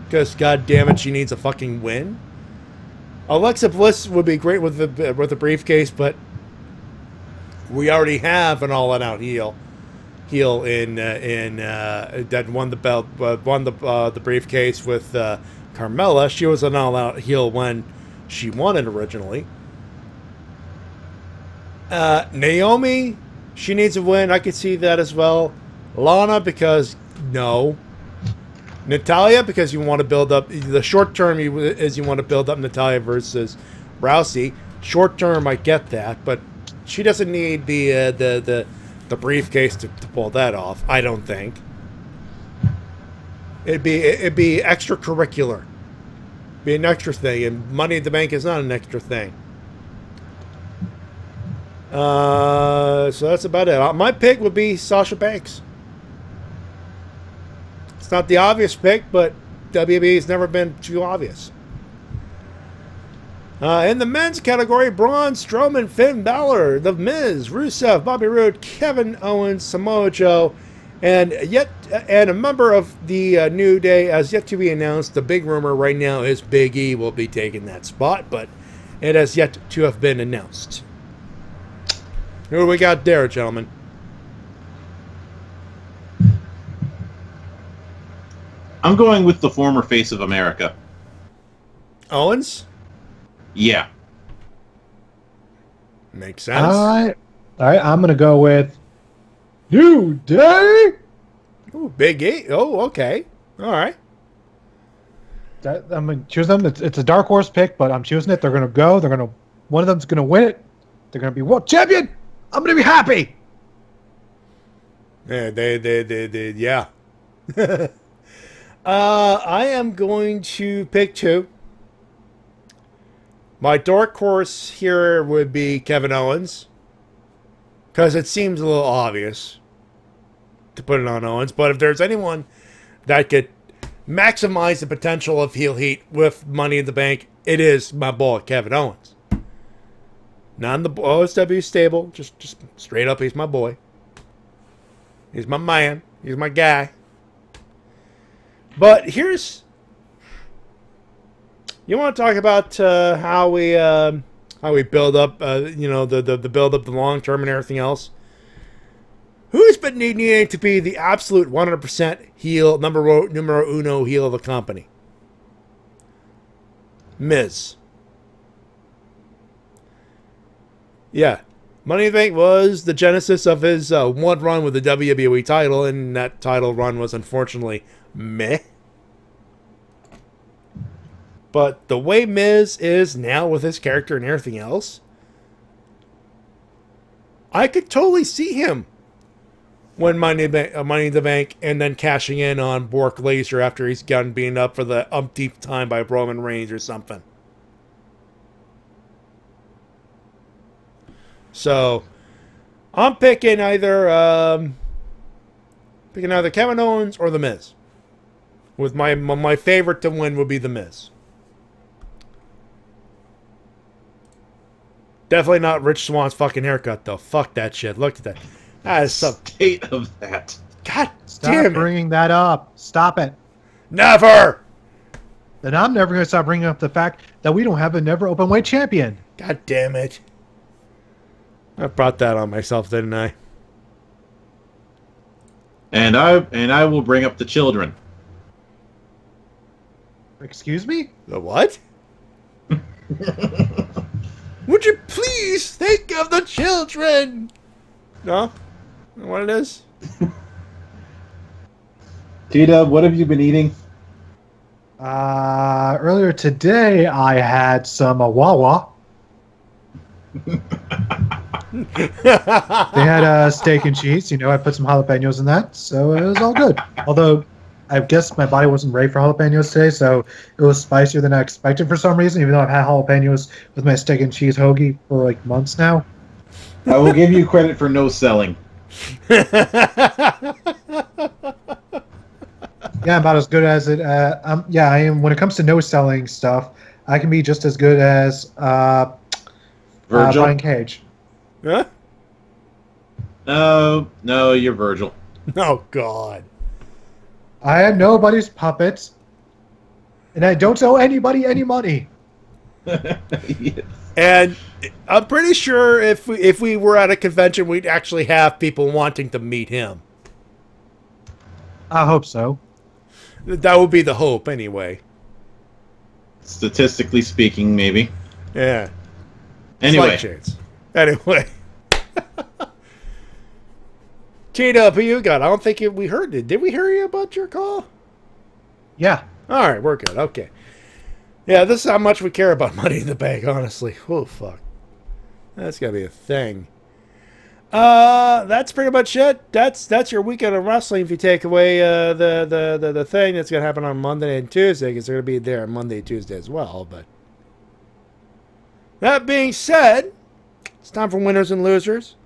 Because, god damn it, she needs a fucking win. Alexa Bliss would be great with the briefcase, but we already have an all-out heel in that won the belt, won the briefcase with Carmella. She was an all-out heel when she won it originally. Naomi, she needs a win. I could see that as well. Lana, because no. Natalya, because you want to build up the short term. You want to build up Natalya versus Rousey. Short term, I get that, but she doesn't need the briefcase to pull that off. I don't think. It'd be extracurricular, be an extra thing, and Money in the Bank is not an extra thing. So that's about it. My pick would be Sasha Banks. It's not the obvious pick, but WWE's never been too obvious. In the men's category, Braun Strowman, Finn Balor, The Miz, Rusev, Bobby Roode, Kevin Owens, Samoa Joe, and a member of the New Day as yet to be announced. The big rumor right now is Big E will be taking that spot, but it has yet to have been announced. Who do we got there, gentlemen? I'm going with the former face of America. Owens? Yeah. Makes sense. All right. I'm going to go with New Day. Ooh, Big E. Oh, okay. All right. I'm going to choose them. It's a dark horse pick, but I'm choosing it. They're going to go. One of them's going to win it. They're going to be world champion. I'm going to be happy. Yeah, yeah. I am going to pick two. My dark horse here would be Kevin Owens, because it seems a little obvious to put it on Owens. But if there's anyone that could maximize the potential of heel heat with Money in the Bank, it is my boy Kevin Owens. Not in the OSW stable, just straight up, he's my boy. He's my man. He's my guy. But here's... You want to talk about how we build up, the build up, the long term, and everything else? Who's been needing to be the absolute 100% heel, numero uno heel of the company? Miz. Yeah. Money in the Bank was the genesis of his one run with the WWE title, and that title run was unfortunately meh. But the way Miz is now with his character and everything else, I could totally see him win Money in the Bank and then cashing in on Brock Lesnar after he's gotten beaten up for the umpteenth time by Roman Reigns or something. So, I'm picking either Kevin Owens or The Miz. With my favorite to win would be The Miz. Definitely not Rich Swann's fucking haircut, though. Fuck that shit. Look at that. That is some state of that. God Stop damn it. bringing that up. Stop it. Never! Then I'm never going to stop bringing up the fact that we don't have a never open weight champion. God damn it. I brought that on myself, didn't I? And I will bring up the children. Excuse me? The what? Would you please think of the children? No? What it is? T-Dub, what have you been eating? Earlier today, I had some Wawa. They had steak and cheese. I put some jalapenos in that, so it was all good. Although, I guess my body wasn't ready for jalapenos today, so it was spicier than I expected for some reason, even though I've had jalapenos with my steak and cheese hoagie for like months now. I will give you credit for no selling. Yeah, about as good as it. Yeah, I am. When it comes to no selling stuff, I can be just as good as Virgil? Brian Cage. Huh? No, you're Virgil. Oh, God. I am nobody's puppet, and I don't owe anybody any money. Yes. And I'm pretty sure if we were at a convention, we'd actually have people wanting to meet him. I hope so. That would be the hope, anyway. Statistically speaking, maybe. Yeah. Anyway. Slight chance. Anyway. T-Dub, who you got? I don't think we heard it. Did we hear you about your call? Yeah. All right, we're good. Okay. Yeah, this is how much we care about Money in the Bank, honestly. Oh, fuck. That's got to be a thing. That's pretty much it. That's your weekend of wrestling if you take away the thing that's going to happen on Monday and Tuesday, because they're going to be there on Monday and Tuesday as well. But that being said, it's time for winners and losers.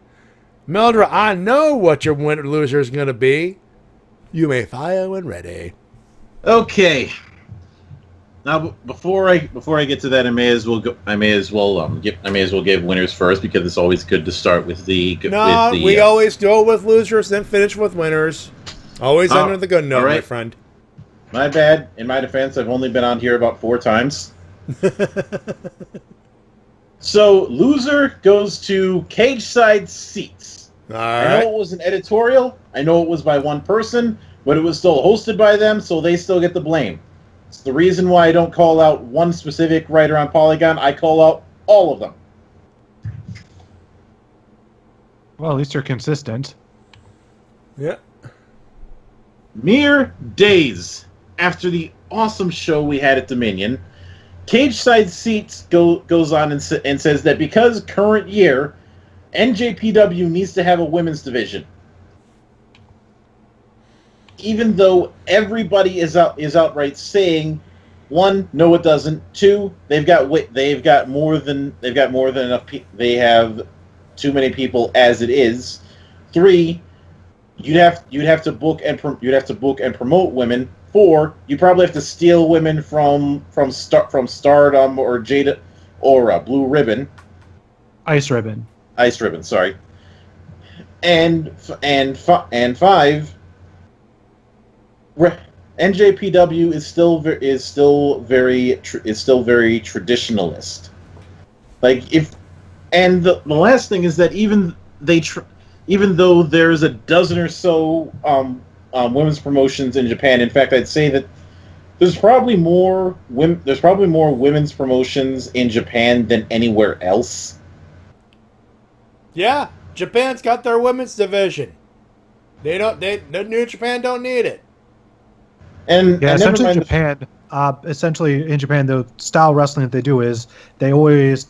Mildred, I know what your winner loser is going to be. You may fire when ready. Okay. Now, before I get to that, I may as well give winners first, because it's always good to start with the. We always go with losers, then finish with winners. Always under the good note, right. My friend. My bad. In my defense, I've only been on here about 4 times. So, loser goes to Cage Side Seats. All right. right. I know it was an editorial. I know it was by one person, but it was still hosted by them, so they still get the blame. It's the reason why I don't call out one specific writer on Polygon. I call out all of them. Well, at least you're consistent. Yeah. Mere days after the awesome show we had at Dominion, Cage Side Seats goes on and says that because current year, NJPW needs to have a women's division. Even though everybody is outright saying, 1, no, it doesn't. 2, they've got more than enough. They have too many people as it is. 3, you'd have to book and promote women. 4, you probably have to steal women from Stardom or Jada or Blue Ribbon, Ice Ribbon. Sorry. and five, NJPW is still very traditionalist. The last thing is that even though there's a dozen or so women's promotions in Japan, in fact, I'd say that there's probably more women's promotions in Japan than anywhere else. Yeah, Japan's got their women's division. New Japan don't need it. And essentially in Japan, the style wrestling that they do is they always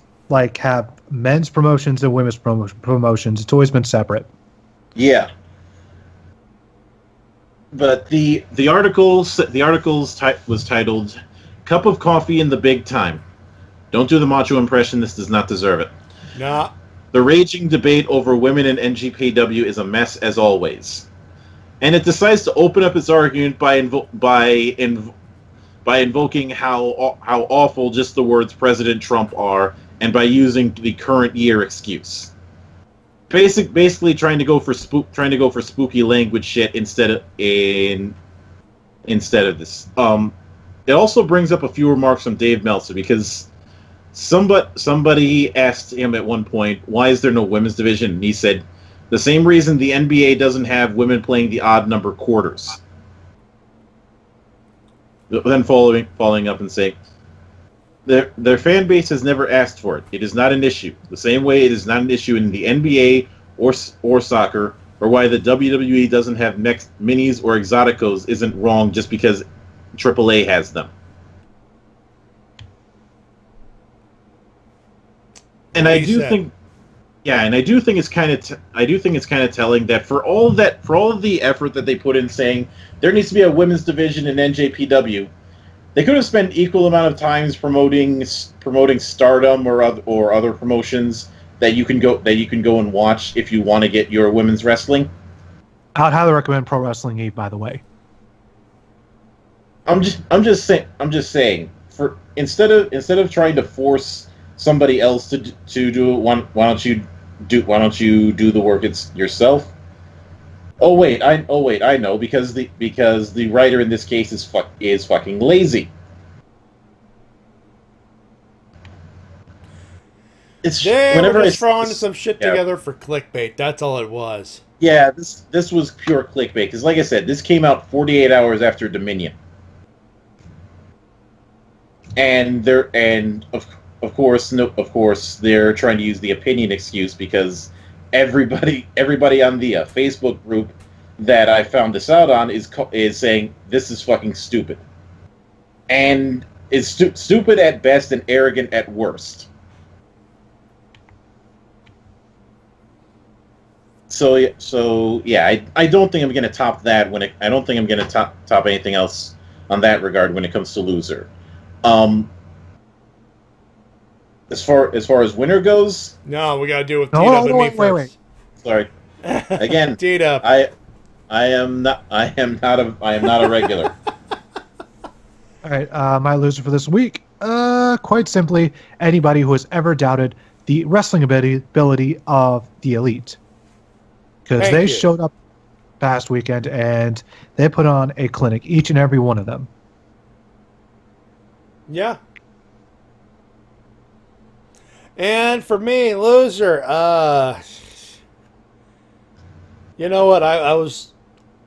have men's promotions and women's promotions. It's always been separate. Yeah. But the articles was titled "Cup of Coffee in the Big Time." Don't do the macho impression. This does not deserve it. Nah. The raging debate over women in NJPW is a mess as always, and it decides to open up its argument by invoking how awful just the words President Trump are, and by using the current year excuse. Basically trying to go for spooky language shit instead of this. It also brings up a few remarks from Dave Meltzer, because somebody asked him at one point, why is there no women's division? And he said, the same reason the NBA doesn't have women playing the odd number quarters. Then following up and saying, their fan base has never asked for it. It is not an issue. The same way it is not an issue in the NBA or soccer, or why the WWE doesn't have minis or exoticos isn't wrong just because AAA has them. And I do think it's kind of telling that for all of the effort that they put in saying there needs to be a women's division in NJPW, they could have spent equal amount of times promoting Stardom or other promotions that you can go and watch if you want to get your women's wrestling. I'd highly recommend Pro Wrestling Eve, by the way. I'm just saying for instead of trying to force somebody else to do it, why don't you do the work yourself? Oh wait, I know, because the writer in this case is fucking lazy. They were just throwing some shit together for clickbait. That's all it was. Yeah, this was pure clickbait, because like I said, this came out 48 hours after Dominion, and of course they're trying to use the opinion excuse, because everybody on the Facebook group that I found this out on is saying this is fucking stupid, and is stupid at best and arrogant at worst. So yeah, I don't think I'm going to top that I don't think I'm going to top anything else on that regard when it comes to loser. As far as winner goes, no, we got to do it with T-Dub and me first. Wait. Sorry. Again, T-Dub. I am not a regular. All right, my loser for this week, quite simply, anybody who has ever doubted the wrestling ability of the Elite. Because they showed up past weekend and they put on a clinic, each and every one of them. Yeah. And for me, loser, you know what? I was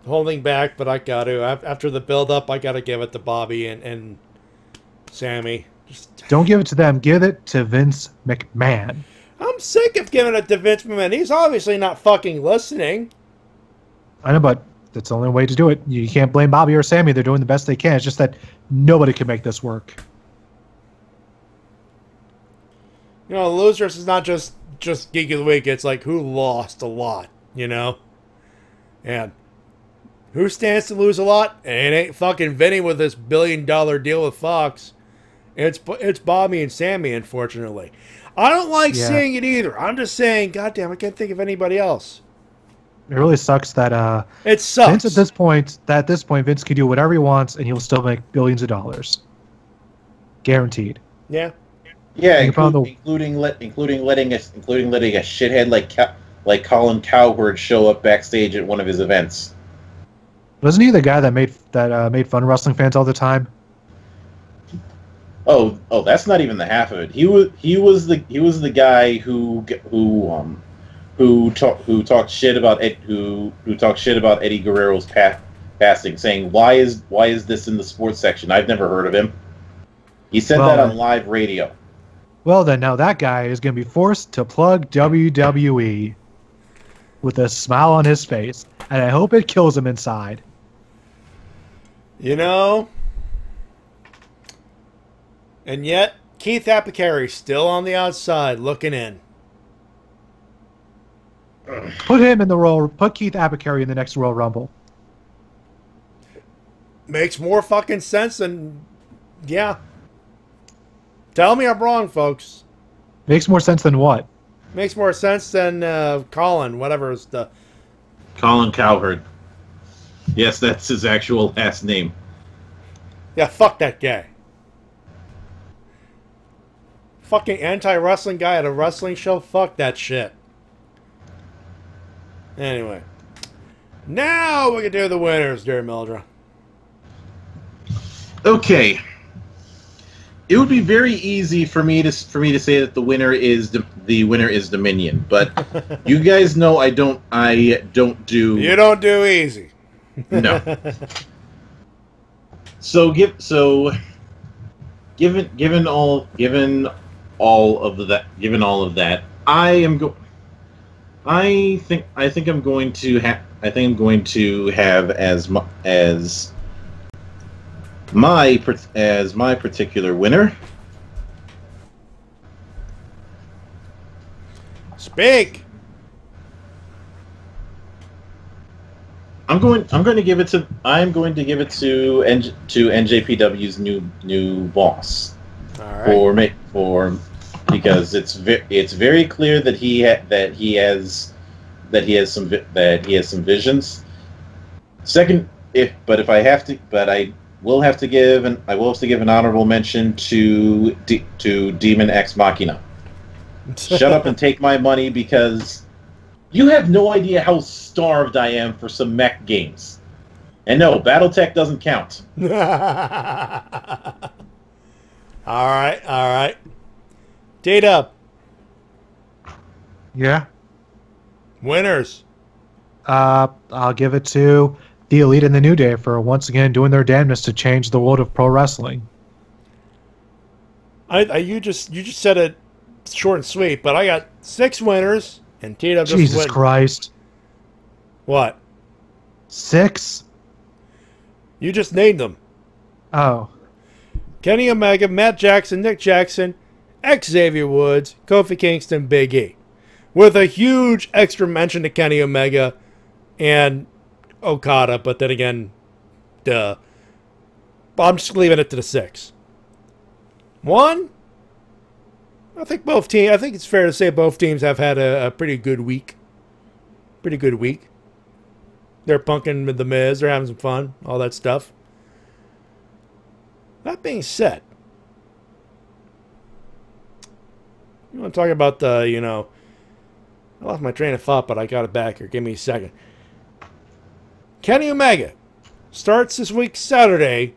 holding back, but I got to. After the build-up, I got to give it to Bobby and Sammy. Don't give it to them. Give it to Vince McMahon. I'm sick of giving it to Vince McMahon. He's obviously not fucking listening. I know, but that's the only way to do it. You can't blame Bobby or Sammy. They're doing the best they can. It's just that nobody can make this work. You know, losers is not just Geek of the Week. It's like who lost a lot, you know? And who stands to lose a lot? And it ain't fucking Vinny with this $1 billion deal with Fox. It's Bobby and Sammy, unfortunately. I don't like seeing it either. I'm just saying, goddamn, I can't think of anybody else. It really sucks that it sucks. Vince at this point, Vince can do whatever he wants and he'll still make billions of dollars. Guaranteed. Yeah. Yeah, including letting a shithead like Colin Cowherd show up backstage at one of his events. Wasn't he the guy that made fun of wrestling fans all the time? Oh, that's not even the half of it. He was the guy who talked shit about Eddie Guerrero's passing, saying why is this in the sports section? I've never heard of him. He said that on live radio. Well, then now that guy is going to be forced to plug WWE with a smile on his face, and I hope it kills him inside. You know, and yet Keith Apicary still on the outside looking in. Put him in the role. Put Keith Apicary in the next Royal Rumble. Makes more fucking sense than, yeah. Tell me I'm wrong, folks. Makes more sense than what? Makes more sense than Colin, whatever is the... Colin Cowherd. Yes, that's his actual last name. Yeah, fuck that guy. Fucking anti-wrestling guy at a wrestling show? Fuck that shit. Anyway. Now we can do the winners, dear Mildred. Okay. It would be very easy for me to say that the winner is Dominion, but you guys know I don't do. You don't do easy. No. Given all of that, I think I'm going to have as my particular winner. Speak. I'm going to give it to NJPW's new boss. All right. Because it's very clear that he has some visions. Second, I will have to give an honorable mention to Demon Ex Machina. Shut up and take my money, because you have no idea how starved I am for some mech games. And no, BattleTech doesn't count. All right. D-Dub. Yeah. Winners. I'll give it to the Elite and the New Day for once again doing their damnedest to change the world of pro wrestling. You just said it short and sweet, but I got 6 winners and T-Dub just Jesus Christ. What? 6? You just named them. Oh. Kenny Omega, Matt Jackson, Nick Jackson, Xavier Woods, Kofi Kingston, Big E. With a huge extra mention to Kenny Omega and Okada, but then again, duh. I'm just leaving it to the 6. 1, I think it's fair to say both teams have had a pretty good week. They're punking The Miz, they're having some fun, all that stuff. That being said, you want to talk about I lost my train of thought, but I got it back here. Give me a second. Kenny Omega starts this week Saturday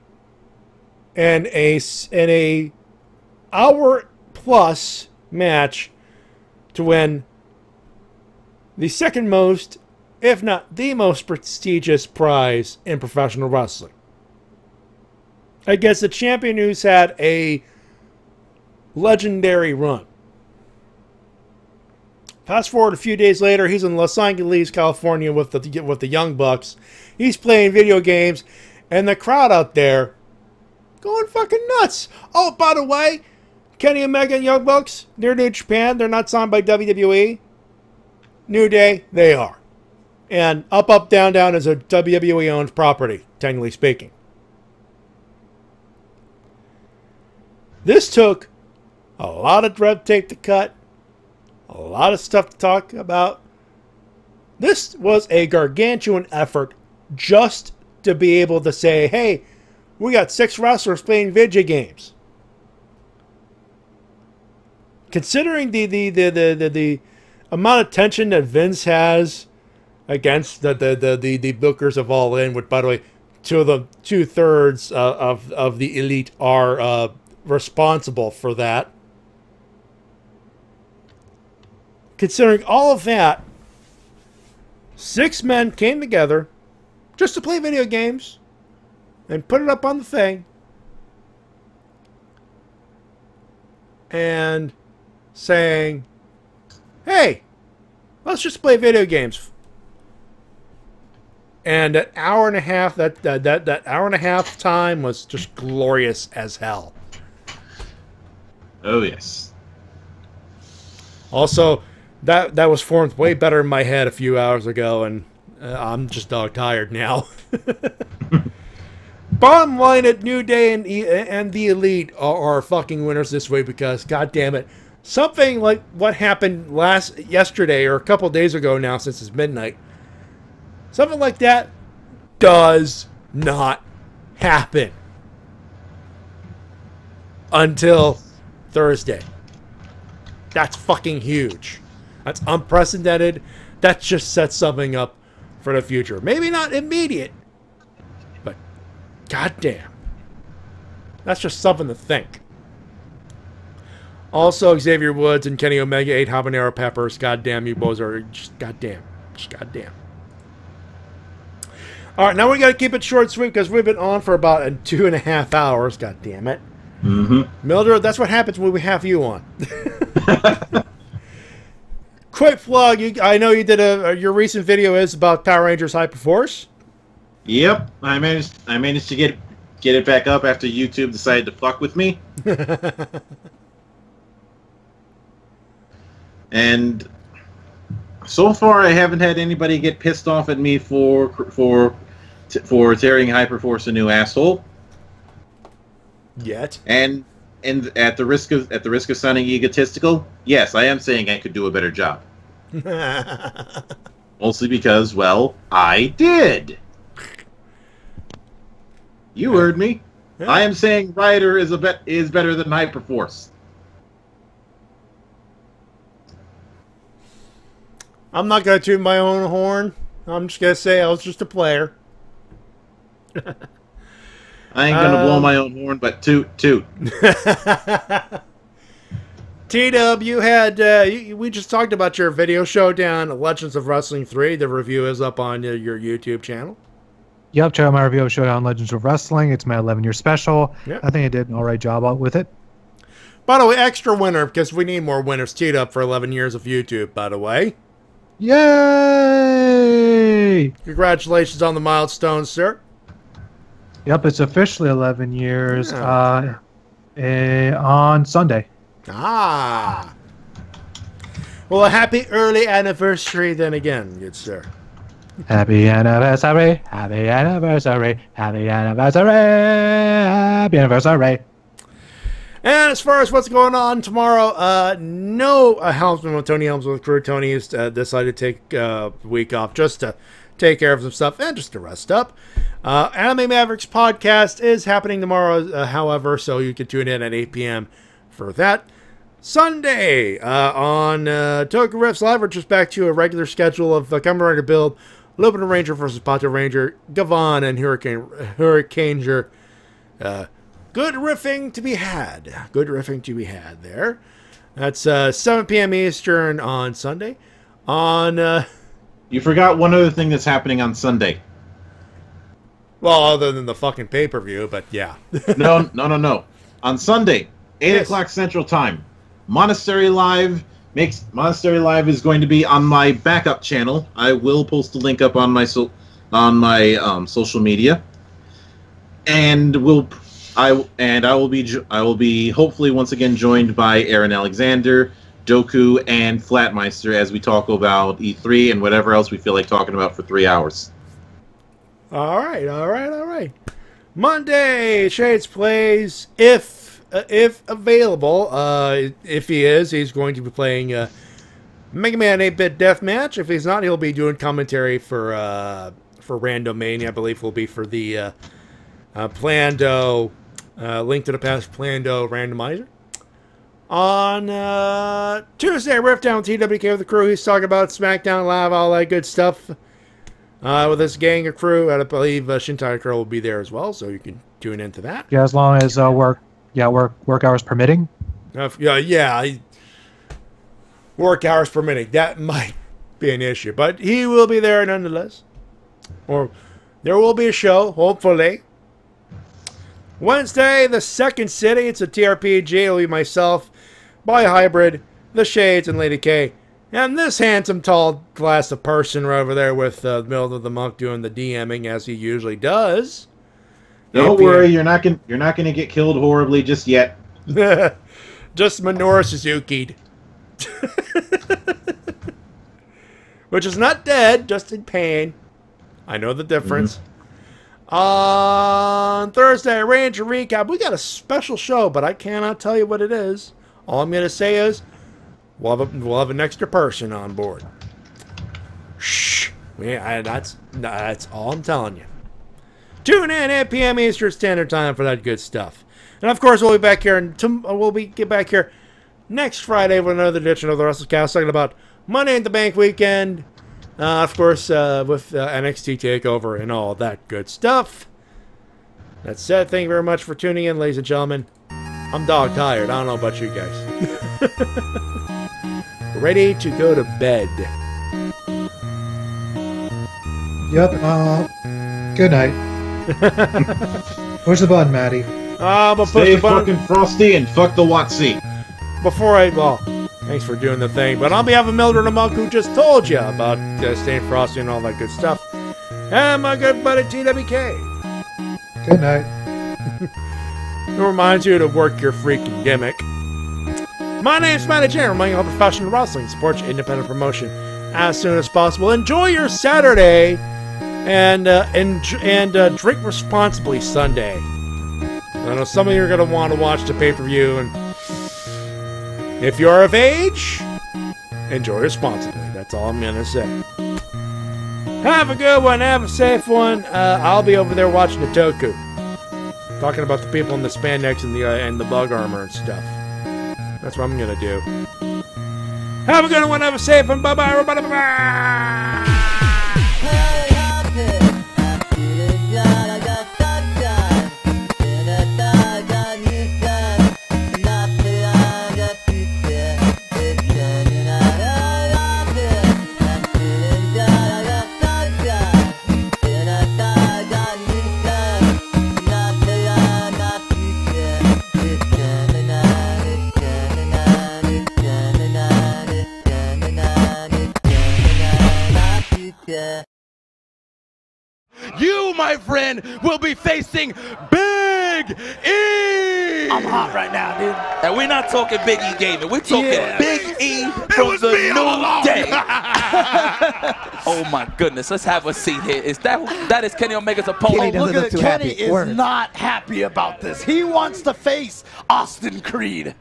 in a hour plus match to win the second most, if not the most prestigious prize in professional wrestling. I guess the champion who's had a legendary run. Fast forward a few days later, he's in Los Angeles, California with the Young Bucks. He's playing video games, and the crowd out there going fucking nuts. Oh, by the way, Kenny Omega and Young Bucks, they're New Japan. They're not signed by WWE. New Day, they are. And Up, Down, Down is a WWE-owned property, technically speaking. This took a lot of red tape to cut, a lot of stuff to talk about. This was a gargantuan effort just to be able to say, hey, we got 6 wrestlers playing video games. Considering the amount of tension that Vince has against the bookers of All In, which, by the way, two-thirds of the elite are responsible for that. Considering all of that, 6 men came together just to play video games and put it up on the thing and saying, hey, let's just play video games. And that hour and a half, that hour and a half time was just glorious as hell. Oh, yes. Also, that was formed way better in my head a few hours ago, and I'm just dog tired now. Bottom line, at New Day and the Elite are fucking winners this way because, god damn it, something like what happened yesterday or a couple days ago now, since it's midnight, something like that does not happen until Thursday. That's fucking huge. That's unprecedented. That just sets something up for the future. Maybe not immediate, but goddamn, that's just something to think. Also, Xavier Woods and Kenny Omega ate habanero peppers. Goddamn, you boys are just goddamn. Just goddamn. All right, now we got to keep it short and sweet because we've been on for about 2.5 hours. God damn it. Mm-hmm. Mildred, that's what happens when we have you on. Quick plug. I know you did your recent video is about Power Rangers Hyperforce. Yep, I managed to get it back up after YouTube decided to fuck with me. And so far, I haven't had anybody get pissed off at me for tearing Hyperforce a new asshole. Yet. And at the risk of sounding egotistical, yes, I am saying I could do a better job. Mostly because, well, I did. You heard me. Yeah. I am saying Ryder is better than Hyperforce. I'm not going to toot my own horn. I'm just going to say I was just a player. I ain't going to blow my own horn, but toot. T-Dub, you had, we just talked about your video showdown, Legends of Wrestling 3. The review is up on your YouTube channel. Yep, check out my review of Showdown Legends of Wrestling. It's my 11-year special. Yep. I think I did an alright job with it. By the way, extra winner, because we need more winners teed up for 11 years of YouTube, by the way. Yay! Congratulations on the milestone, sir. Yep, it's officially 11 years on Sunday. Ah. Well, a happy early anniversary then again, good sir. Happy anniversary, happy anniversary, happy anniversary, happy anniversary. And as far as what's going on tomorrow, no Helmsman with Tony Helms with crew. Tony has decided to take a week off just to take care of some stuff and just to rest up. Anime Mavericks podcast is happening tomorrow, however, so you can tune in at 8 p.m. for that. Sunday on Toku Riffs Live, we're just back to a regular schedule of Kamen Rider Build, Lupin Ranger versus Pato Ranger, Gavon and Hurricaneger. Good riffing to be had. Good riffing to be had there. That's 7 p.m. Eastern on Sunday. On you forgot one other thing that's happening on Sunday. Well, other than the fucking pay-per-view, but yeah. No. On Sunday, 8 o'clock Central Time, Monastery Live is going to be on my backup channel. I will post a link up on my social media, and I will be hopefully once again joined by Aaron Alexander, Doku, and Flatmeister as we talk about E3 and whatever else we feel like talking about for 3 hours. All right. Monday, Shades plays if available. If he is, he's going to be playing Mega Man 8-Bit Deathmatch. If he's not, he'll be doing commentary for Randomania. I believe will be for the Plando Link to the Past Plando randomizer. On Tuesday, Riff Down TWK with the crew. He's talking about SmackDown Live, all that good stuff. With this gang of crew, I believe Shintai Curl will be there as well, so you can tune into that. Yeah, as long as work hours permitting. Work hours permitting. That might be an issue, but he will be there nonetheless. Or there will be a show, hopefully. Wednesday, the Second City. It's a TRPG. It'll be myself, By Hybrid, The Shades, and Lady K. And this handsome, tall glass of person right over there with Middle of the Monk doing the DMing as he usually does. Don't worry, you're not gonna get killed horribly just yet. Just Minoru Suzuki'd. Which is not dead, just in pain. I know the difference. On Thursday, Ranger Recap. We got a special show, but I cannot tell you what it is. All I'm going to say is we'll have an extra person on board. Shh. That's all I'm telling you. Tune in 8 p.m. Eastern Standard Time for that good stuff. And of course, we'll be back here. Get back here next Friday with another edition of the Wrestle Cast, talking about Money in the Bank weekend. Of course, with NXT TakeOver and all that good stuff. That said, thank you very much for tuning in, ladies and gentlemen. I'm dog tired. I don't know about you guys. Ready to go to bed. Yep. Good night. Where's the button, Matty? Stay fucking frosty and fuck the Watsy. Thanks for doing the thing. But on behalf of Mildred and Monk, who just told you about staying frosty and all that good stuff, and my good buddy TWK. Good night. It reminds you to work your freaking gimmick. My name's Matty Jay, reminding you of professional wrestling. Support your independent promotion as soon as possible. Enjoy your Saturday and drink responsibly Sunday. I know some of you are going to want to watch the pay-per-view, and if you're of age, enjoy responsibly. That's all I'm going to say. Have a good one. Have a safe one. I'll be over there watching the Toku. Talking about the people in the spandex and the bug armor and stuff. That's what I'm going to do. Have a good one. Have a safe one. Bye-bye, everybody. Bye-bye. You, my friend, will be facing Big E! I'm hot right now, dude. And we're not talking Big E Gaming. We're talking Big E from the New Day. Oh, my goodness. Let's have a seat here. That is Kenny Omega's opponent. Look at it. Kenny is not happy about this. He wants to face Austin Creed.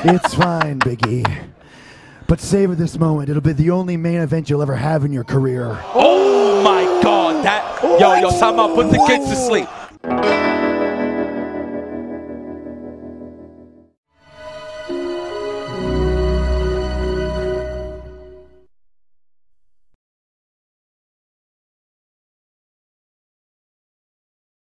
It's fine, Big E. But savor this moment. It'll be the only main event you'll ever have in your career. Oh, my God. Yo, time out. Put the kids to sleep.